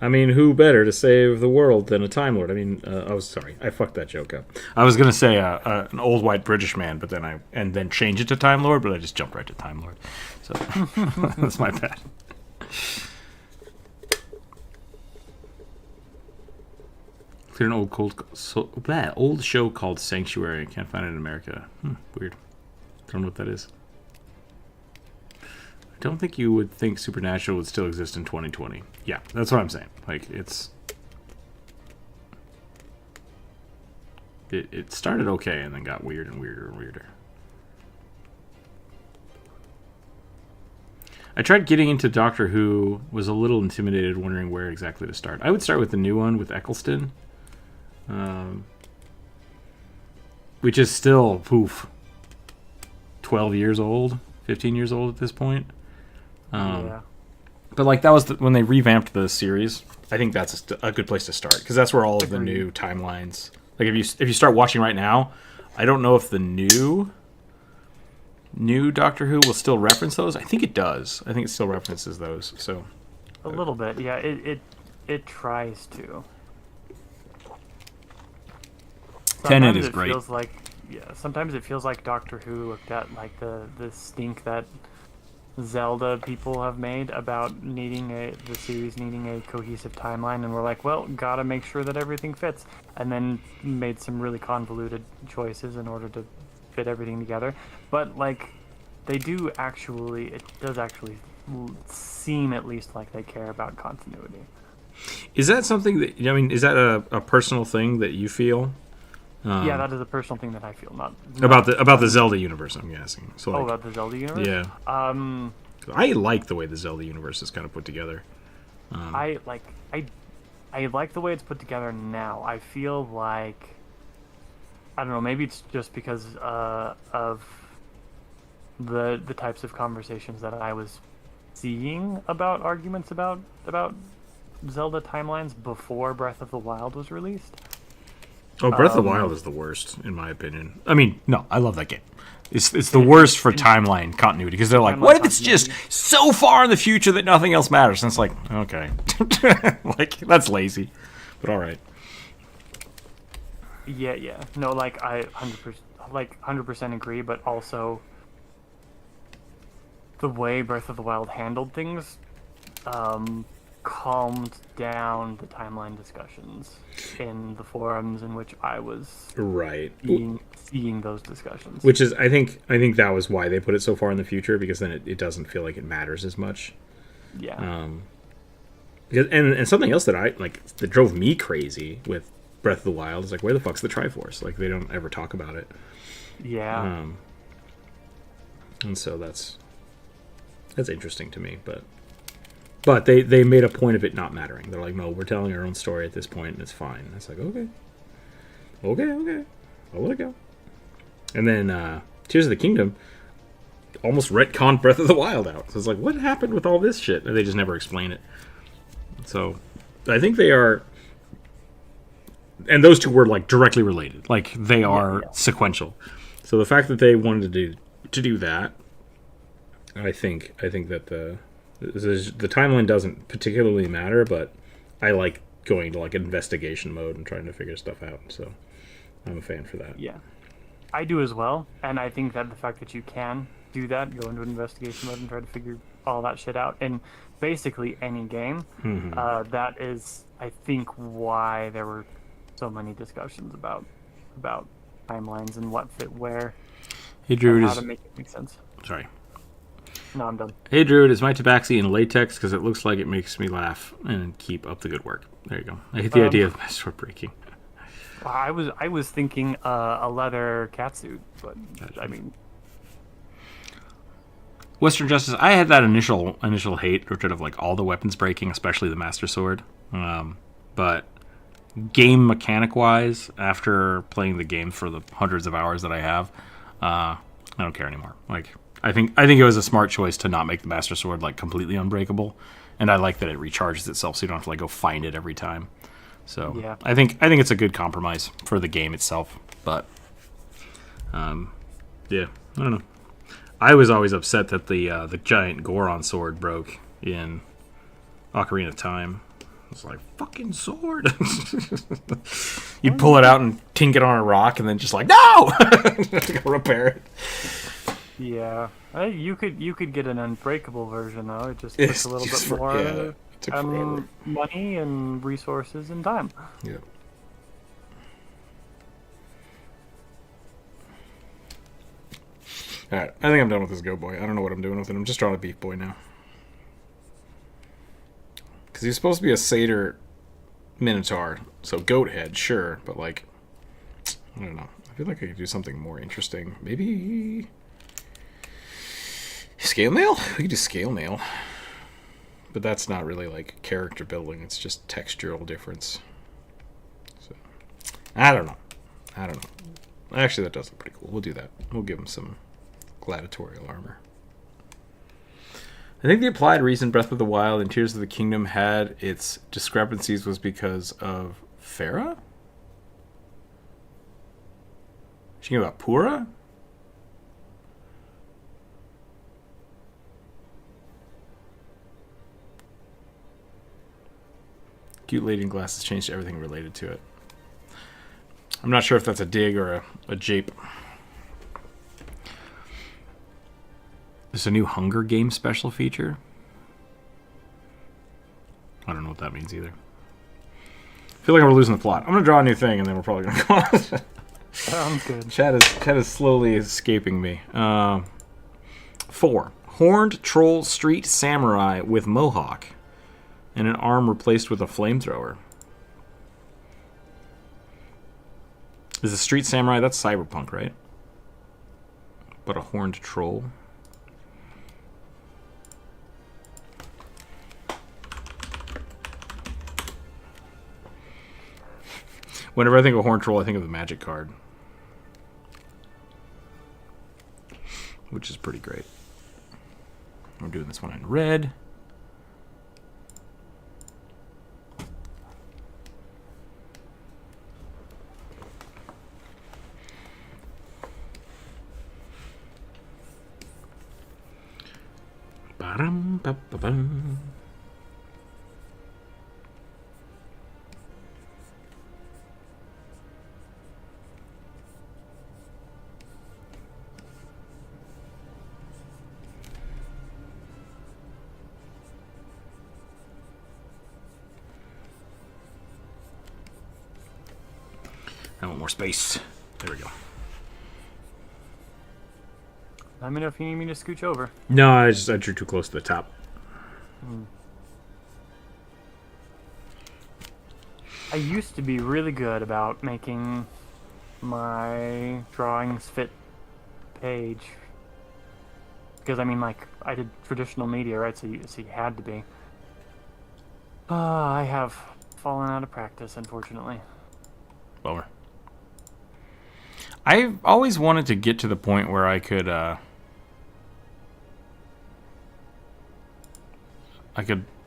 I mean, who better to save the world than a Time Lord? I mean, sorry, I fucked that joke up. I was gonna say an old white British man, but then change it to Time Lord, but I just jumped right to Time Lord. So that's my bad. Clear an old show called Sanctuary. I can't find it in America. Weird. Don't know what that is. I don't think you would think Supernatural would still exist in 2020. Yeah, that's what I'm saying. Like, it started okay and then got weird and weirder and weirder. I tried getting into Doctor Who, was a little intimidated, wondering where exactly to start. I would start with the new one with Eccleston, which is still, 12 years old, 15 years old at this point. Yeah. But like that was when they revamped the series. I think that's a good place to start because that's where all of the new timelines. Like if you start watching right now, I don't know if the new Doctor Who will still reference those. I think it does. I think it still references those. So A little bit, yeah. It tries to. Tenet is Sometimes it great. feels like, sometimes it feels like Doctor Who looked at like the stink that Zelda people have made about the series needing a cohesive timeline, and we're like, well, gotta make sure that everything fits, and then made some really convoluted choices in order to fit everything together. But like, it does actually seem at least like they care about continuity. Is that something that is that a personal thing that you feel? Yeah, that is a personal thing that I feel. Not About the Zelda universe, I'm guessing. So like, about the Zelda universe. yeah. I like the way the Zelda universe is kind of put together. I like the way it's put together now. I feel like, I don't know, maybe it's just because of the types of conversations that I was seeing about arguments about Zelda timelines before Breath of the Wild was released. Oh, Breath of the Wild is the worst, in my opinion. I mean, no, I love that game. It's the worst for timeline continuity because they're like, what if it's just so far in the future that nothing else matters? And it's like, okay, like that's lazy, but all right. Yeah. No, like I 100% agree, but also the way Breath of the Wild handled things calmed down the timeline discussions in the forums in which I was seeing those discussions. Which is, I think that was why they put it so far in the future, because then it doesn't feel like it matters as much. Yeah. Because, and something else that that drove me crazy with Breath of the Wild is like, where the fuck's the Triforce? Like, they don't ever talk about it. Yeah. And so that's interesting to me, but they made a point of it not mattering. They're like, no, we're telling our own story at this point, and it's fine. And it's like, okay, I'll let it go. And then Tears of the Kingdom almost retconned Breath of the Wild out. So it's like, what happened with all this shit? And they just never explain it. So I think they are, and those two were like directly related. Like they are sequential. So the fact that they wanted to do that, I think that the timeline doesn't particularly matter, but I like going to like investigation mode and trying to figure stuff out. So I'm a fan for that. Yeah, I do as well, and I think that the fact that you can do that, go into investigation mode and try to figure all that shit out in basically any game, that is, I think, why there were so many discussions about timelines and what fit where. Hey, Drew, how to make it make sense. Sorry. No, I'm done. Hey, Druid, is my tabaxi in latex? Because it looks like it makes me laugh and keep up the good work. There you go. I hate the idea of sword breaking. I was thinking a leather catsuit, but I mean, Western Justice. I had that initial hate, Richard, of like all the weapons breaking, especially the Master Sword. But game mechanic wise, after playing the game for the hundreds of hours that I have, I don't care anymore. Like. I think it was a smart choice to not make the Master Sword like completely unbreakable, and I like that it recharges itself, so you don't have to like go find it every time. So yeah. I think it's a good compromise for the game itself. But yeah, I don't know. I was always upset that the giant Goron sword broke in Ocarina of Time. It's like, fucking sword. You'd pull it out and tink it on a rock, and then just like, no, go repair it. Yeah, you could get an unbreakable version though. It just takes a little bit more money and resources and time. Yeah. All right, I think I'm done with this Goat Boy. I don't know what I'm doing with it. I'm just drawing a Beef Boy now. Because he's supposed to be a satyr minotaur, so goat head, sure, but like, I don't know. I feel like I could do something more interesting. Maybe scale mail? We could do scale mail. But that's not really like character building. It's just textural difference. So, I don't know. Actually, that does look pretty cool. We'll do that. We'll give him some gladiatorial armor. I think the applied reason Breath of the Wild and Tears of the Kingdom had its discrepancies was because of Farah? She talking about Pura? Cute lady in glasses changed everything related to it. I'm not sure if that's a dig or a jape. There's a new Hunger Games special feature. I don't know what that means either. I feel like we're losing the plot. I'm going to draw a new thing, and then we're probably going to go on. Sounds good. Chat is slowly escaping me. 4. Horned Troll Street Samurai with Mohawk. And an arm replaced with a flamethrower. Is a Street Samurai? That's cyberpunk, right? But a horned troll. Whenever I think of horned troll, I think of the magic card. Which is pretty great. We're doing this one in red. Ba-dum-ba-ba-bum. I want more space. There we go. Let me know if you need me to scooch over. No, I drew too close to the top. I used to be really good about making my drawings fit page. Because, I mean, like, I did traditional media, right? So you had to be. I have fallen out of practice, unfortunately. Bummer. I've always wanted to get to the point where I could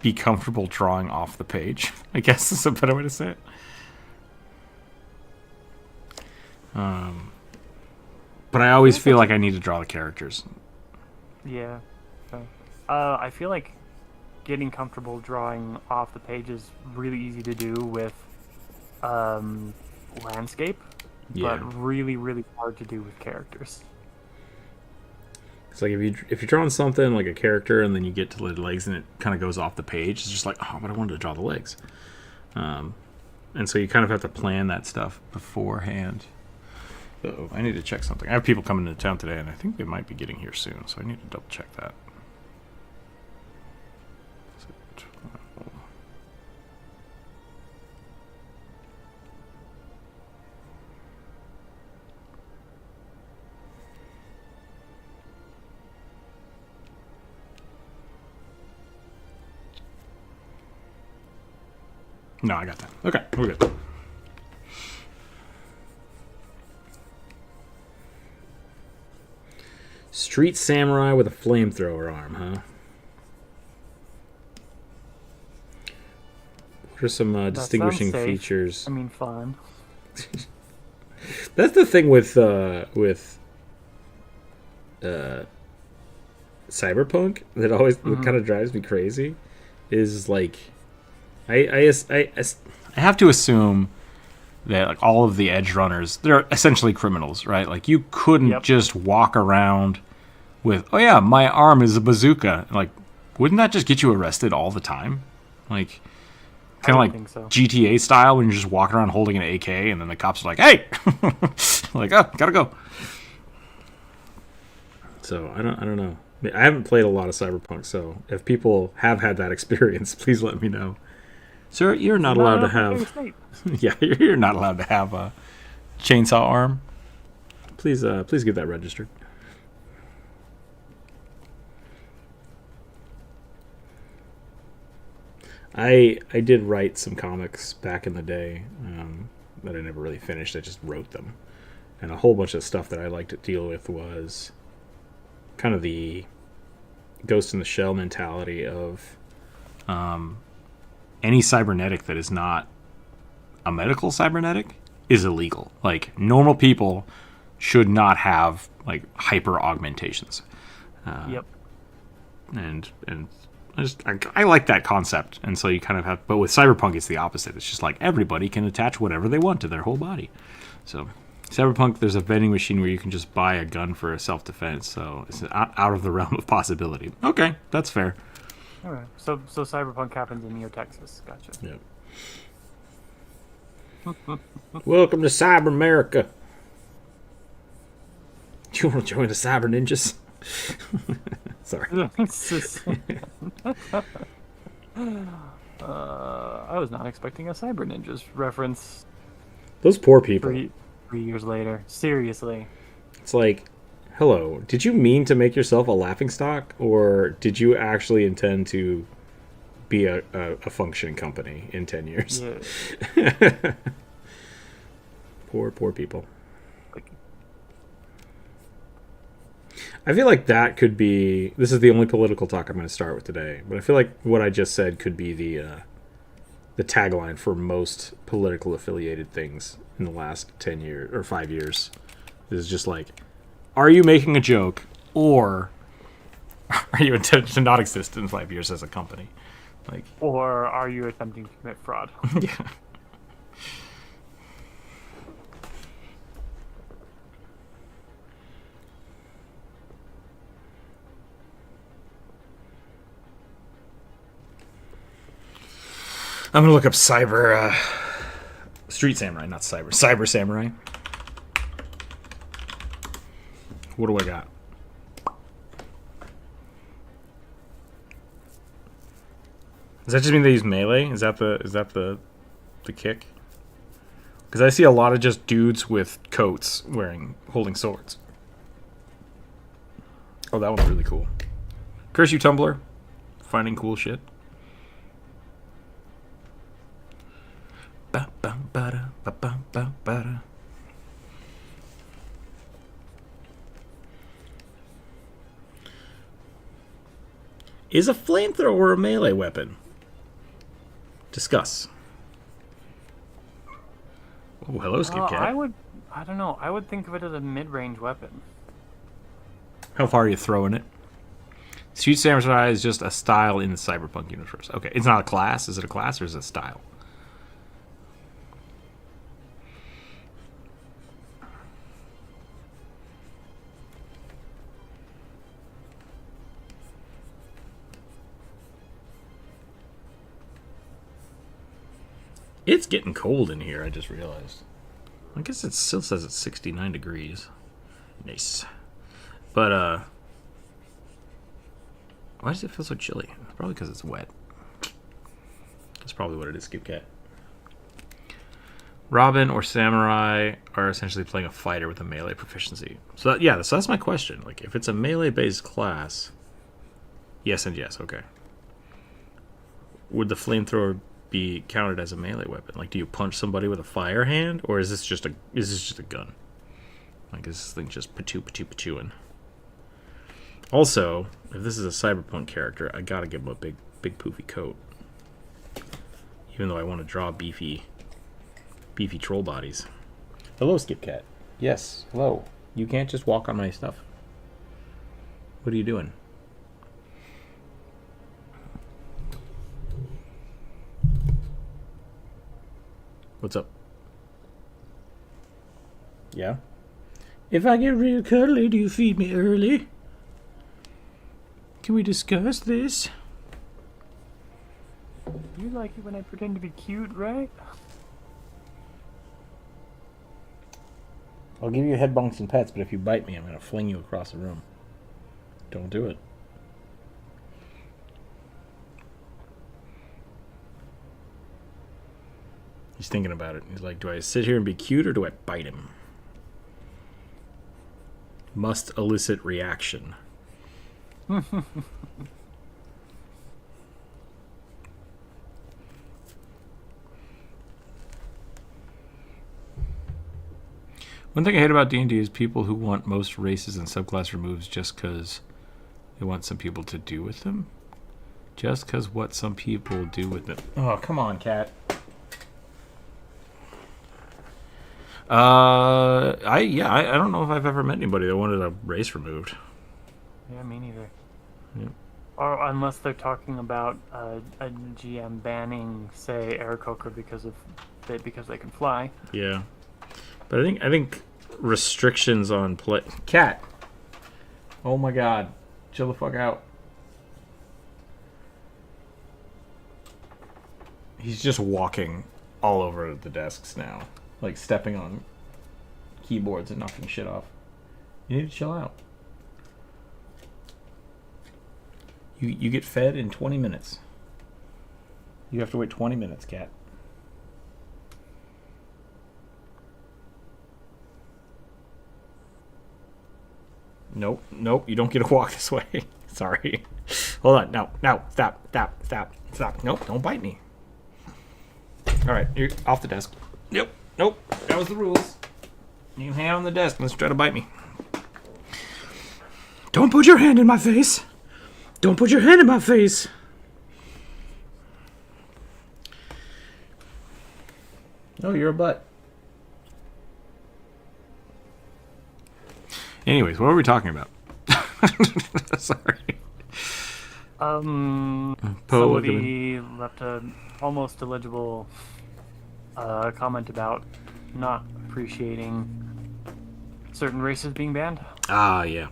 be comfortable drawing off the page. I guess is a better way to say it. But I always feel like I need to draw the characters. Yeah. I feel like getting comfortable drawing off the page is really easy to do with landscape, Yeah. but really, really hard to do with characters. It's like if you're drawing something like a character and then you get to the legs and it kind of goes off the page, it's just like, oh, but I wanted to draw the legs. And so you kind of have to plan that stuff beforehand. Uh-oh, I need to check something. I have people coming into town today, and I think they might be getting here soon, so I need to double check that. No, I got that. Okay, we're good. Street Samurai with a flamethrower arm, huh? What are some distinguishing safe. features? I mean, fun. That's the thing with Cyberpunk that always kind of drives me crazy. Is like, I have to assume that like all of the edge runners, they're essentially criminals, right? Like you couldn't just walk around with, oh yeah, my arm is a bazooka. Like, wouldn't that just get you arrested all the time? Like, kind of like so. GTA style when you're just walking around holding an AK and then the cops are like, hey, like, oh, gotta go. So I don't know. I haven't played a lot of Cyberpunk, so if people have had that experience, please let me know. Sir, you're not allowed to have. Yeah, you're not allowed to have a chainsaw arm. Please get that registered. I did write some comics back in the day that I never really finished. I just wrote them, and a whole bunch of stuff that I liked to deal with was kind of the Ghost in the Shell mentality of any cybernetic that is not a medical cybernetic is illegal. Like, normal people should not have like hyper augmentations. Yep. And I like that concept. And so you kind of have, but with cyberpunk it's the opposite. It's just like everybody can attach whatever they want to their whole body. So cyberpunk, there's a vending machine where you can just buy a gun for self-defense. So it's out of the realm of possibility. Okay, that's fair. All right. So cyberpunk happens in Neo, Texas. Gotcha. Yep. Welcome to Cyber America. Do you want to join the Cyber Ninjas? Sorry. I was not expecting a Cyber Ninjas reference. Those poor people. 3 years later. Seriously. It's like, hello, did you mean to make yourself a laughingstock, or did you actually intend to be a functioning company in 10 years? Yeah. Poor people. I feel like that could be... This is the only political talk I'm going to start with today, but I feel like what I just said could be the tagline for most political affiliated things in the last 10 years or 5 years. Is just like, are you making a joke, or are you intending to not exist in 5 years as a company? Like, or are you attempting to commit fraud? Yeah. I'm gonna look up cyber street samurai, not cyber samurai. What do I got? Does that just mean they use melee? Is that the kick? Because I see a lot of just dudes with coats holding swords. Oh, that one's really cool. Curse you, Tumblr. Finding cool shit. Ba ba ba da ba ba ba ba da. Is a flamethrower a melee weapon? Discuss. Oh, hello, Skip Cat. I don't know. I would think of it as a mid-range weapon. How far are you throwing it? Street Samurai is just a style in the cyberpunk universe. Okay, it's not a class. Is it a class or is it a style? It's getting cold in here, I just realized. I guess it still says it's 69 degrees. Nice. But, why does it feel so chilly? Probably because it's wet. That's probably what it is, Skip Cat. Robin or Samurai are essentially playing a fighter with a melee proficiency. So, so that's my question. Like, if it's a melee-based class... Yes and yes, okay. Would the flamethrower be counted as a melee weapon? Like, do you punch somebody with a fire hand, or is this just a gun? Like, is this thing just patooing? Also, if this is a cyberpunk character, I gotta give him a big poofy coat. Even though I want to draw beefy troll bodies. Hello, Skip Cat. Yes, hello. You can't just walk on my stuff. What are you doing? What's up? Yeah? If I get real cuddly, do you feed me early? Can we discuss this? You like it when I pretend to be cute, right? I'll give you head bonks and pets, but if you bite me, I'm going to fling you across the room. Don't do it. He's thinking about it. He's like, do I sit here and be cute, or do I bite him? Must elicit reaction. One thing I hate about D&D is people who want most races and subclass removes just because they want some people to do with them. Just because what some people do with them. Oh, come on, cat. I don't know if I've ever met anybody that wanted a race removed. Yeah, me neither. Yeah. Or unless they're talking about a GM banning, say, Aarakocra because they can fly. Yeah, but I think restrictions on play. Cat. Oh my God, chill the fuck out. He's just walking all over the desks now, like stepping on keyboards and knocking shit off. You need to chill out. You get fed in 20 minutes. You have to wait 20 minutes, cat. Nope, you don't get to walk this way. Sorry. Hold on, no, stop. Nope, don't bite me. All right, you're off the desk. Nope, that was the rules. You can hang out on the desk unless you try to bite me. Don't put your hand in my face. Don't put your hand in my face. Oh, you're a butt. Anyways, what were we talking about? Sorry. Somebody left a almost illegible comment about not appreciating certain races being banned. Ah, yeah.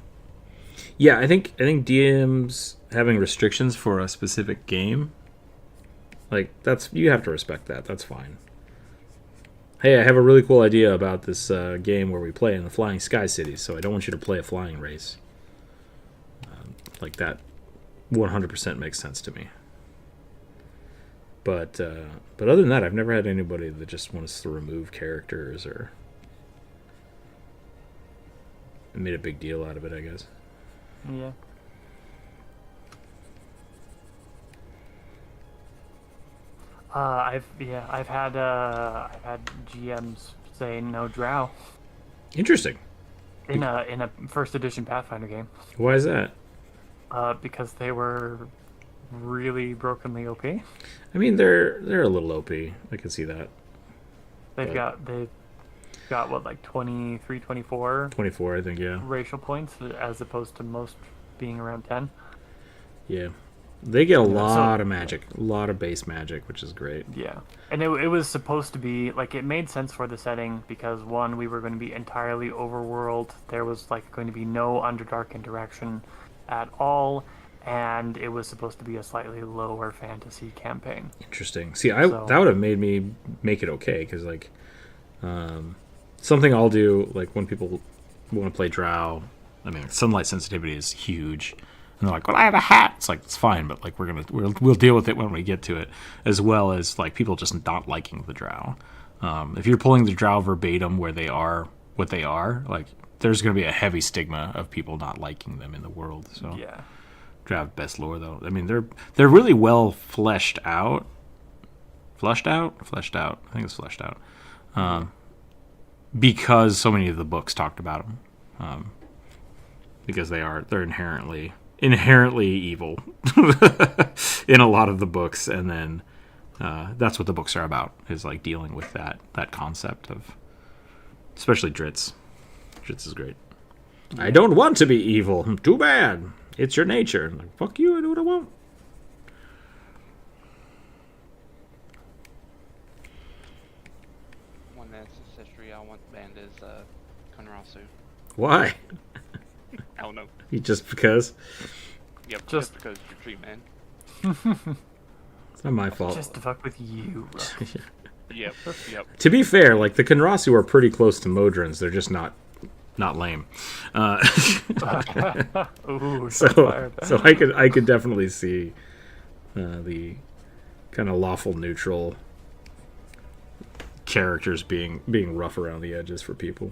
Yeah, I think DMs having restrictions for a specific game, like, that's, you have to respect that. That's fine. Hey, I have a really cool idea about this game where we play in the Flying Sky Cities, so I don't want you to play a flying race. Like, that 100% makes sense to me. But other than that, I've never had anybody that just wants to remove characters or made a big deal out of it, I guess. Yeah. I've had GMs say no drow. Interesting. In a first edition Pathfinder game. Why is that? Because they were really brokenly OP. I mean, they're a little OP. I can see that. They've got what, like 23, 24? 24, I think, yeah. Racial points, as opposed to most being around 10. Yeah. They get a lot of magic, a lot of base magic, which is great. Yeah. And it was supposed to be, like, it made sense for the setting because, one, we were going to be entirely overworld. There was, like, going to be no Underdark interaction at all, and it was supposed to be a slightly lower fantasy campaign. Interesting. See, that would have made me make it okay, because, like, something I'll do, like, when people want to play Drow, I mean, sunlight sensitivity is huge. And they're like, well, I have a hat. It's like, it's fine, but like we'll deal with it when we get to it, as well as like people just not liking the Drow. If you're pulling the Drow verbatim where they are what they are, like there's going to be a heavy stigma of people not liking them in the world. So Yeah. Drow have best lore though. I mean, they're really well fleshed out. Fleshed out. I think it's fleshed out. Because so many of the books talked about them. Because they're inherently evil in a lot of the books, and then that's what the books are about, is like dealing with that concept of, especially Dritz. Dritz is great. Yeah. I don't want to be evil. Too bad. It's your nature. I'm like, fuck you, I do what I want. One that's ancestry I want banned is Kunrasu. Why? I don't know. Just because? Yep, just because you're tree man. It's not my fault. Just to fuck with you. Yep. To be fair, like the Kunrasu are pretty close to Modrons. They're just not lame. Ooh, so I could definitely see the kind of lawful neutral characters being rough around the edges for people.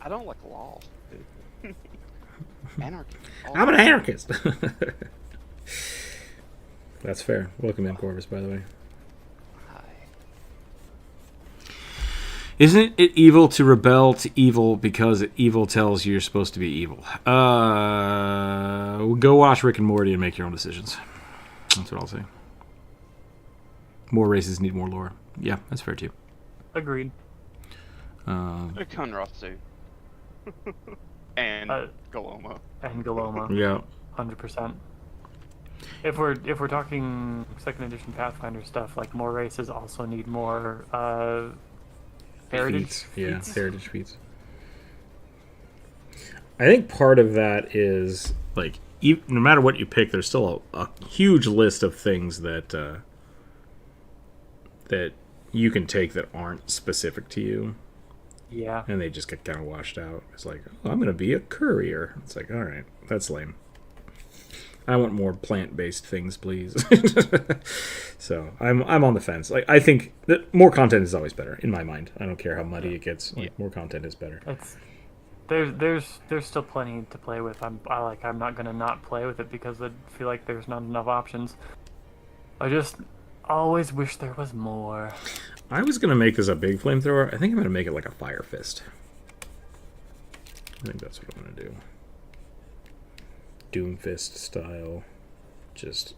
I don't like law, dude. Anarchy. I'm an anarchist. That's fair. Welcome in, Corvus, by the way. Hi. Isn't it evil to rebel to evil because evil tells you you're supposed to be evil? Go watch Rick and Morty and make your own decisions. That's what I'll say. More races need more lore. Yeah, that's fair too. Agreed. Conroth and Galoma. And Galoma. Yeah. 100%. If we're talking second edition Pathfinder stuff, like more races also need more heritage Feats. feats. Yeah, heritage feats. I think part of that is like no matter what you pick, there's still a huge list of things that that you can take that aren't specific to you. Yeah. And they just get kind of washed out. It's like, oh, I'm going to be a courier. It's like, all right, that's lame. I want more plant-based things, please. So I'm on the fence. Like I think that more content is always better in my mind. I don't care how muddy it gets. Like, more content is better. There's still plenty to play with. I'm not gonna not play with it because I feel like there's not enough options. I just always wish there was more. I was gonna make this a big flamethrower. I think I'm gonna make it like a fire fist. I think that's what I'm gonna do. Doomfist style, just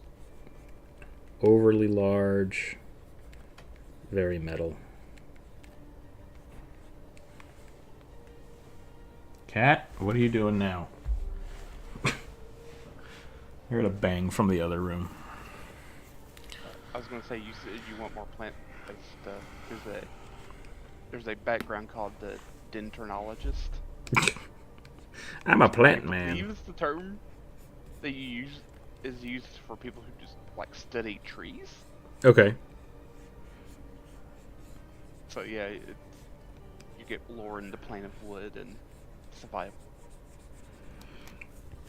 overly large, very metal. Cat, what are you doing now? I heard a bang from the other room. I was gonna say you said you want more plant-based stuff. There's a background called the denternologist. I'm a plant I man. believe the term that you use is used for people who just like study trees. Okay. So yeah, you get lore into Plane of Wood and survival.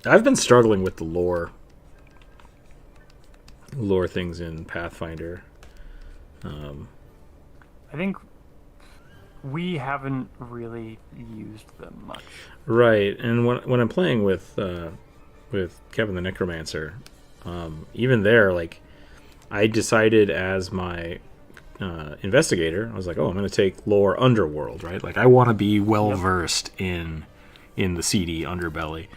I've been struggling with the lore things in Pathfinder. I think we haven't really used them much. Right, and when I'm playing with Kevin the Necromancer, even there, like, I decided as my investigator, I was like, oh, I'm going to take lore underworld, right? Like, I want to be well versed in the seedy underbelly,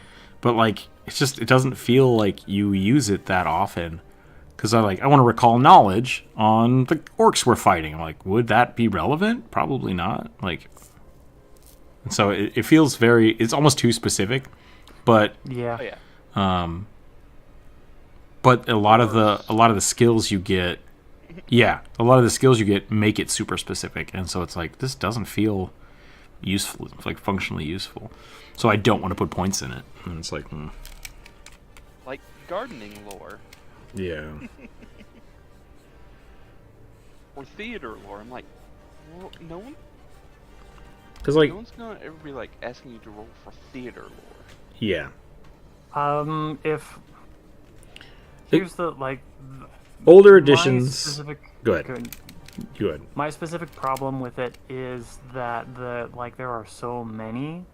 but like, it doesn't feel like you use it that often. Because I want to recall knowledge on the orcs we're fighting. I'm like, would that be relevant? Probably not. Like, and so it feels it's almost too specific. But Yeah. Oh yeah. but a lot of the skills you get, make it super specific, and so it's like this doesn't feel useful. It's like functionally useful. So I don't want to put points in it. And it's like, Like gardening lore. yeah. Or theater lore. I'm like, well, no one's gonna ever be like asking you to roll for theater lore. Yeah. Here's the older editions. Go ahead. Good. My specific problem with it is that there are so many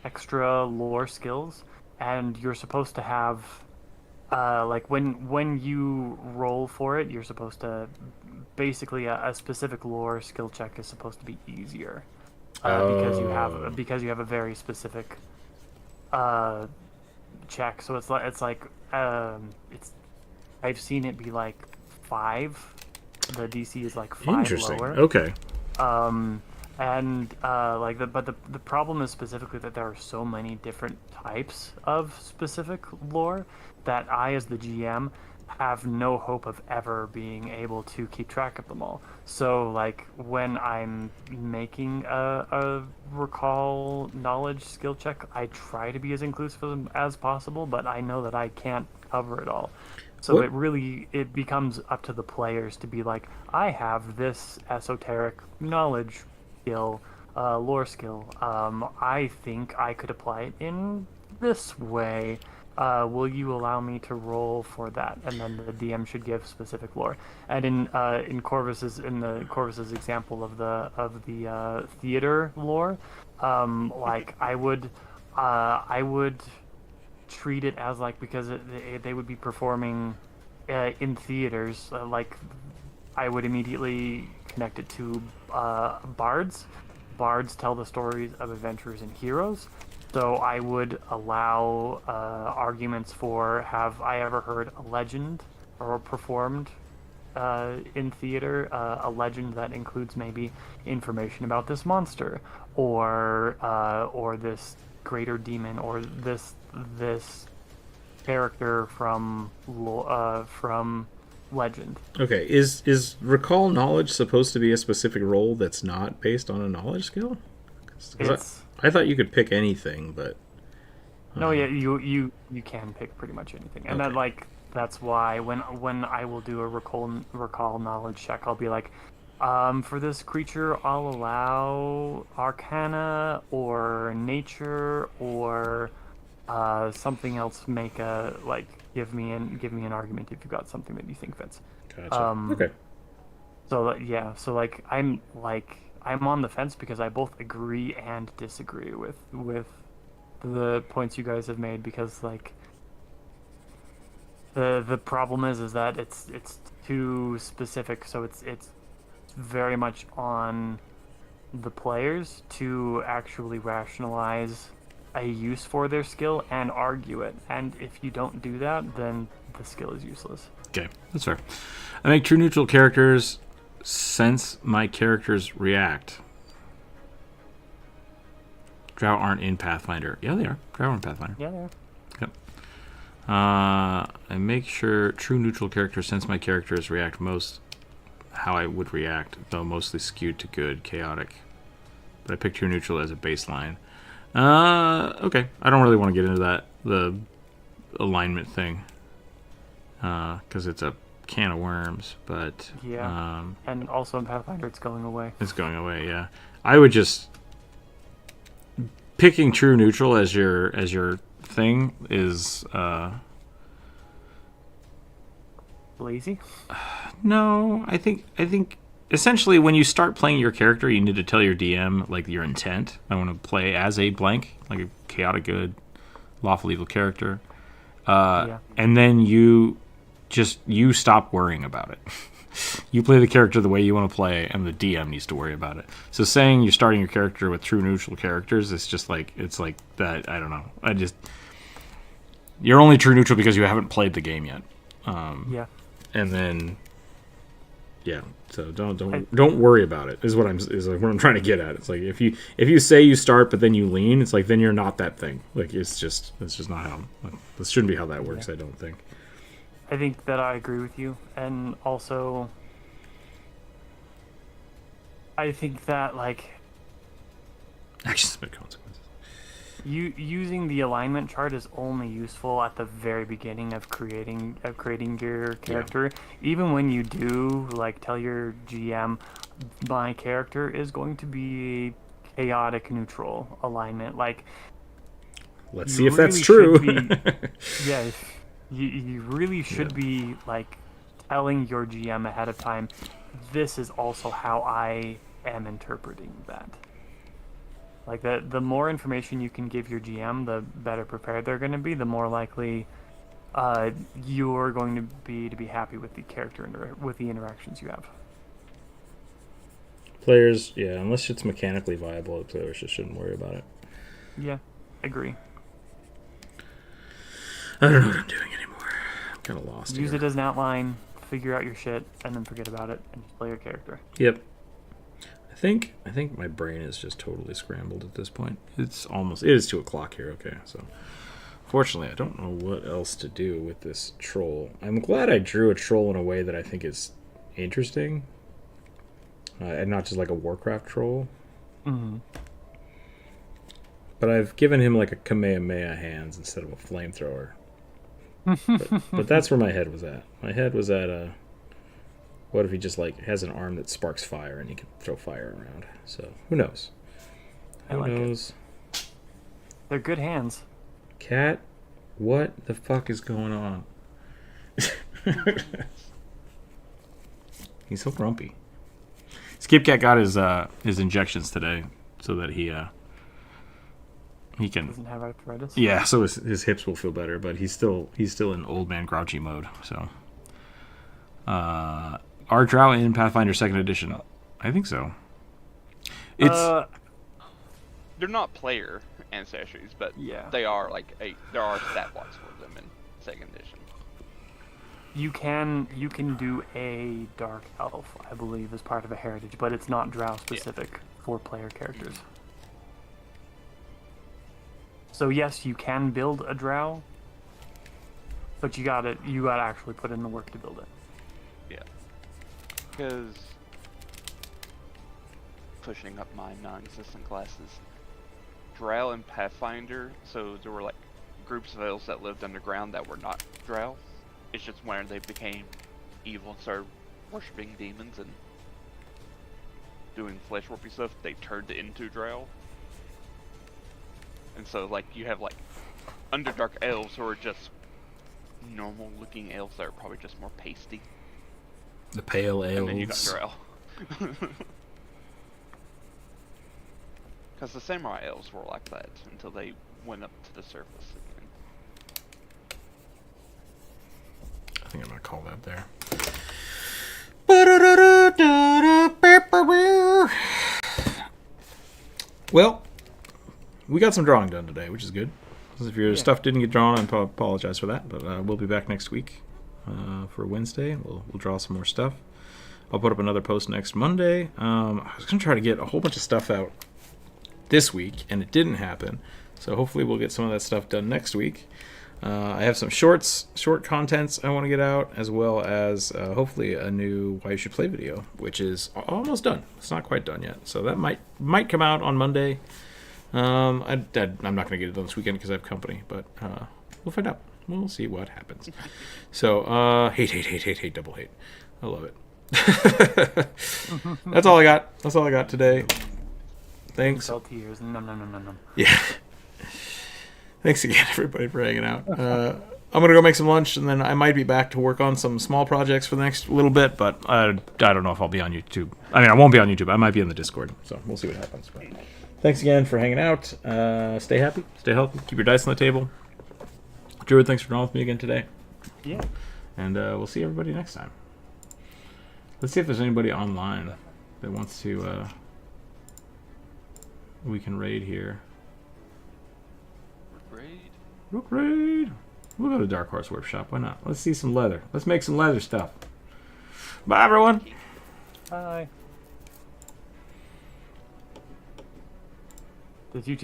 extra lore skills, and you're supposed to have when you roll for it, you're supposed to basically a specific lore skill check is supposed to be easier because you have a very specific check. So I've seen it be like 5. The DC is like 5 Interesting. lower. Okay. The problem is specifically that there are so many different types of specific lore that I, as the GM, have no hope of ever being able to keep track of them all. So, like, when I'm making a recall knowledge skill check, I try to be as inclusive as possible, but I know that I can't cover it all. So it becomes up to the players to be like, I have this esoteric knowledge skill, lore skill. I think I could apply it in this way. Will you allow me to roll for that? And then the DM should give specific lore. And in Corvus's example of the theater lore, I would treat it as because they would be performing in theaters. I would immediately connect it to bards, bards tell the stories of adventurers and heroes. So I would allow arguments for, have I ever heard a legend or performed in theater, a legend that includes maybe information about this monster or this greater demon or this character from legend. Okay, is recall knowledge supposed to be a specific role that's not based on a knowledge skill? 'Cause I thought you could pick anything, but no, yeah, you can pick pretty much anything, and Okay. that's why when I will do a recall knowledge check, I'll be like, for this creature, I'll allow Arcana or Nature or something else. Give me an argument if you've got something that you think fits. gotcha. Um, Okay. So I'm on the fence because I both agree and disagree with the points you guys have made, because like the problem is that it's too specific, so it's very much on the players to actually rationalize a use for their skill and argue it, and if you don't do that, then the skill is useless. Okay, that's fair. I make true neutral characters sense my characters react. Drow aren't in Pathfinder. Yeah, they are. Drow are in Pathfinder. Yeah, yeah. Yep. I make sure true neutral characters sense my characters react most how I would react, though mostly skewed to good, chaotic. But I pick true neutral as a baseline. Okay. I don't really want to get into the alignment thing, because it's a can of worms, but Yeah. And also in Pathfinder, it's going away. it's going away. Yeah, I would just picking true neutral as your thing is Lazy? no. I think essentially when you start playing your character, you need to tell your DM like your intent. I want to play as a blank, like a chaotic good, lawful evil character, and then you stop worrying about it. You play the character the way you want to play, and the DM needs to worry about it. So saying you're starting your character with true neutral characters, it's like that. I don't know. You're only true neutral because you haven't played the game yet. Yeah. And then, yeah. So don't worry about it. Is what I'm trying to get at. It's like if you say you start but then you lean, it's like then you're not that thing. Like it's just not how. This shouldn't be how that works. Yeah. I don't think. I think that I agree with you, and also I think that like actions have consequences. using the alignment chart is only useful at the very beginning of creating your character. Yeah. Even when you do like tell your GM, my character is going to be chaotic neutral alignment. Like, let's see if that's true. Yeah. You really should be like telling your GM ahead of time, this is also how I am interpreting that. Like the more information you can give your GM, the better prepared they're going to be, the more likely you're going to be happy with the character with the interactions you have. Players, yeah, unless it's mechanically viable, the players just shouldn't worry about it. Yeah, agree. I don't know what I'm doing anymore. I'm kind of lost. Use it as an outline, figure out your shit, and then forget about it and just play your character. Yep. I think my brain is just totally scrambled at this point. It is 2:00 here. Okay, so fortunately, I don't know what else to do with this troll. I'm glad I drew a troll in a way that I think is interesting, and not just like a Warcraft troll. Mm-hmm. But I've given him like a Kamehameha hands instead of a flamethrower. but that's where my head was at. My head was at what if he just like has an arm that sparks fire and he can throw fire around? So who knows? Who knows? They're good hands. Cat, what the fuck is going on? He's so grumpy. Skip Cat got his injections today so that he can. Doesn't have arthritis. Yeah, so his hips will feel better, but he's still in old man grouchy mode. So, are Drow in Pathfinder 2nd Edition? I think so. It's they're not player ancestries, but Yeah. they are like there are stat blocks for them in second edition. You can do a dark elf, I believe, as part of a heritage, but it's not drow specific for player characters. So yes, you can build a drow, but you gotta actually put in the work to build it. Yeah. Because pushing up my non-existent classes, drow and pathfinder. So there were like groups of elves that lived underground that were not drow. It's just when they became evil and started worshipping demons and doing flesh warpy stuff, they turned into drow. And so like you have like Underdark elves who are just normal looking elves that are probably just more pasty. The pale elves. And then you got drow. Because the samurai elves were like that until they went up to the surface again. I think I'm going to call that there. Well, we got some drawing done today, which is good. If your stuff didn't get drawn, I apologize for that. But we'll be back next week for Wednesday. We'll draw some more stuff. I'll put up another post next Monday. I was going to try to get a whole bunch of stuff out this week, and it didn't happen. So hopefully we'll get some of that stuff done next week. I have some short contents I want to get out, as well as hopefully a new Why You Should Play video, which is almost done. It's not quite done yet. So that might come out on Monday. I'm not going to get it done this weekend because I have company, but we'll find out. We'll see what happens. So, hate, double hate. I love it. That's all I got. That's all I got today. Thanks. Felt tears. No. Yeah. Thanks again, everybody, for hanging out. I'm going to go make some lunch, and then I might be back to work on some small projects for the next little bit, but I don't know if I'll be on YouTube. I mean, I won't be on YouTube. I might be in the Discord, so we'll see what happens. But thanks again for hanging out. Stay happy. Stay healthy. Keep your dice on the table. Druid, thanks for drawing with me again today. Yeah. And we'll see everybody next time. Let's see if there's anybody online that wants to... we can raid here. Rook raid. We'll go to Dark Horse Workshop. Why not? Let's see some leather. Let's make some leather stuff. Bye, everyone. Bye. Did you